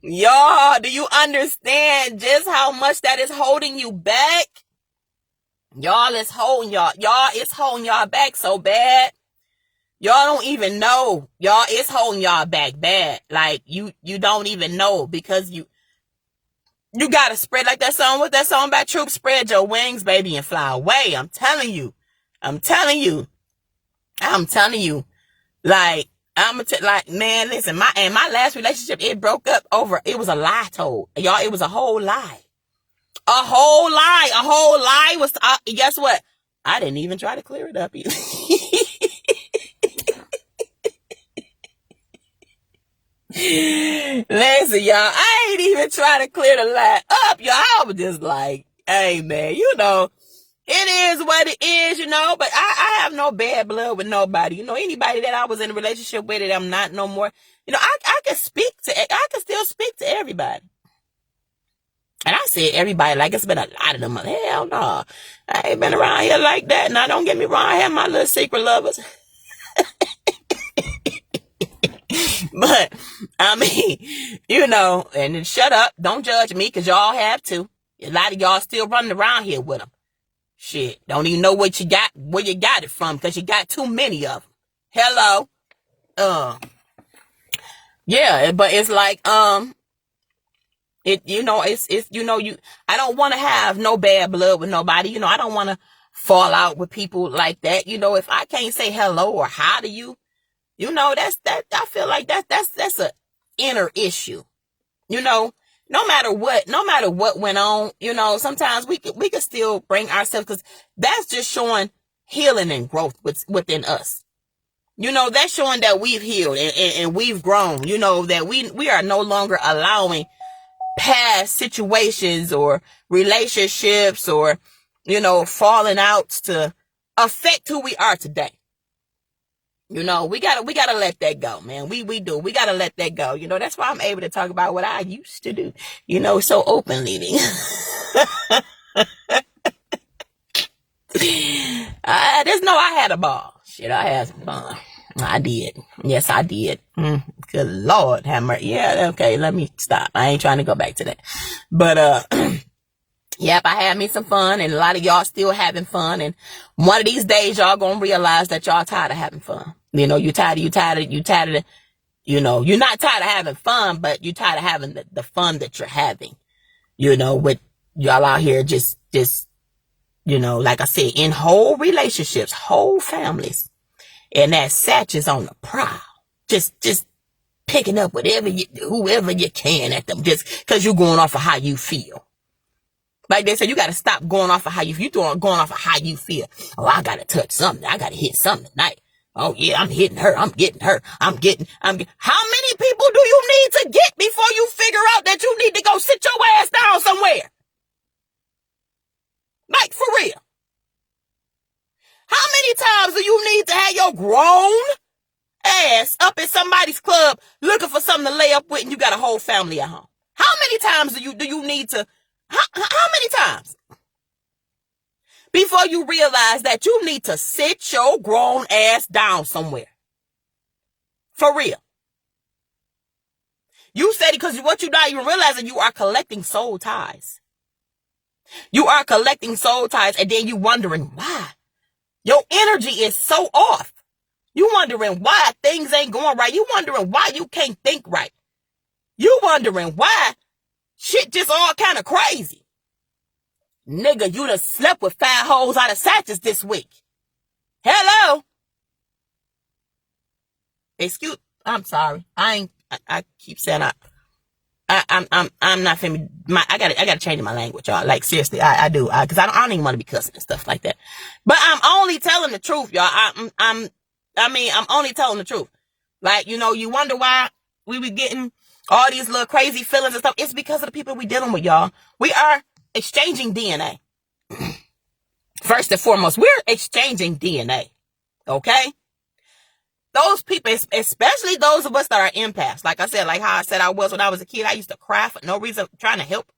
y'all, do you understand just how much that is holding you back? Y'all, it's holding y'all back so bad. Y'all don't even know. Y'all, it's holding y'all back bad. Like, you don't even know because you gotta spread like that song. What's that song about? Troops, spread your wings, baby, and fly away. I'm telling you. Like, man, listen, my last relationship, it broke up over, it was a lie told. Y'all, it was a whole lie. A whole lie was, guess what? I didn't even try to clear it up either. Listen, y'all, I ain't even trying to clear the line up, y'all. I was just like, hey, man, it is what it is, but I have no bad blood with nobody. Anybody that I was in a relationship with that I'm not no more, I can still speak to everybody. And I said everybody, like it's been a lot of them. Hell no. I ain't been around here like that. Now, don't get me wrong, I have my little secret lovers. But, I mean, and then shut up. Don't judge me, because y'all have to. A lot of y'all still running around here with them. Shit, don't even know where you got it from, because you got too many of them. Hello. Yeah, but it's like, I don't want to have no bad blood with nobody. I don't want to fall out with people like that. If I can't say hello or hi to you, I feel like that's a inner issue. No matter what went on, sometimes we could still bring ourselves, because that's just showing healing and growth within us. That's showing that we've healed and we've grown, that we are no longer allowing past situations or relationships or, falling outs to affect who we are today. We gotta let that go, man. We do. We gotta let that go. That's why I'm able to talk about what I used to do, so openly. I had a ball. Shit, I had some fun. I did. Yes, I did. Good Lord have mercy. Yeah, okay, let me stop. I ain't trying to go back to that. But, yep, I had me some fun, and a lot of y'all still having fun. And one of these days, y'all gonna realize that y'all tired of having fun. You're tired of, you're not tired of having fun, but you're tired of having the fun that you're having. With y'all out here just, like I said, in whole relationships, whole families. And that Satch is on the prowl. Just picking up whoever you can at them, just because you're going off of how you feel. Like they said, you got to stop going off of how you feel. You're going off of how you feel. Oh, I got to touch something. I got to hit something tonight. Oh, yeah, I'm hitting her. I'm getting her. How many people do you need to get before you figure out that you need to go sit your ass down somewhere? Like, for real. How many times do you need to have your grown ass up in somebody's club looking for something to lay up with, and you got a whole family at home? How many times do you need to, how many times before you realize that you need to sit your grown ass down somewhere? For real. You said it because what you're not even realizing, you are collecting soul ties. You are collecting soul ties, and then you wondering why. Your energy is so off. You wondering why things ain't going right. You wondering why you can't think right. You wondering why shit just all kind of crazy. Nigga, you done slept with 5 hoes out of Satches this week. Hello? I'm sorry. I keep saying I'm not finna, I gotta change my language, y'all. Like, seriously, I do. Cause I don't even want to be cussing and stuff like that. But I'm only telling the truth, y'all. I'm only telling the truth. Like, you wonder why we be getting all these little crazy feelings and stuff. It's because of the people we dealing with, y'all. We are exchanging DNA. First and foremost, we're exchanging DNA. Okay? Those people, especially those of us that are empaths, like I said, like how I said I was when I was a kid, I used to cry for no reason, trying to help,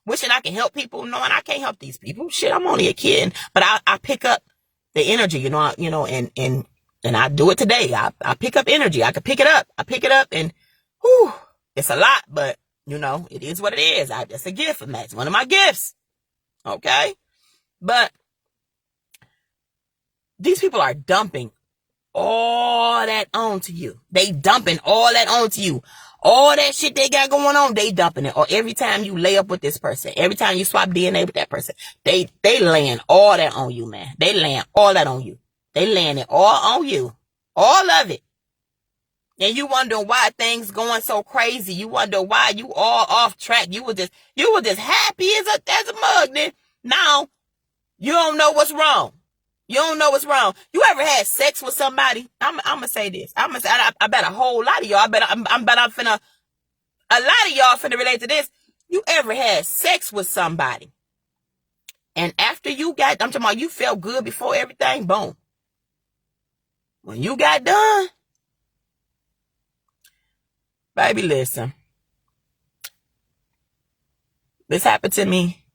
wishing I can help people, knowing I can't help these people. Shit, I'm only a kid, but I pick up the energy, and I do it today. I pick up energy. I can pick it up. I pick it up, and whew, it's a lot, but it is what it is. It's a gift, and that's one of my gifts. Okay, but these people are dumping all that onto you. They dumping all that onto you. All that shit they got going on, they dumping it. Or every time you lay up with this person, every time you swap DNA with that person, they laying all that on you, man. They laying all that on you. They laying it all on you. All of it. And you wonder why things going so crazy. You wonder why you all off track. You were just happy as a mug. Then now you don't know what's wrong. You don't know what's wrong. You ever had sex with somebody? I'm gonna say this. I bet a whole lot of y'all. A lot of y'all finna relate to this. You ever had sex with somebody, and after I'm talking about you felt good before everything, boom. When you got done, baby, listen. This happened to me.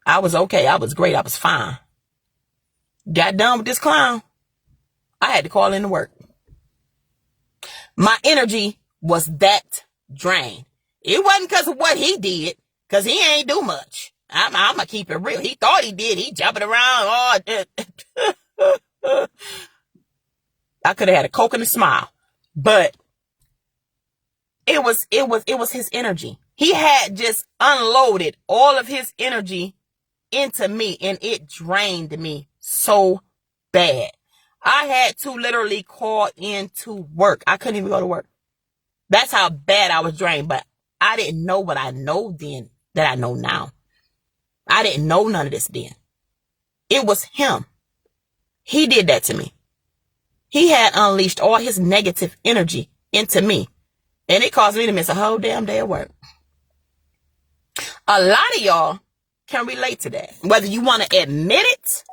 I was okay. I was great. I was fine. Got done with this clown. I had to call in to work. My energy was that drained. It wasn't because of what he did, because he ain't do much. I'm going to keep it real. He thought he did. He jumping around. I could have had a Coke and a smile. But it was his energy. He had just unloaded all of his energy into me, and it drained me so bad. I had to literally call into work. I couldn't even go to work. That's how bad I was drained. But I didn't know what I know then that I know now. I didn't know none of this then. It was him. He did that to me. He had unleashed all his negative energy into me. And it caused me to miss a whole damn day of work. A lot of y'all can relate to that, whether you want to admit it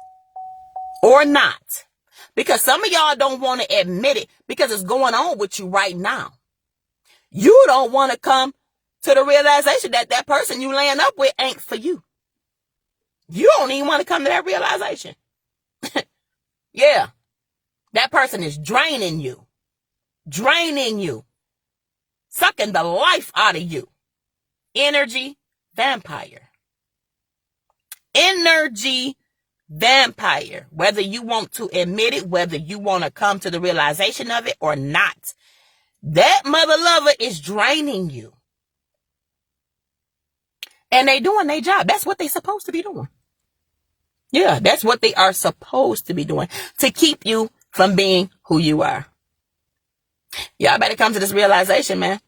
or not. Because some of y'all don't want to admit it because it's going on with you right now. You don't want to come to the realization that that person you laying up with ain't for you. You don't even want to come to that realization. Yeah. That person is draining you. Sucking the life out of you. Energy vampire. Energy vampire. Whether you want to admit it, whether you want to come to the realization of it or not. That mother lover is draining you. And they doing their job. That's what they supposed to be doing. Yeah, that's what they are supposed to be doing. To keep you from being who you are. Y'all better come to this realization, man.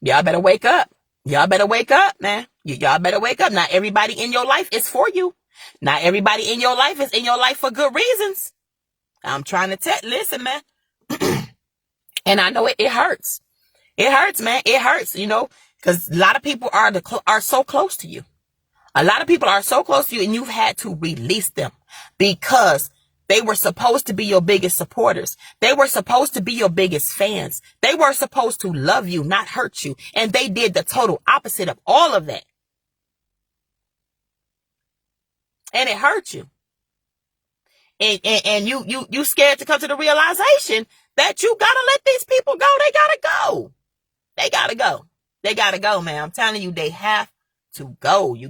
Y'all better wake up. Y'all better wake up, man. Y'all better wake up. Not everybody in your life is for you. Not everybody in your life is in your life for good reasons. I'm trying to listen, man. And I know it hurts. It hurts, man. It hurts, because a lot of people are so close to you. A lot of people are so close to you, and you've had to release them because they were supposed to be your biggest supporters. They were supposed to be your biggest fans. They were supposed to love you, not hurt you. And they did the total opposite of all of that. And it hurt you. And you scared to come to the realization that you gotta let these people go. They gotta go. They gotta go. They gotta go, man. I'm telling you, they have to go. We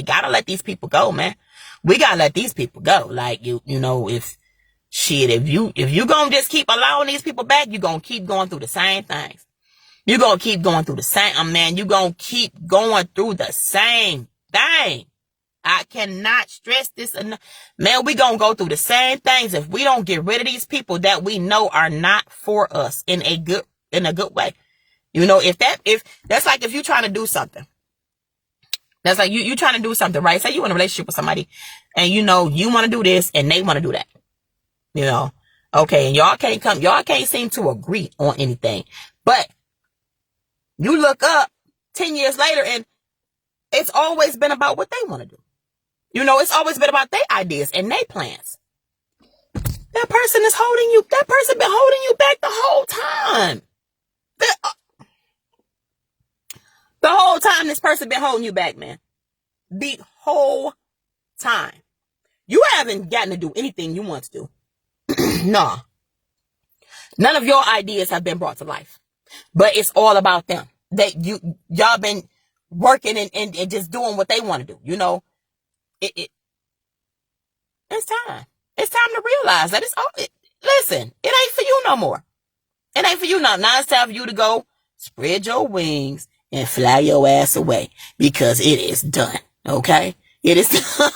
gotta let these people go, man. We gotta let these people go. Like if you gonna just keep allowing these people back, you gonna keep going through the same things. You gonna keep going through the same, man. You gonna keep going through the same thing. I cannot stress this enough. Man, we gonna go through the same things if we don't get rid of these people that we know are not for us in a good way. If that's like if you're trying to do something. That's like you trying to do something, right? Say you in a relationship with somebody and you want to do this and they want to do that. Okay, and y'all can't seem to agree on anything. But you look up 10 years later and it's always been about what they want to do. It's always been about their ideas and their plans. That person been holding you back the whole time. The whole time this person been holding you back, man. The whole time. You haven't gotten to do anything you want to do. No. None of your ideas have been brought to life. But it's all about them. That y'all been working and just doing what they want to do. It's time. It's time to realize that listen, it ain't for you no more. It ain't for you now. Now it's time for you to go spread your wings and fly your ass away because it is done. Okay? It is done.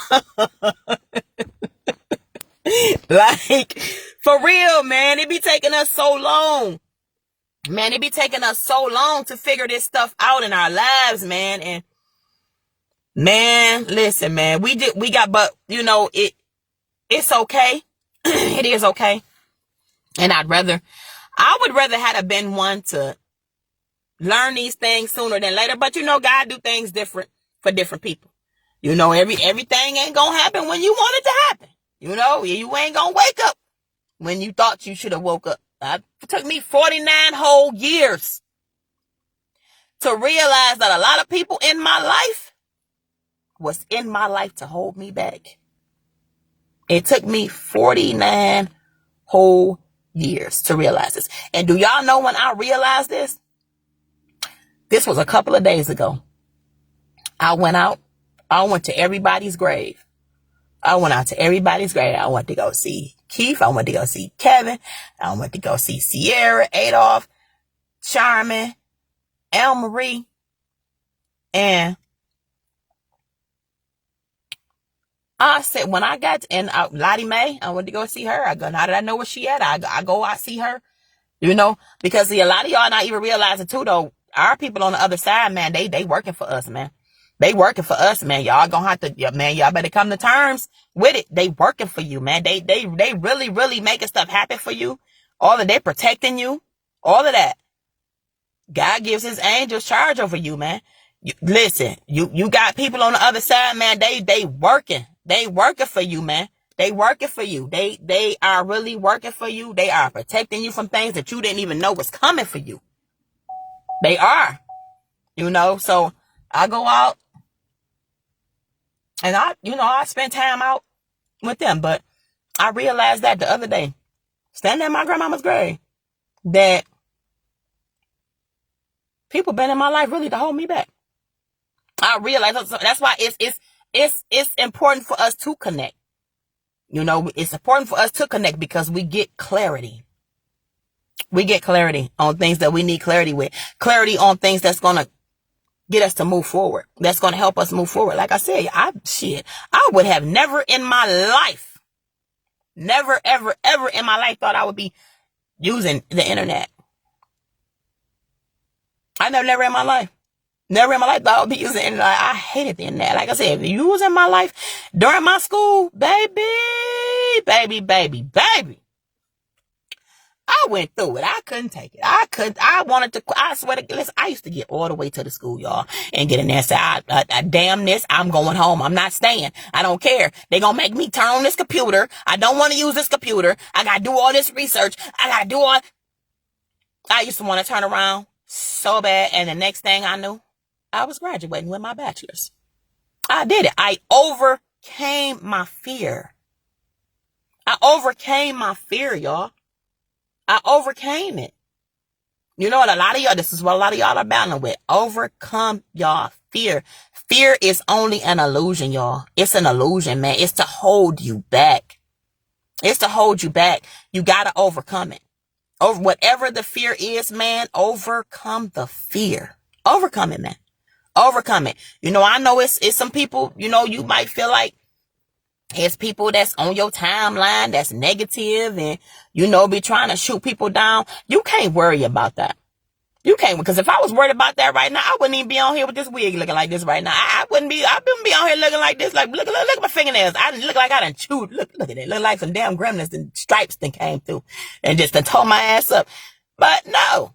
Like, for real, man. It be taking us so long. Man, it be taking us so long to figure this stuff out in our lives, man. And man, listen, man, but It's okay. It is okay. And I would rather have been one to learn these things sooner than later. But God do things different for different people. Everything ain't gonna happen when you want it to happen. You ain't gonna wake up when you thought you should have woke up. It took me 49 whole years to realize that a lot of people in my life was in my life to hold me back. It took me 49 whole years to realize this. And do y'all know when I realized this? This was a couple of days ago. I went to everybody's grave. I went out to everybody's grave. I went to go see Keith. I went to go see Kevin. I went to go see Sierra, Adolph, Charmin, El Marie, and I said, when I got to, and Lottie Mae, I went to go see her. Now that I know where she at, I see her, because a lot of y'all not even realizing too, though, our people on the other side, man, they working for us, man. They working for us, man. Y'all gonna have to, man, y'all better come to terms with it. They working for you, man. They really, really making stuff happen for you. All of they protecting you. All of that. God gives his angels charge over you, man. Listen, you got people on the other side, man. They working. They working for you, man. They working for you. They are really working for you. They are protecting you from things that you didn't even know was coming for you. They are, so I go out and I spend time out with them. But I realized that the other day, standing at my grandmama's grave, that people been in my life really to hold me back. I realized that's why it's important for us to connect. It's important for us to connect because we get clarity. We get clarity on things that we need clarity with. Clarity on things that's going to get us to move forward. That's going to help us move forward. Like I said, I would have never in my life, never, ever, ever in my life thought I would be using the internet. I never in my life. Never in my life thought I would be using the internet. I hated the internet. Like I said, if you was in my life during my school, baby, I went through it. I couldn't take it. I swear to, listen, I used to get all the way to the school, y'all, and get in there and say, damn this, I'm going home. I'm not staying. I don't care. They gonna make me turn on this computer. I don't want to use this computer. I gotta do all this research. I used to want to turn around so bad. And the next thing I knew, I was graduating with my bachelor's. I did it. I overcame my fear. Y'all. I overcame it. You know what? This is what a lot of y'all are battling with. Overcome y'all fear. Fear is only an illusion, y'all. It's an illusion, man. It's to hold you back. It's to hold you back. You got to overcome it. Over whatever the fear is, man, overcome the fear. Overcome it, man. Overcome it. I know it's some people, you might feel like it's people that's on your timeline that's negative and, be trying to shoot people down. You can't worry about that. You can't, because if I was worried about that right now, I wouldn't even be on here with this wig looking like this right now. I wouldn't be on here looking like this. Like, look at my fingernails. I look like I done chewed. Look at it. Look like some damn gremlins and stripes that came through and just done tore my ass up. But no,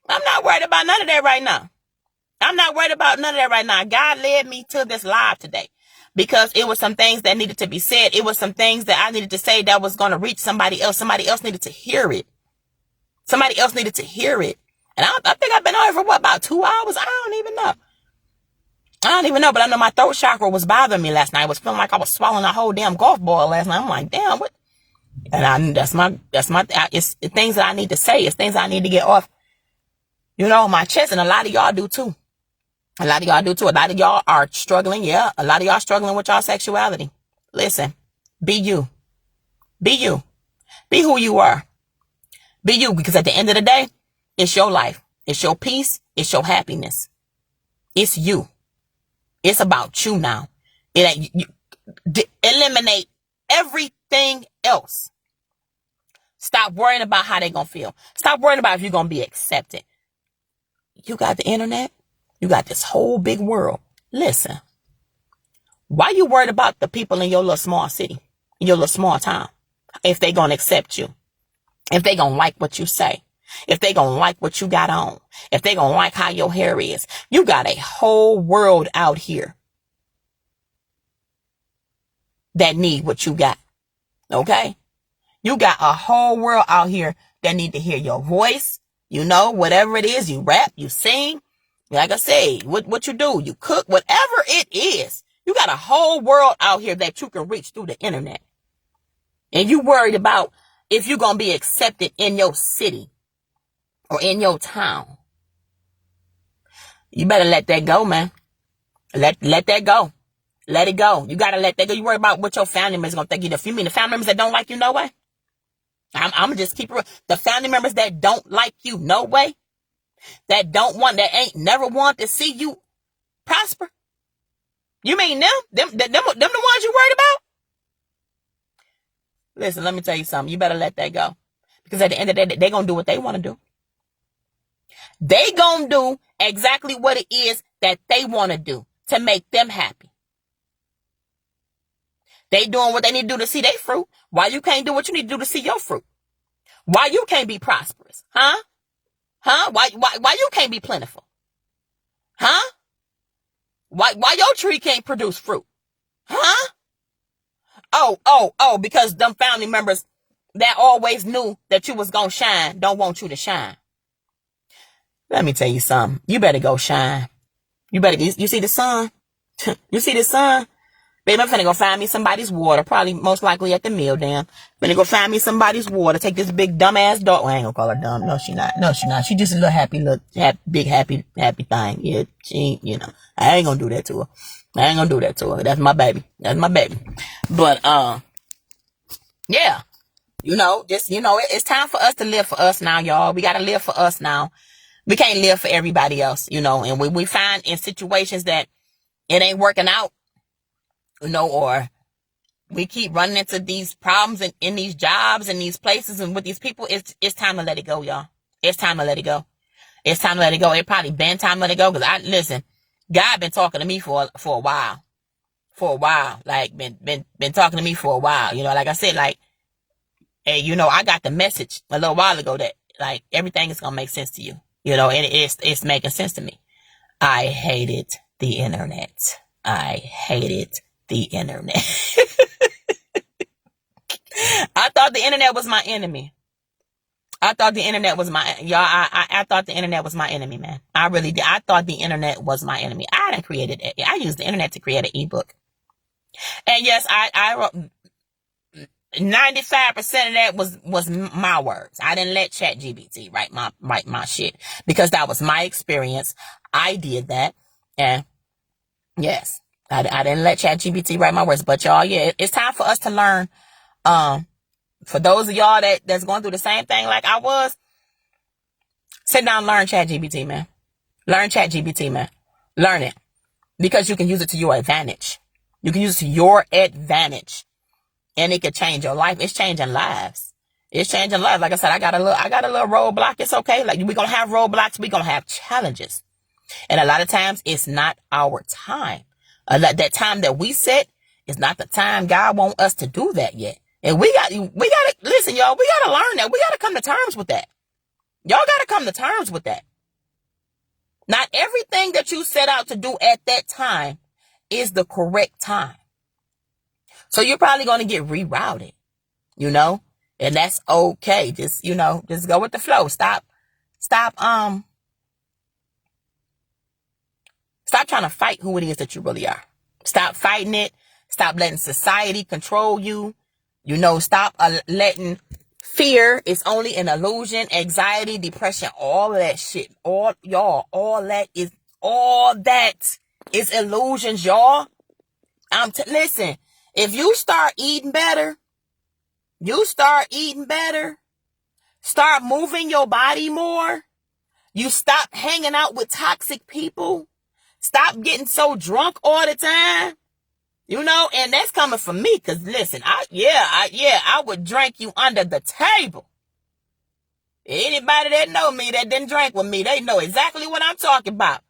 I'm not worried about none of that right now. God led me to this live today because it was some things that needed to be said. It was some things that I needed to say that was going to reach somebody else. Somebody else needed to hear it. And I think I've been on here for about 2 hours. I don't even know, but I know my throat chakra was bothering me last night. I was feeling like I was swallowing a whole damn golf ball last night. I'm like, damn, what? And it's things that I need to say. It's things I need to get off, my chest. And a lot of y'all do too. A lot of y'all are struggling. Yeah. A lot of y'all struggling with y'all sexuality. Listen, be you. Be you. Be who you are. Be you, because at the end of the day, it's your life. It's your peace. It's your happiness. It's you. It's about you now. Eliminate everything else. Stop worrying about how they're going to feel. Stop worrying about if you're going to be accepted. You got the internet. You got this whole big world. Listen. Why you worried about the people in your little small city? in your little small town. If they gonna accept you. If they gonna like what you say. If they gonna like what you got on. If they gonna like how your hair is. You got a whole world out here that need what you got. Okay? You got a whole world out here that need to hear your voice. You know, whatever it is, you rap, you sing. Like I say, what you do, you cook, whatever it is. You got a whole world out here that you can reach through the internet. And you worried about if you're going to be accepted in your city or in your town. You better let that go, man. Let that go. Let it go. You got to let that go. You worry about what your family members going to think. If you mean the family members that don't like you, no way. I'm going to just keep it real. The family members that don't like you, no way. That ain't never want to see you prosper. You mean them the ones you worried about? Listen, let me tell you something. You better let that go. Because at the end of the day, they're going to do what they want to do. They going to do exactly what it is that they want to do to make them happy. They doing what they need to do to see their fruit. Why you can't do what you need to do to see your fruit? Why you can't be prosperous? Huh? Why you can't be plentiful? Huh? Why your tree can't produce fruit? Huh? Oh, because them family members that always knew that you was gonna shine don't want you to shine. Let me tell you something. You better go shine. You see the sun? You see the sun? Baby, I'm finna go find me somebody's water. Probably most likely at the mill down. Finna go find me somebody's water. Take this big dumbass dog. Well, I ain't gonna call her dumb. No, she not. She just a little big happy thing. Yeah, she, I ain't gonna do that to her. That's my baby. But, yeah. It's time for us to live for us now, y'all. We gotta live for us now. We can't live for everybody else, and we find in situations that it ain't working out, or we keep running into these problems in these jobs and these places and with these people. It's time to let it go, y'all. It's time to let it go. It's time to let it go. It probably been time to let it go. Cause God been talking to me for a while. Like been talking to me for a while. Like I said, like, hey, I got the message a little while ago that like everything is gonna make sense to you. And it's making sense to me. I hated the internet. I thought the internet was my enemy. I thought the internet was my enemy, man. I really did. I thought the internet was my enemy. I done created it. I used the internet to create an ebook. And yes, I wrote 95% of that was my words. I didn't let ChatGPT write my shit because that was my experience. I did that. And yes, I didn't let ChatGPT write my words, but y'all, yeah, it's time for us to learn. For those of y'all that's going through the same thing like I was, sit down and learn ChatGPT, man. Learn ChatGPT, man. Learn it. Because you can use it to your advantage. You can use it to your advantage. And it could change your life. It's changing lives. It's changing lives. Like I said, I got a little roadblock. It's okay. Like, we're going to have roadblocks. We're going to have challenges. And a lot of times it's not our time. That time that we set is not the time God wants us to do that yet. And we got to, listen, y'all, we got to learn that. We got to come to terms with that. Y'all got to come to terms with that. Not everything that you set out to do at that time is the correct time. So you're probably going to get rerouted, and that's okay. Just go with the flow. Stop trying to fight who it is that you really are. Stop fighting it. Stop letting society control you. Stop letting fear. It's only an illusion, anxiety, depression, all of that shit. All that is illusions, y'all. Listen, if you start eating better, start moving your body more, you stop hanging out with toxic people, stop getting so drunk all the time, and that's coming from me. Cause listen, I would drink you under the table. Anybody that know me that didn't drink with me, they know exactly what I'm talking about.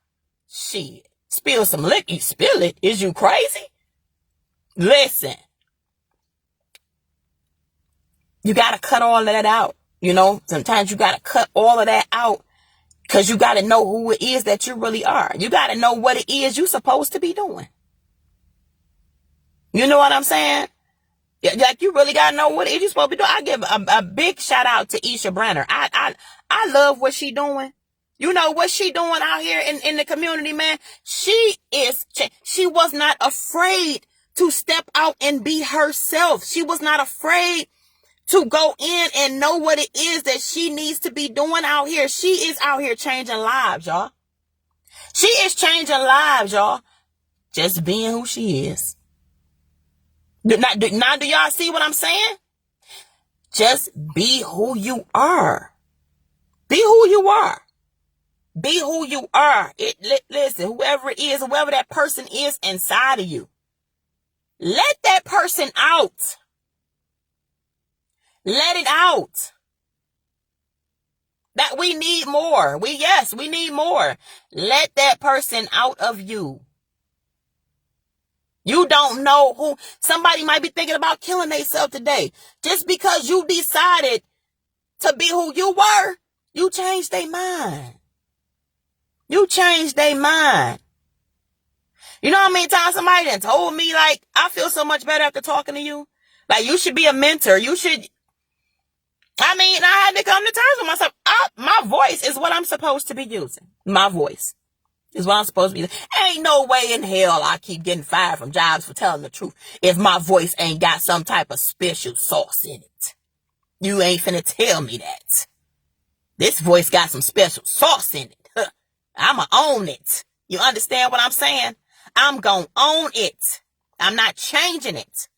Shit, spill some liquor, you spill it. Is you crazy? Listen, You got to cut all of that out. Sometimes you got to cut all of that out because you got to know who it is that you really are. You got to know what it is you're supposed to be doing. You know what I'm saying? Like, you really got to know what it is you're supposed to be doing. I give a big shout out to Isha Brenner. I love what she doing. You know what she doing out here in the community, man? She was not afraid to step out and be herself. She was not afraid to go in and know what it is that she needs to be doing out here. She is out here changing lives, y'all. She is changing lives, y'all. Just being who she is. Now, do y'all see what I'm saying? Just be who you are. Be who you are. Be who you are. Listen, whoever it is, whoever that person is inside of you, let that person out. Let it out. That we need more. We need more. Let that person out of you. You don't know who. Somebody might be thinking about killing themselves today. Just because you decided to be who you were, you changed their mind. You changed their mind. You know how many times somebody done told me, like, I feel so much better after talking to you? Like, you should be a mentor. I had to come to terms with myself. My voice is what I'm supposed to be using. My voice is what I'm supposed to be using. Ain't no way in hell I keep getting fired from jobs for telling the truth if my voice ain't got some type of special sauce in it. You ain't finna tell me that. This voice got some special sauce in it. I'ma own it. You understand what I'm saying? I'm gonna own it. I'm not changing it.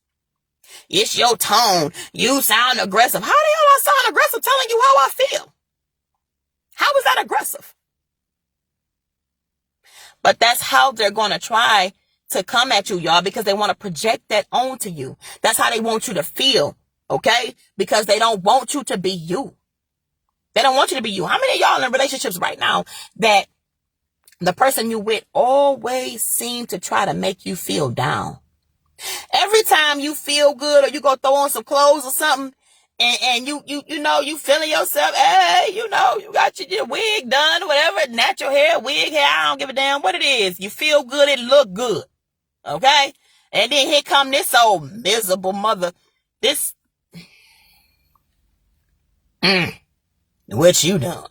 It's your tone. You sound aggressive. How the hell I sound aggressive telling you how I feel? How is that aggressive? But that's how they're going to try to come at you, y'all, because they want to project that onto you. That's how they want you to feel, okay? Because they don't want you to be you. They don't want you to be you. How many of y'all in relationships right now that the person you with always seem to try to make you feel down? Every time you feel good or you go throw on some clothes or something and you feeling yourself, hey, you got your wig done, whatever, natural hair, wig hair, I don't give a damn what it is. You feel good, it look good. Okay? And then here come this old miserable mother. What you doing?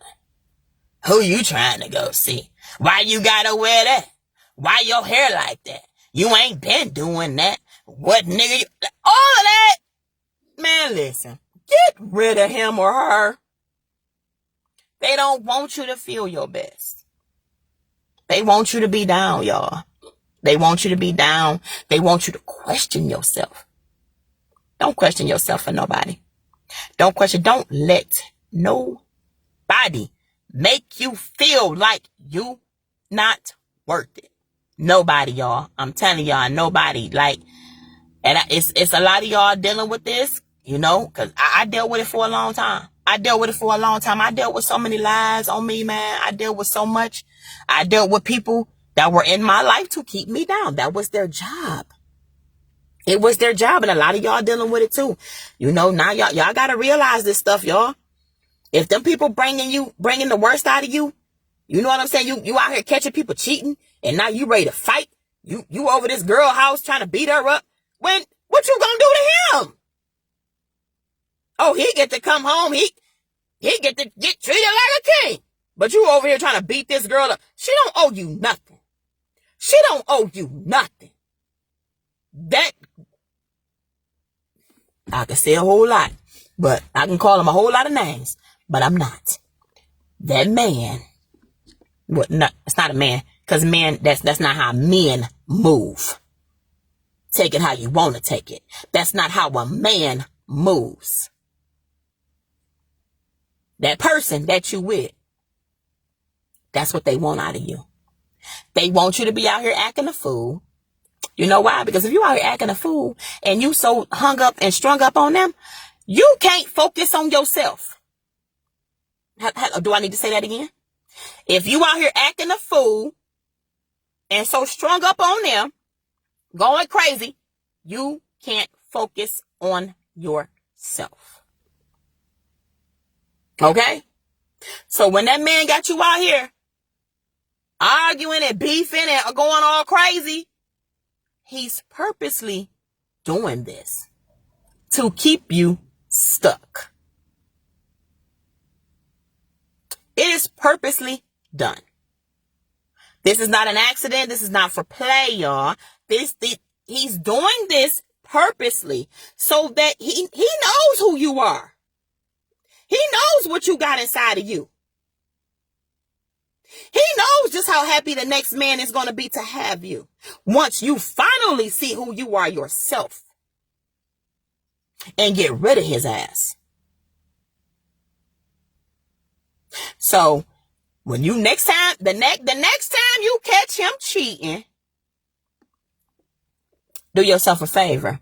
Who you trying to go see? Why you gotta wear that? Why your hair like that? You ain't been doing that. What nigga? All of that. Man, listen. Get rid of him or her. They don't want you to feel your best. They want you to be down, y'all. They want you to be down. They want you to question yourself. Don't question yourself for nobody. Don't let nobody make you feel like you not worth it. Nobody, y'all. I'm telling y'all, nobody. Like, and it's a lot of y'all dealing with this, because I dealt with it for a long time. I dealt with so many lies on me, man. I dealt with so much. I dealt with people that were in my life to keep me down. That was their job. It was their job. And a lot of y'all dealing with it too. Now y'all got to realize this stuff, y'all. If them people bringing the worst out of you, you know what I'm saying? You out here catching people cheating and now you ready to fight. You over this girl house trying to beat her up. What you gonna do to him? Oh, he get to come home. He get to get treated like a king. But you over here trying to beat this girl up. She don't owe you nothing. She don't owe you nothing. That, I can say a whole lot, but I can call him a whole lot of names, but I'm not. That man, it's not a man, because men, that's not how men move. Take it how you want to take it. That's not how a man moves. That person that you with, that's what they want out of you. They want you to be out here acting a fool. You know why? Because if you out here acting a fool and you so hung up and strung up on them, you can't focus on yourself. Do I need to say that again? If you out here acting a fool and so strung up on them, going crazy, you can't focus on yourself. Okay? So when that man got you out here arguing and beefing and going all crazy, he's purposely doing this to keep you stuck. It is purposely done. This is not an accident. This is not for play, y'all. He's doing this purposely so that he knows who you are. He knows what you got inside of you. He knows just how happy the next man is going to be to have you once you finally see who you are yourself and get rid of his ass. So when you the next time you catch him cheating, do yourself a favor.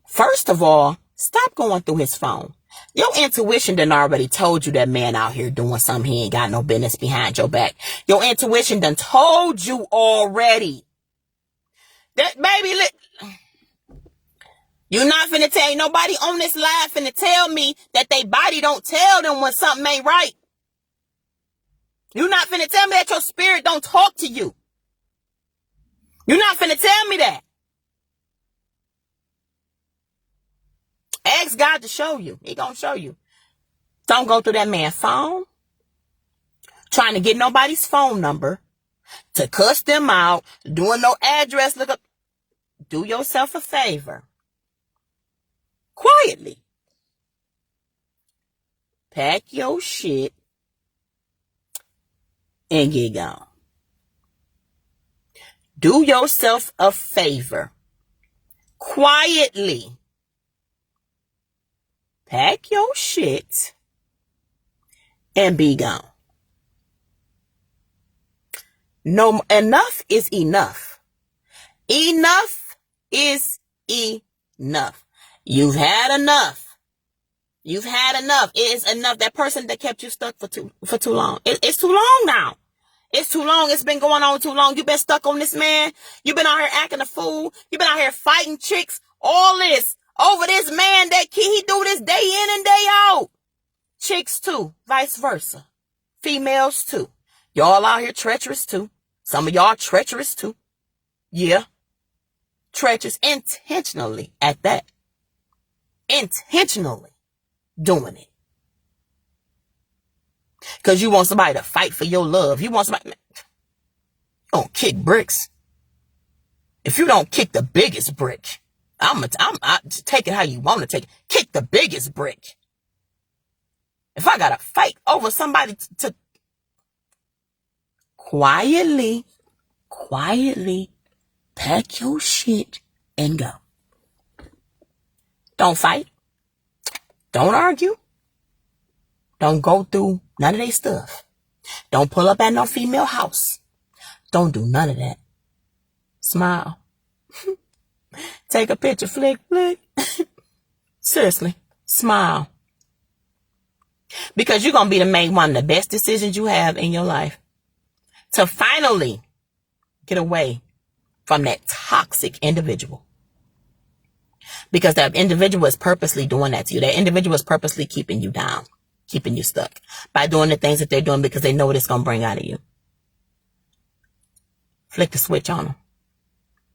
First of all, stop going through his phone. Your intuition done already told you that man out here doing something he ain't got no business behind your back. Your intuition done told you already. That baby, you're not finna tell nobody on this live finna tell me that they body don't tell them when something ain't right. You're not finna tell me that your spirit don't talk to you. You're not finna tell me that. Ask God to show you. He gonna show you. Don't go through that man's phone, trying to get nobody's phone number, to cuss them out, doing no address lookup. Do yourself a favor. Quietly. Pack your shit and get gone. Do yourself a favor. Quietly. Pack your shit and be gone. No, enough is enough. Enough is enough. You've had enough. You've had enough. It is enough. That person that kept you stuck for too long. It's too long now. It's too long. It's been going on too long. You've been stuck on this man. You've been out here acting a fool. You've been out here fighting chicks. All this over this man that he do this day in and day out. Chicks too. Vice versa. Females too. Y'all out here treacherous too. Some of y'all treacherous too. Yeah. Treacherous intentionally at that. Intentionally doing it. Because you want somebody to fight for your love. You want somebody. You don't kick bricks. If you don't kick the biggest brick, I take it how you want to take it. Kick the biggest brick. If I gotta fight over somebody to quietly pack your shit and go. Don't fight. Don't argue. Don't go through none of their stuff. Don't pull up at no female house. Don't do none of that. Smile. Take a picture, flick. Seriously, smile. Because you're going to be to make one of the best decisions you have in your life. To finally get away from that toxic individual. Because that individual is purposely doing that to you. That individual is purposely keeping you down. Keeping you stuck. By doing the things that they're doing because they know what it's going to bring out of you. Flick the switch on them.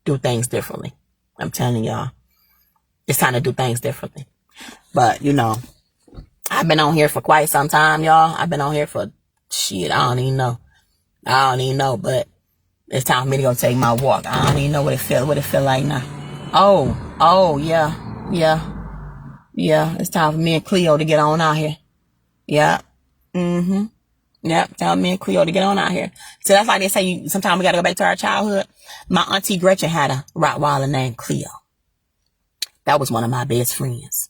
Do things differently. I'm telling y'all. It's time to do things differently. But, you know, I've been on here for quite some time, y'all. I've been on here for shit. I don't even know. But it's time for me to go take my walk. I don't even know what it feel like now. Oh, yeah. It's time for me and Cleo to get on out here. Yeah. Yep. Tell me and Cleo to get on out here. So that's why they say sometimes we got to go back to our childhood. My auntie Gretchen had a Rottweiler named Cleo. That was one of my best friends.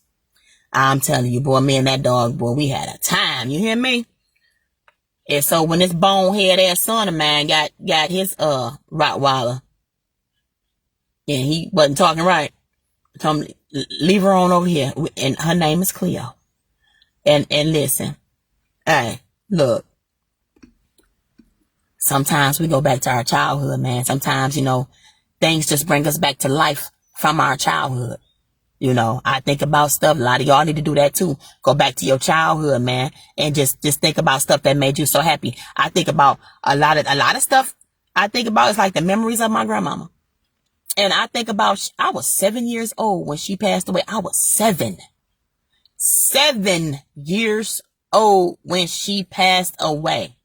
I'm telling you, boy, me and that dog, boy, we had a time. You hear me? And so when this bonehead ass son of mine got his Rottweiler, and he wasn't talking right, I told him, leave her on over here. And her name is Cleo. And listen, hey, look. Sometimes we go back to our childhood, man. Sometimes, things just bring us back to life from our childhood. You know, I think about stuff. A lot of y'all need to do that too. Go back to your childhood, man, and just think about stuff that made you so happy. I think about a lot of stuff. I think about it's like the memories of my grandmama. And I think about, I was 7 years old when she passed away. I was 7 years old when she passed away.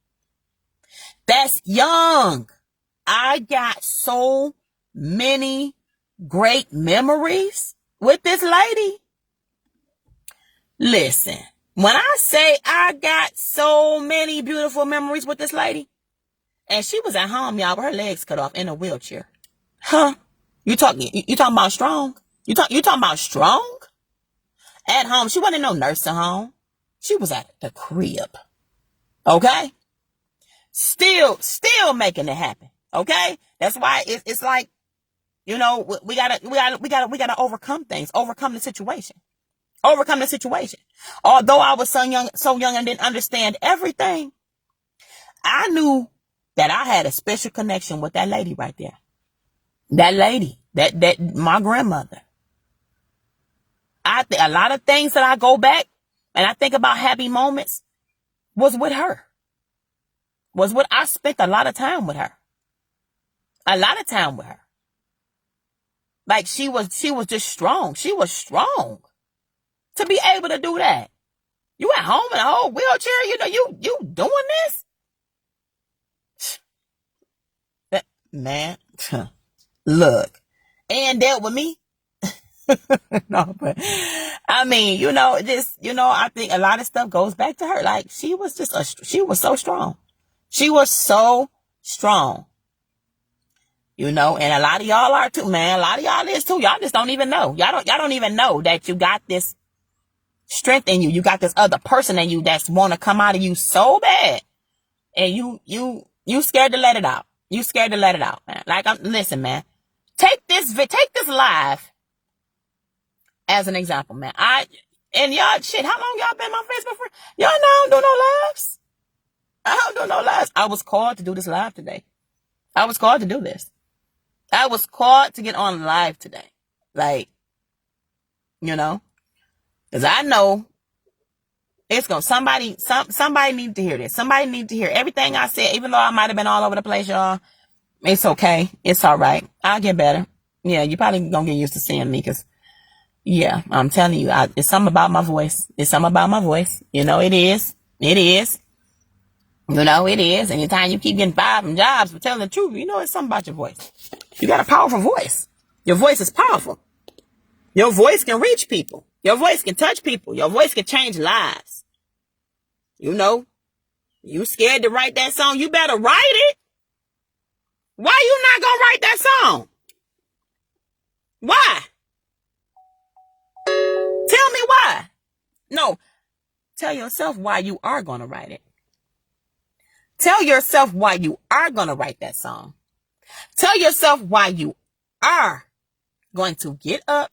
That's young. I got so many great memories with this lady. Listen, when I say I got so many beautiful memories with this lady, and she was at home, y'all, with her legs cut off in a wheelchair. Huh? You talking about strong? You talking about strong? At home. She wasn't in no nursing home. She was at the crib. Okay? Still making it happen. Okay? That's why it's like, you know, we gotta overcome things, overcome the situation. Although I was so young and didn't understand everything, I knew that I had a special connection with that lady right there. That lady, that my grandmother. A lot of things that I go back and I think about happy moments was with her. I spent a lot of time with her. Like she was just strong. She was strong to be able to do that. You at home in a whole wheelchair, you know, you doing this? That man, look, and dealt with me. No, but I mean, you know, I think a lot of stuff goes back to her. Like she was so strong. She was so strong. You know, and a lot of y'all are too, man. A lot of y'all is too. Y'all just don't even know. Y'all don't even know that you got this strength in you. You got this other person in you that's want to come out of you so bad. And you scared to let it out. You scared to let it out, man. Like, listen, man. Take this live as an example, man. And y'all, shit, how long y'all been my Facebook friend? Y'all know I don't do no lives. I was called to do this live today. I was called to do this. I was called to get on live today. Like, you know, because I know it's going to, somebody need to hear this. Somebody need to hear everything I said, even though I might have been all over the place, y'all. It's okay. It's all right. I'll get better. Yeah, you probably going to get used to seeing me because, yeah, I'm telling you, it's something about my voice. You know, it is. You know, it is. Anytime you keep getting fired from jobs for telling the truth, you know, it's something about your voice. You got a powerful voice. Your voice is powerful. Your voice can reach people. Your voice can touch people. Your voice can change lives. You know, you scared to write that song, you better write it. Why you not gonna write that song? Why? Tell me why. No, tell yourself why you are gonna write it. Tell yourself why you are going to write that song. Tell yourself why you are going to get up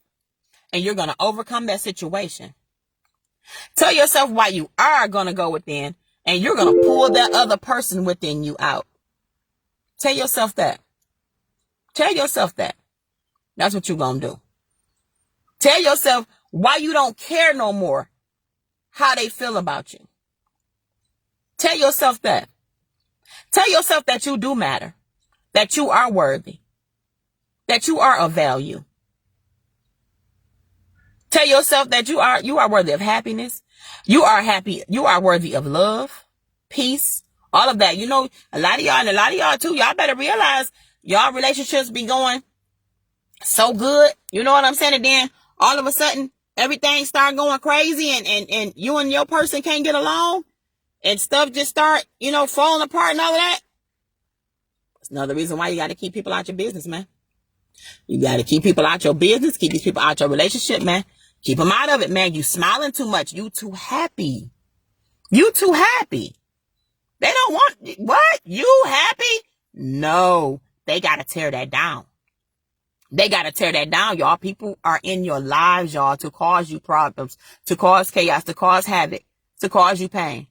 and you're going to overcome that situation. Tell yourself why you are going to go within and you're going to pull that other person within you out. Tell yourself that. That's what you're going to do. Tell yourself why you don't care no more how they feel about you. Tell yourself that. Tell yourself that you do matter, that you are worthy, that you are of value. Tell yourself that you are worthy of happiness. You are happy. You are worthy of love, peace, all of that. You know, a lot of y'all and a lot of y'all too, y'all better realize y'all relationships be going so good. You know what I'm saying? And then all of a sudden everything start going crazy and you and your person can't get along. And stuff just start, you know, falling apart and all of that. It's another reason why you got to keep people out your business, man. You got to keep people out your business. Keep these people out your relationship, man. Keep them out of it, man. You smiling too much. You too happy. They don't want, what? You happy? No. They got to tear that down. Y'all. People are in your lives, y'all, to cause you problems, to cause chaos, to cause havoc, to cause you pain.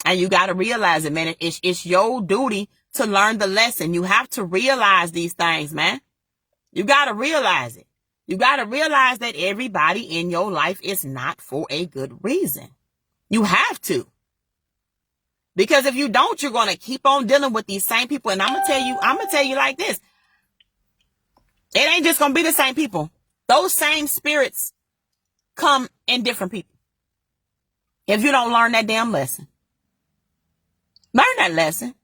And you got to realize it, man. It's your duty to learn the lesson. You have to realize these things, man. You got to realize it. You got to realize that everybody in your life is not for a good reason. You have to. Because if you don't, you're going to keep on dealing with these same people. And I'm going to tell you like this. It ain't just going to be the same people. Those same spirits come in different people. If you don't learn that damn lesson. Learn that lesson.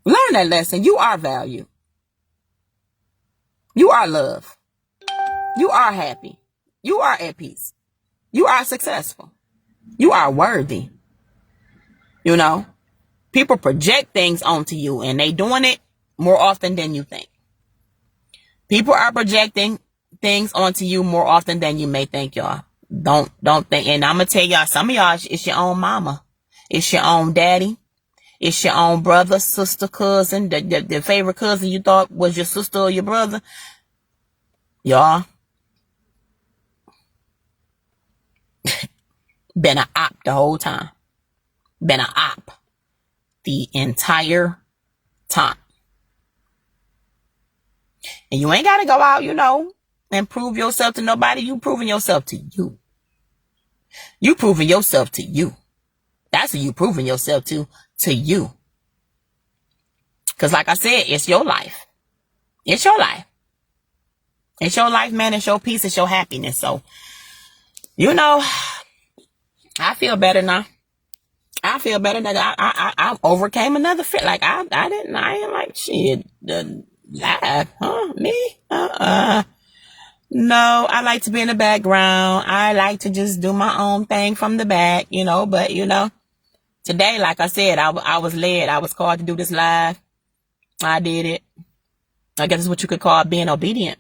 Learn that lesson. You are value. You are love. You are happy. You are at peace. You are successful. You are worthy. You know, people project things onto you and they doing it more often than you think. People are projecting things onto you more often than you may think, y'all. Don't think. And I'm going to tell y'all, some of y'all, it's your own mama. It's your own daddy. It's your own brother, sister, cousin, the favorite cousin you thought was your sister or your brother. Y'all. Been a op the whole time. Been a op the entire time. And you ain't got to go out, you know, and prove yourself to nobody. You proving yourself to you. You proving yourself to you. That's who you proving yourself to you. Because like I said, it's your life. It's your life. It's your life, man. It's your peace. It's your happiness. So, you know, I feel better now. I feel better that I overcame another fear. Like I ain't like shit. The life, huh? Me? No, I like to be in the background. I like to just do my own thing from the back, you know, but you know, today, like I said, I was led. I was called to do this live. I did it. I guess it's what you could call being obedient.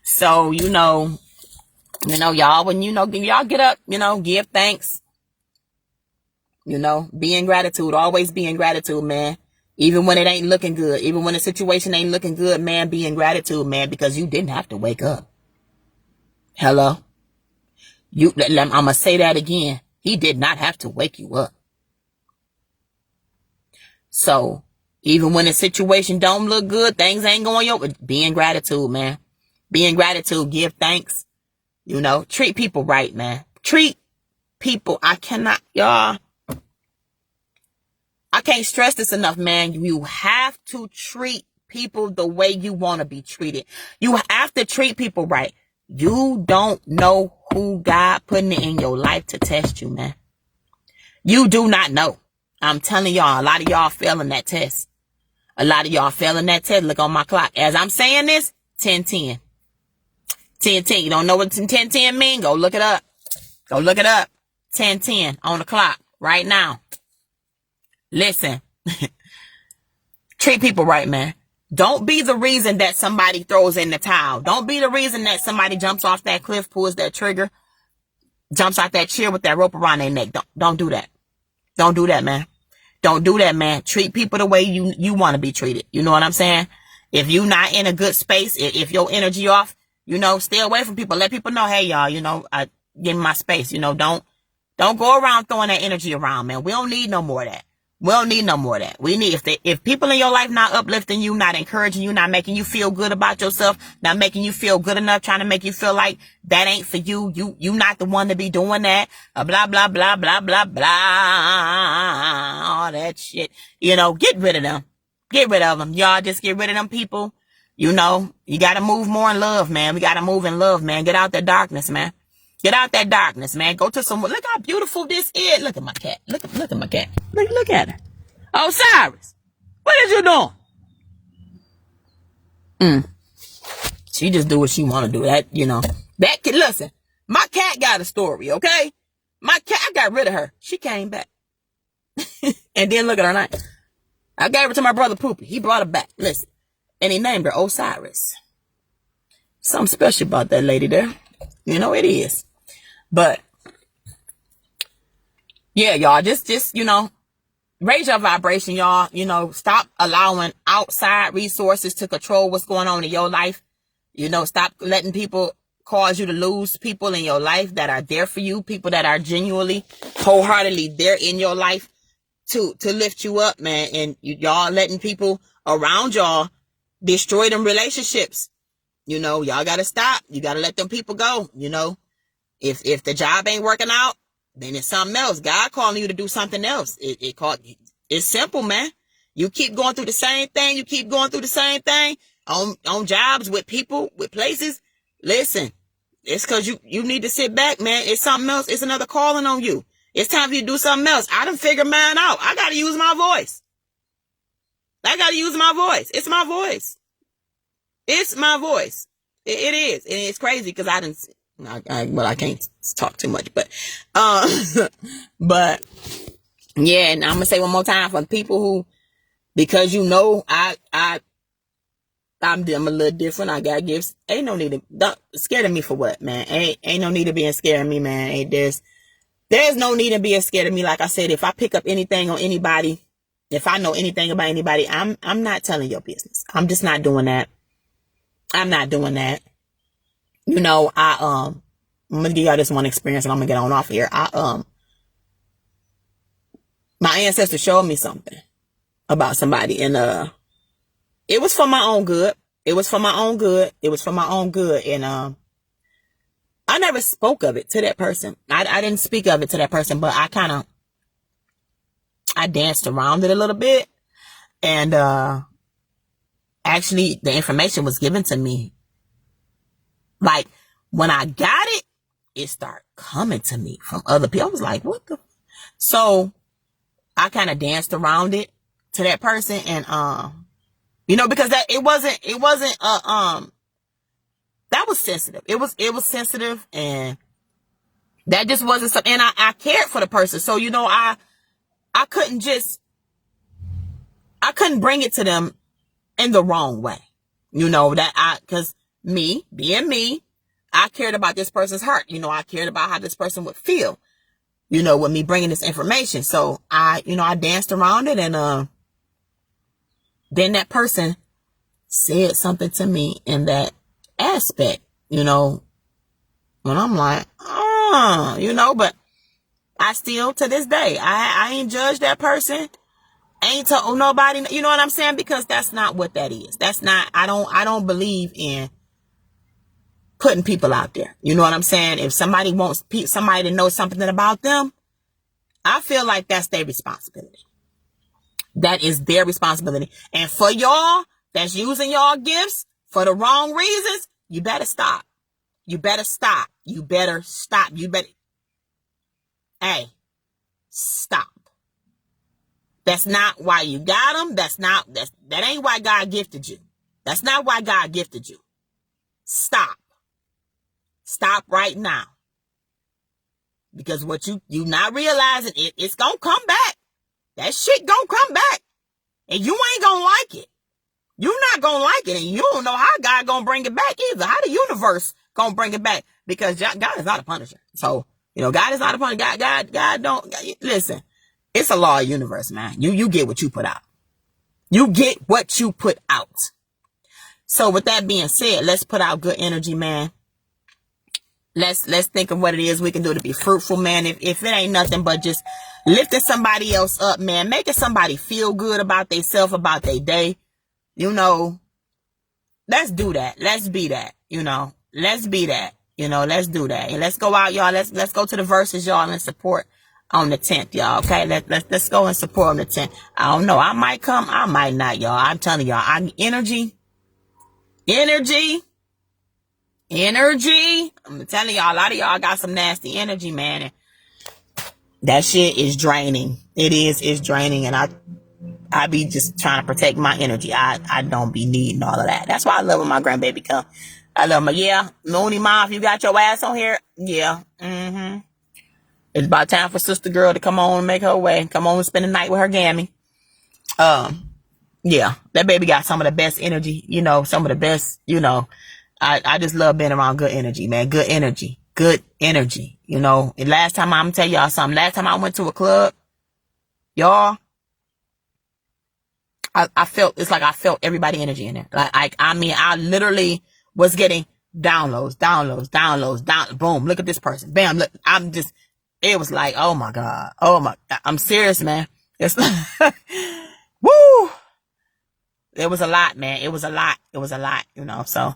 So, you know, y'all, when y'all get up, you know, give thanks. You know, be in gratitude. Always be in gratitude, man. Even when it ain't looking good. Even when the situation ain't looking good, man, be in gratitude, man, because you didn't have to wake up. Hello? I'm going to say that again. He did not have to wake you up. So, even when the situation don't look good, things ain't going your way, be in gratitude, man. Be in gratitude. Give thanks. You know, treat people right, man. Treat people. I can't stress this enough, man. You have to treat people the way you want to be treated. You have to treat people right. You don't know who God putting in your life to test you, man. You do not know. I'm telling y'all, a lot of y'all failing that test. A lot of y'all failing that test. Look on my clock. As I'm saying this, 10:10. 10:10. You don't know what 10:10 mean? Go look it up. Go look it up. 10:10 on the clock right now. Listen, treat people right, man. Don't be the reason that somebody throws in the towel. Don't be the reason that somebody jumps off that cliff, pulls that trigger, jumps out that chair with that rope around their neck. Don't do that. Don't do that, man. Don't do that, man. Treat people the way you want to be treated. You know what I'm saying? If you not in a good space, if your energy off, you know, stay away from people. Let people know, hey, y'all, you know, give me my space. You know, don't go around throwing that energy around, man. We don't need no more of that. We don't need no more of that. We need, if people in your life not uplifting you, not encouraging you, not making you feel good about yourself, not making you feel good enough, trying to make you feel like that ain't for you, you not the one to be doing that, blah, blah, blah, blah, blah, blah, all that shit. You know, get rid of them. Get rid of them. Y'all just get rid of them people. You know, you gotta move more in love, man. We gotta move in love, man. Get out that darkness, man. Get out that darkness, man. Go to someone. Look how beautiful this is. Look at my cat. Look at my cat. Look at her. Oh, Cyrus, what is you doing? She just do what she want to do. That, you know, that kid, listen, my cat got a story, okay? My cat, I got rid of her. She came back. And then look at her now. I gave her to my brother Poopy. He brought her back. Listen. And he named her Osiris. Something special about that lady there. You know, it is. But, yeah, y'all, just, you know, raise your vibration, y'all. You know, stop allowing outside resources to control what's going on in your life. You know, stop letting people cause you to lose people in your life that are there for you. People that are genuinely, wholeheartedly there in your life to lift you up, man. And y'all letting people around y'all destroy them relationships. You know, y'all got to stop. You got to let them people go. You know, if the job ain't working out, then it's something else. God calling you to do something else. It's simple, man. You keep going through the same thing. You keep going through the same thing on jobs with people, with places. Listen, it's because you need to sit back, man. It's something else. It's another calling on you. It's time for you to do something else. I done figured mine out. I got to use my voice. It's my voice. It's my voice. It is. And it's crazy because I can't talk too much, but, but yeah, and I'm going to say one more time for people who, because you know, I'm a little different. I got gifts. Ain't no need to, don't scared of me for what, man? Ain't no need to being scared of me, man. There's no need to being scared of me. Like I said, if I pick up anything on anybody, if I know anything about anybody, I'm not telling your business. I'm just not doing that. I'm not doing that. You know, I'm gonna give y'all this one experience and I'm gonna get on off here. My ancestors showed me something about somebody and, it was for my own good. And, I never spoke of it to that person. I didn't speak of it to that person, but I danced around it a little bit. And, actually the information was given to me. Like when I got it, it started coming to me from other people. I was like, what the? So I kind of danced around it to that person. And, you know, because it wasn't, that was sensitive. It was sensitive and that just wasn't something. And I cared for the person. So, you know, I couldn't bring it to them in the wrong way. You know, cause me, being me, I cared about this person's heart. You know, I cared about how this person would feel, you know, with me bringing this information. So I danced around it and, then that person said something to me in that aspect, you know, when I'm like, you know, but I still, to this day, I ain't judged that person. Ain't told nobody, you know what I'm saying? Because that's not what that is. That's not, I don't believe in putting people out there. You know what I'm saying? If somebody wants somebody to know something about them, I feel like that's their responsibility. That is their responsibility. And for y'all that's using y'all gifts for the wrong reasons, you better stop. Hey, stop. That's not why you got them. That ain't why God gifted you. That's not why God gifted you. Stop. Stop right now. Because what you not realizing, it's gonna come back. That shit gonna come back. And you ain't gonna like it. You're not gonna like it. And you don't know how God gonna bring it back either. How the universe gonna bring it back. Because God is not a punisher. So, you know, God is not a punisher. God don't, listen. It's a law of universe, man. You get what you put out. You get what you put out. So with that being said, let's put out good energy, man. Let's think of what it is we can do to be fruitful, man. If it ain't nothing but just lifting somebody else up, man, making somebody feel good about themselves, about their day, you know, let's do that. Let's be that, you know, let's be that, you know, let's do that. And let's go out, y'all. Let's go to the verses, y'all, and support on the 10th, y'all. Okay. Let's go and support on the 10th. I don't know. I might come. I might not, y'all. I'm telling y'all, energy. I'm telling y'all, a lot of y'all got some nasty energy, man. And that shit is draining. It's draining. And I be just trying to protect my energy. I don't be needing all of that. That's why I love when my grandbaby come. I love my, yeah, Mooney Mom, if you got your ass on here, yeah. It's about time for sister girl to come on and make her way. Come on and spend the night with her gammy. Yeah, that baby got some of the best energy, you know, some of the best, you know. I just love being around good energy, man. Good energy. You know, and last time I'm gonna tell y'all something. Last time I went to a club, y'all, I felt everybody energy in there. I mean, I literally was getting downloads, boom, look at this person. Bam, look, it was like, oh my God. I'm serious, man. It's like, woo. it was a lot, man. It was a lot. It was a lot, you know. So,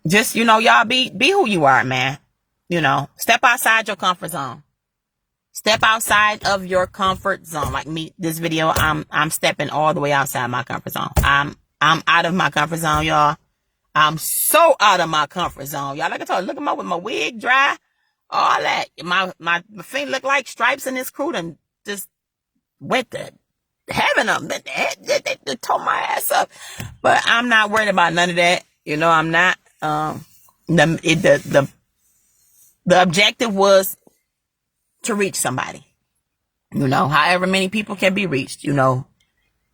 just, you know, y'all be who you are, man. You know, step outside your comfort zone. Step outside of your comfort zone. Like me, this video, I'm stepping all the way outside my comfort zone. I'm out of my comfort zone, y'all. I'm so out of my comfort zone, y'all. Like I told you, look at my with my wig dry, all that. My feet look like Stripes and his crew done just went to heaven up. They tore my ass up. But I'm not worried about none of that. You know, I'm not. The objective was to reach somebody. You know, however many people can be reached. You know,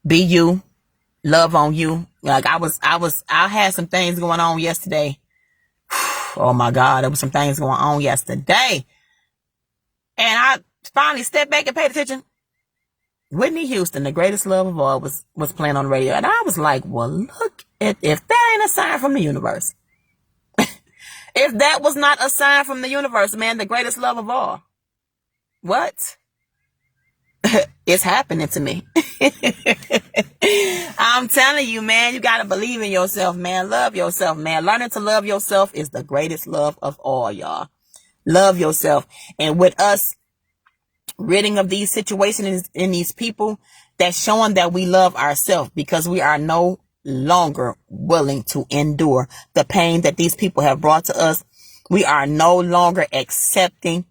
be you, love on you. Like I had some things going on yesterday. Oh my God, there was some things going on yesterday. And I finally stepped back and paid attention. Whitney Houston, The Greatest Love of All, was playing on the radio. And I was like, well, look, if that ain't a sign from the universe. If that was not a sign from the universe, man, the greatest love of all. What? It's happening to me. I'm telling you, man, you got to believe in yourself, man. Love yourself, man. Learning to love yourself is the greatest love of all, y'all. Love yourself. And with us ridding of these situations and these people, that's showing that we love ourselves, because we are no longer willing to endure the pain that these people have brought to us. We are no longer accepting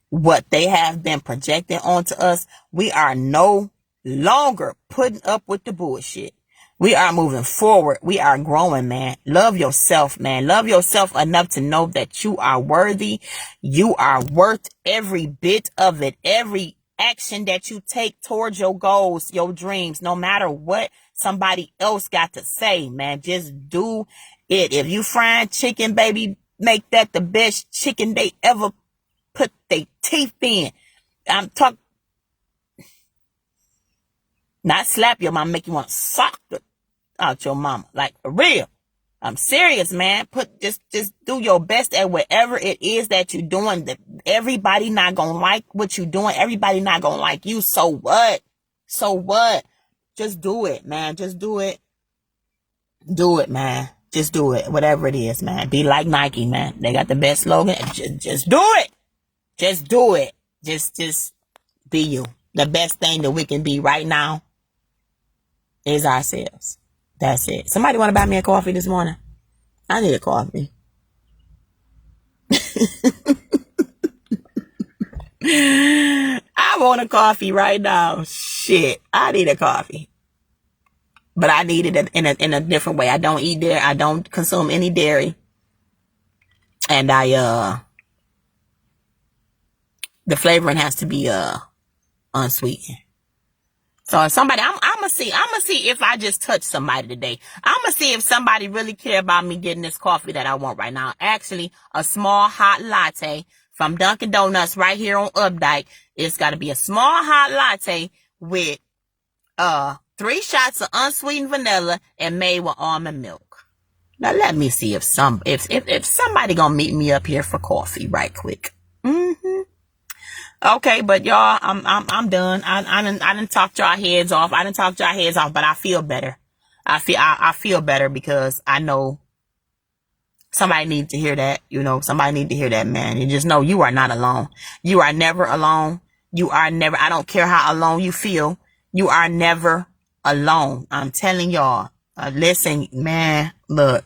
what they have been projecting onto us. We are no longer putting up with the bullshit. We are moving forward. We are growing, man. Love yourself, man. Love yourself enough to know that you are worthy. You are worth every bit of it. Every action that you take towards your goals, your dreams, no matter what somebody else got to say, man, just do it. If you frying chicken, baby, make that the best chicken they ever put their teeth in. I'm talking, not slap your mama, make you want to sock out your mama, like for real. I'm serious, man. Just do your best at whatever it is that you're doing. Everybody not gonna like what you're doing. Everybody not gonna like you. So what? So what? Just do it, man. Just do it. Do it, man. Just do it. Whatever it is, man. Be like Nike, man. They got the best slogan. Just do it. Just do it. Just be you. The best thing that we can be right now is ourselves. That's it. Somebody want to buy me a coffee this morning? I need a coffee. I want a coffee right now. Shit. I need a coffee. But I need it in a different way. I don't eat dairy. I don't consume any dairy. And the flavoring has to be unsweetened. So if somebody, I'm gonna see if I just touch somebody today. I'm gonna see if somebody really care about me getting this coffee that I want right now. Actually, a small hot latte from Dunkin' Donuts right here on Updike. It's got to be a small hot latte with 3 shots of unsweetened vanilla and made with almond milk. Now let me see if somebody gonna meet me up here for coffee right quick. Okay, but y'all, I'm done. I done talked y'all heads off. But I feel better. I feel better because I know somebody needs to hear that. You know, somebody need to hear that, man. You just know you are not alone. You are never alone. You are never, I don't care how alone you feel. You are never alone. I'm telling y'all, listen, man, look.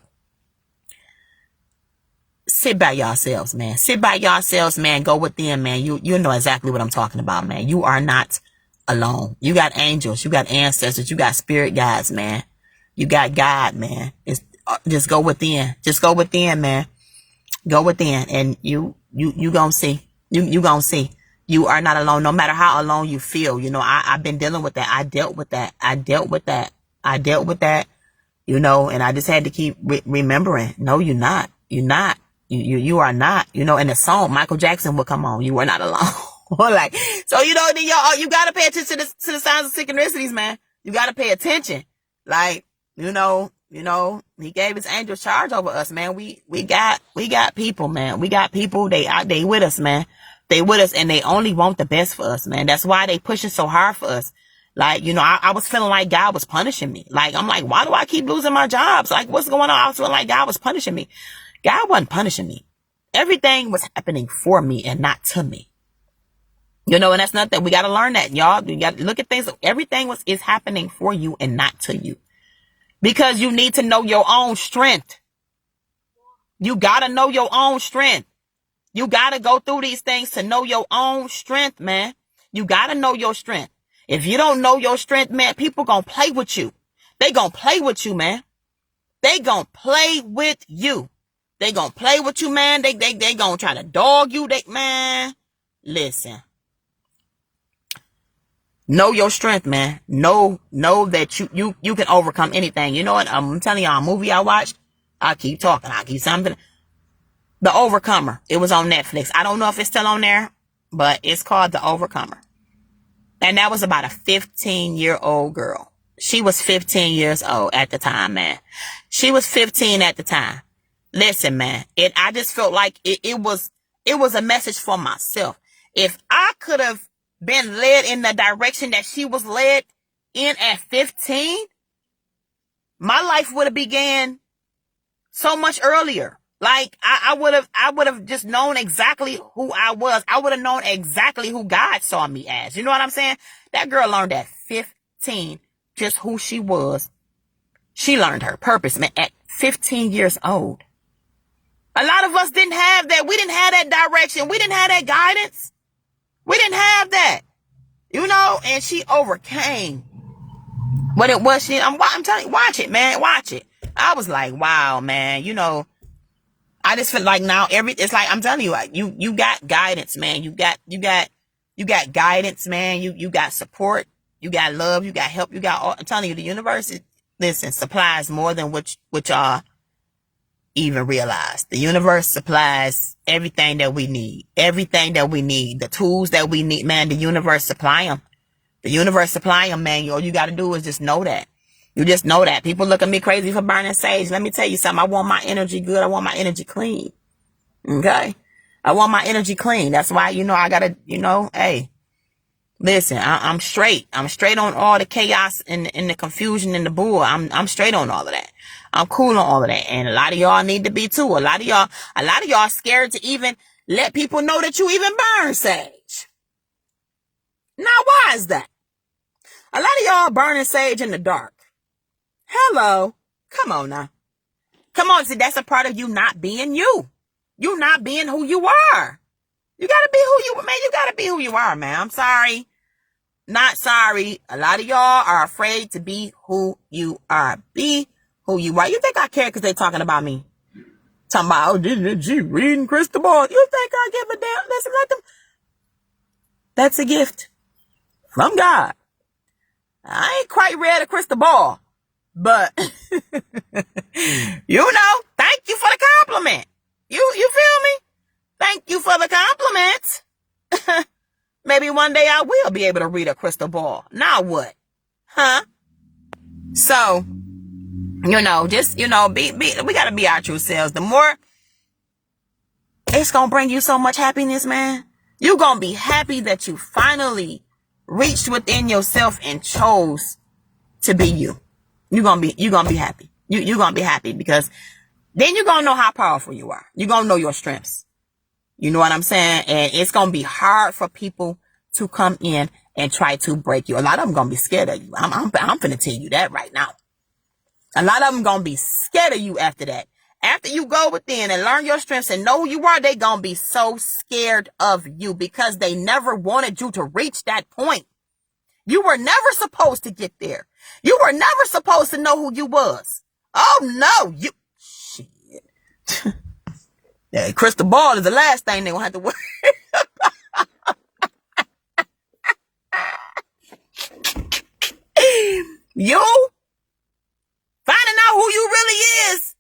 Sit by yourselves, man. Sit by yourselves, man. Go within, man. You know exactly what I'm talking about, man. You are not alone. You got angels. You got ancestors. You got spirit guides, man. You got God, man. Just go within. Just go within, man. Go within, and you gonna see. You gonna see. You are not alone. No matter how alone you feel. You know, I've been dealing with that. I dealt with that. You know, and I just had to keep remembering. No, you're not. You're not. You are not, you know, and the song Michael Jackson will come on. You are not alone. Like, so, you know, y'all, you got to pay attention to the signs of synchronicities, man. You got to pay attention. Like, you know, he gave his angels charge over us, man. We got people, man. We got people. They with us, man. They with us, and they only want the best for us, man. That's why they pushing so hard for us. Like, I was feeling like God was punishing me. Like, I'm like, why do I keep losing my jobs? Like, what's going on? I was feeling like God was punishing me. God wasn't punishing me. Everything was happening for me and not to me. And that's nothing. We got to learn that, y'all. You got to look at things. Everything is happening for you and not to you. Because you need to know your own strength. You got to know your own strength. You got to go through these things to know your own strength, man. You got to know your strength. If you don't know your strength, man, people going to play with you. They going to play with you, man. They going to play with you. They going to play with you, man. They going to try to dog you. Man, listen. Know your strength, man. Know that you can overcome anything. You know what? I'm telling y'all, a movie I watched. I keep talking. I keep something. The Overcomer. It was on Netflix. I don't know if it's still on there, but it's called The Overcomer. And that was about a 15-year-old girl. She was 15 years old at the time, man. She was 15 at the time. Listen, man. I just felt like it was a message for myself. If I could have been led in the direction that she was led in at 15, my life would have began so much earlier. Like I would have just known exactly who I was. I would have known exactly who God saw me as. You know what I'm saying? That girl learned at 15 just who she was. She learned her purpose, man, at 15 years old. A lot of us didn't have that. We didn't have that direction. We didn't have that guidance. We didn't have that. And she overcame what it was. I'm telling you, watch it, man. Watch it. I was like, wow, man, I just feel like now it's like, I'm telling you, like, you got guidance, man. You got guidance, man. You got support. You got love. You got help. You got all. I'm telling you, the universe supplies more than what y'all even realize. The universe supplies everything that we need. Everything that we need. The tools that we need, man. The universe supply them. The universe supply them, man. All you got to do is just know that. You just know that. People look at me crazy for burning sage. Let me tell you something. I want my energy good. I want my energy clean. Okay? I want my energy clean. That's why, I gotta, hey, listen, I'm straight. I'm straight on all the chaos and the confusion and the bull. I'm straight on all of that. I'm cool on all of that. And a lot of y'all need to be too. A lot of y'all scared to even let people know that you even burn sage. Now, why is that? A lot of y'all burning sage in the dark. Hello. Come on now. Come on. See, that's a part of you not being you. You not being who you are. You gotta be who you, man. You gotta be who you are, man. I'm sorry. Not sorry. A lot of y'all are afraid to be who you are. Be who you are. You think I care because they're talking about me? Talking about, oh, she reading crystal ball. You think I give a damn? Listen, let them. That's a gift from God. I ain't quite read a crystal ball, but thank you for the compliment. You feel me? Thank you for the compliment. Maybe one day I will be able to read a crystal ball. Now what? Huh? So, just, we got to be our true selves. The more, it's going to bring you so much happiness, man. You're going to be happy that you finally reached within yourself and chose to be you. You're going to be happy. You're going to be happy because then you're going to know how powerful you are. You're going to know your strengths. You know what I'm saying? And it's going to be hard for people to come in and try to break you. A lot of them going to be scared of you. I'm finna tell you that right now. A lot of them going to be scared of you after that. After you go within and learn your strengths and know who you are, they going to be so scared of you because they never wanted you to reach that point. You were never supposed to get there. You were never supposed to know who you was. Oh no, shit. Yeah, crystal ball is the last thing they will have to worry about. You finding out who you really is.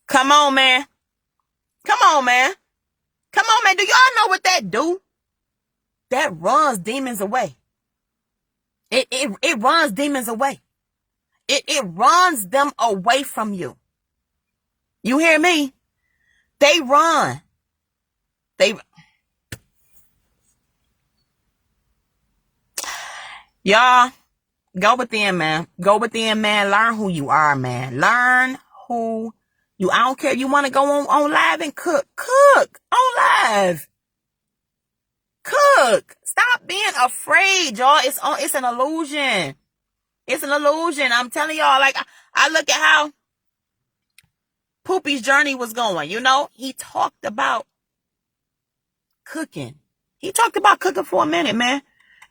Come on, man. Come on, man. Come on, man. Do y'all know what that do? That runs demons away. It runs demons away. It runs them away from you. You hear me? They run. Y'all, go within, man. Go within, man. Learn who you are, man. Learn who you. I don't care. You want to go on live and cook. Cook on live. Cook. Stop being afraid, y'all. It's an illusion. It's an illusion. I'm telling y'all, like, I look at how Poopy's journey was going. You know, he talked about cooking. He talked about cooking for a minute, man.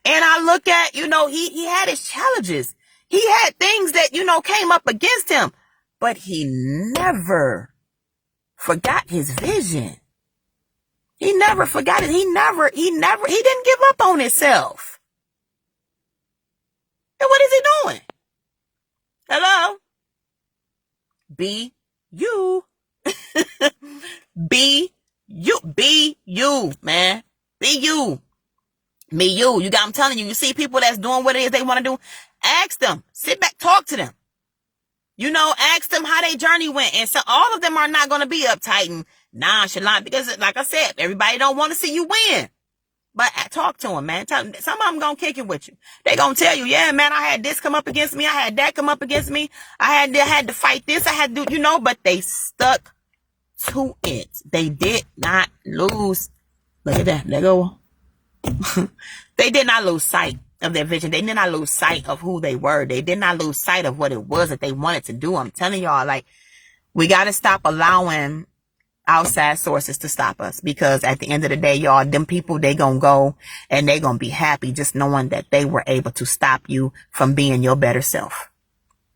And I look at, you know, he had his challenges. He had things that, you know, came up against him. But he never forgot his vision. He never forgot it. He didn't give up on himself. And what is he doing? Hello? Be you. Be you. Be you, man. Be you. Be you. I'm telling you, you see people that's doing what it is they want to do. Ask them. Sit back. Talk to them. You know, ask them how their journey went. And so all of them are not going to be uptight and nonchalant because, like I said, everybody don't want to see you win. But talk to them, man. Some of them going to kick it with you. They going to tell you, yeah, man, I had this come up against me. I had that come up against me. I had to fight this. I had to do, you know, but they stuck to it. They did not lose. Look at that. Let go. They did not lose sight of their vision. They did not lose sight of who they were. They did not lose sight of what it was that they wanted to do. I'm telling y'all, like, we got to stop allowing outside sources to stop us, because at the end of the day, y'all, them people, they gonna go and they gonna be happy just knowing that they were able to stop you from being your better self.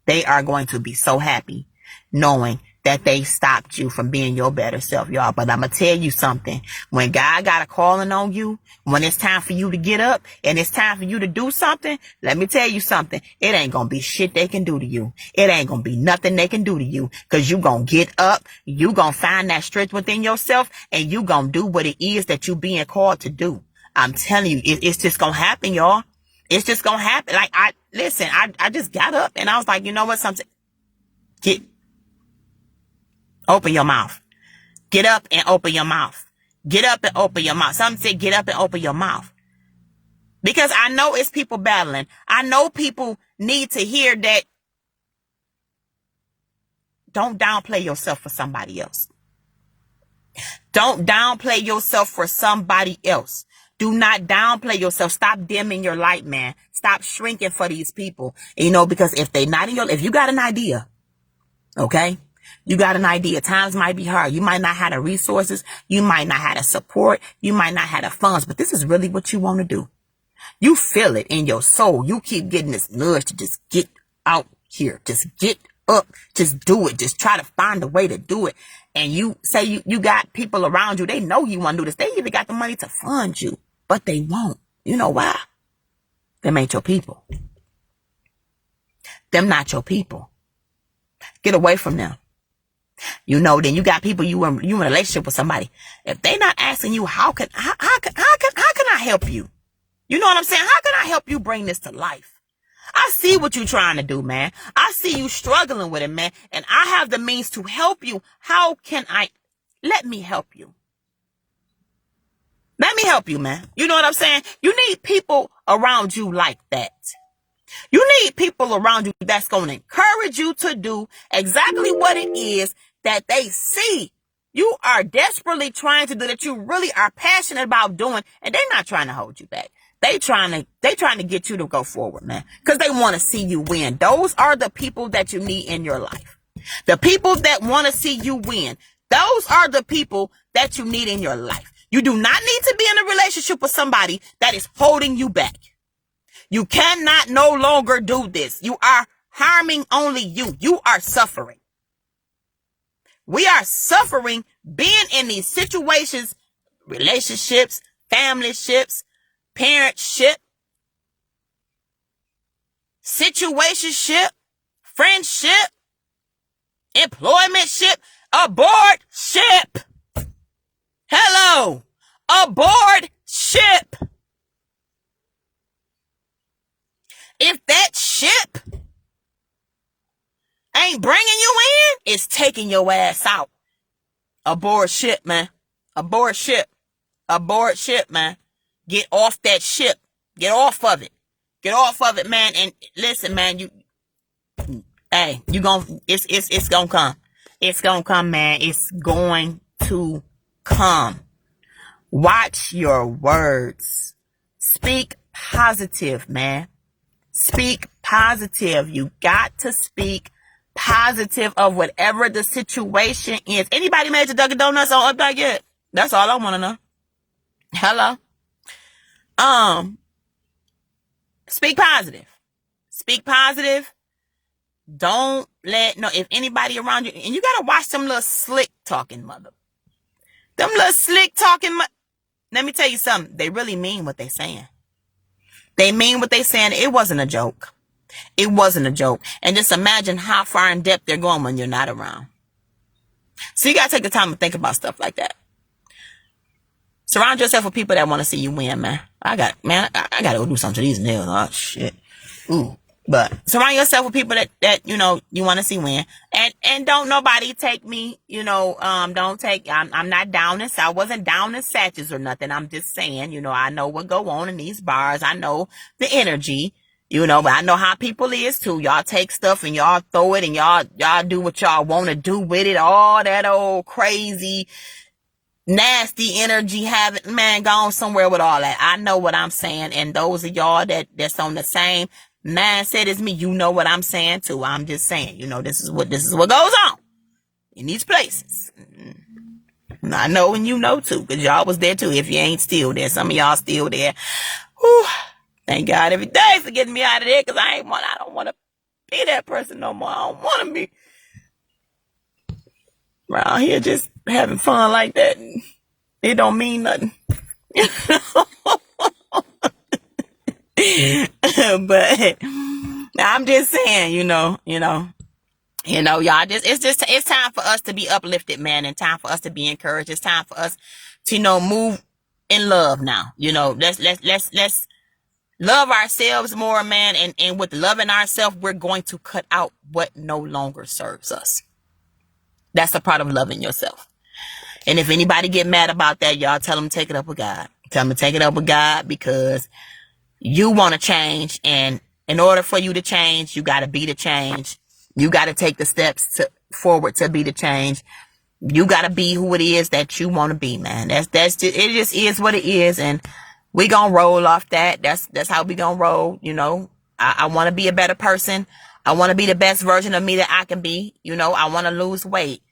They are going to be so happy knowing that they stopped you from being your better self, y'all. But I'm going to tell you something. When God got a calling on you, when it's time for you to get up and it's time for you to do something, let me tell you something. It ain't going to be shit they can do to you. It ain't going to be nothing they can do to you, because you going to get up. You going to find that strength within yourself, and you going to do what it is that you being called to do. I'm telling you, it's just going to happen, y'all. It's just going to happen. Like, I just got up and I was like, you know what? Open your mouth. Get up and open your mouth. Get up and open your mouth. Some say get up and open your mouth. Because I know it's people battling. I know people need to hear that. Don't downplay yourself for somebody else. Don't downplay yourself for somebody else. Do not downplay yourself. Stop dimming your light, man. Stop shrinking for these people. You know, because if you got an idea, okay? You got an idea. Times might be hard. You might not have the resources. You might not have the support. You might not have the funds, but this is really what you want to do. You feel it in your soul. You keep getting this nudge to just get out here. Just get up. Just do it. Just try to find a way to do it. And you say you got people around you. They know you want to do this. They even got the money to fund you, but they won't. You know why? Them ain't your people. Them not your people. Get away from them. You know, then you got people you in a relationship with somebody. If they not asking you, how can I help you? You know what I'm saying? How can I help you bring this to life? I see what you're trying to do, man. I see you struggling with it, man. And I have the means to help you. Let me help you. Let me help you, man. You know what I'm saying? You need people around you like that. You need people around you that's going to encourage you to do exactly what it is that they see you are desperately trying to do, that you really are passionate about doing, and they're not trying to hold you back. They trying to get you to go forward, man, because they want to see you win. Those are the people that you need in your life. The people that want to see you win. Those are the people that you need in your life. You do not need to be in a relationship with somebody that is holding you back. You cannot no longer do this. You are harming only you. You are suffering. We are suffering being in these situations, relationships, familyships, parentship, situationship, friendship, employmentship, aboard ship. Hello, aboard ship. If that ship ain't bringing you in, it's taking your ass out. Aboard ship, man. Aboard ship. Aboard ship, man. Get off that ship. Get off of it. Get off of it, man. And listen, man, it's gonna come. It's gonna come, man. It's going to come. Watch your words. Speak positive, man. Speak positive. You got to speak positive of whatever the situation is. Anybody made your Dunkin' Donuts on update yet? That's all I want to know. Hello? Speak positive. Speak positive. Don't if anybody around you, and you gotta watch them little slick talking let me tell you something. They really mean what they're saying. They mean what they're saying. It wasn't a joke. It wasn't a joke. And just imagine how far in depth they're going when you're not around. So you gotta take the time to think about stuff like that. Surround yourself with people that want to see you win, man. I gotta go do something to these nails. Oh shit. Ooh. But surround yourself with people that you want to see win. And don't nobody take me, I'm not down I wasn't down in satches or nothing. I'm just saying, I know what go on in these bars. I know the energy, but I know how people is too. Y'all take stuff and y'all throw it and y'all do what y'all want to do with it. All that old crazy, nasty energy, man, gone somewhere with all that. I know what I'm saying. And those of y'all that's on the same mindset as me, you know what I'm saying too. I'm just saying, this is what goes on in these places. I know, and you know too, because y'all was there too. If you ain't still there, some of y'all still there. Whew. Thank God every day for getting me out of there, because I don't want to be that person no more. I don't want to be around here just having fun like that. It don't mean nothing. But I'm just saying, y'all it's time for us to be uplifted, man, and time for us to be encouraged. It's time for us to, move in love now. Let's love ourselves more, man. And with loving ourselves, we're going to cut out what no longer serves us. That's a part of loving yourself. And if anybody get mad about that, y'all tell them to take it up with God. Tell them to take it up with God, because you want to change, and in order for you to change, you got to be the change. You got to take the steps forward to be the change. You got to be who it is that you want to be, man. That's just, it just is what it is, and we gonna roll off that. That's how we gonna roll. I want to be a better person. I want to be the best version of me that I can be. I want to lose weight.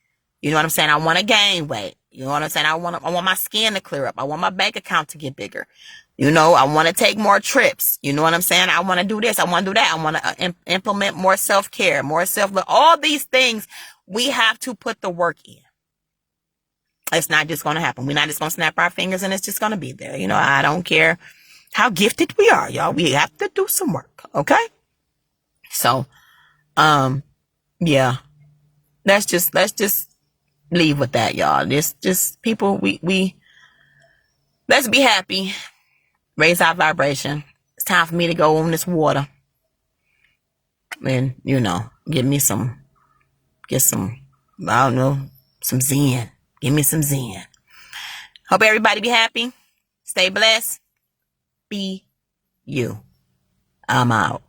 You know what I'm saying? I want to gain weight. You know what I'm saying? I want my skin to clear up. I want my bank account to get bigger. I want to take more trips. You know what I'm saying? I want to do this. I want to do that. I want to implement more self-care, more self-love. All these things, we have to put the work in. It's not just going to happen. We're not just going to snap our fingers and it's just going to be there. I don't care how gifted we are, y'all. We have to do some work. Okay? So, yeah. Let's just leave with that, y'all. Just people, we let's be happy. Raise our vibration. It's time for me to go on this water. And, get some, I don't know, some zen. Give me some zen. Hope everybody be happy. Stay blessed. Be you. I'm out.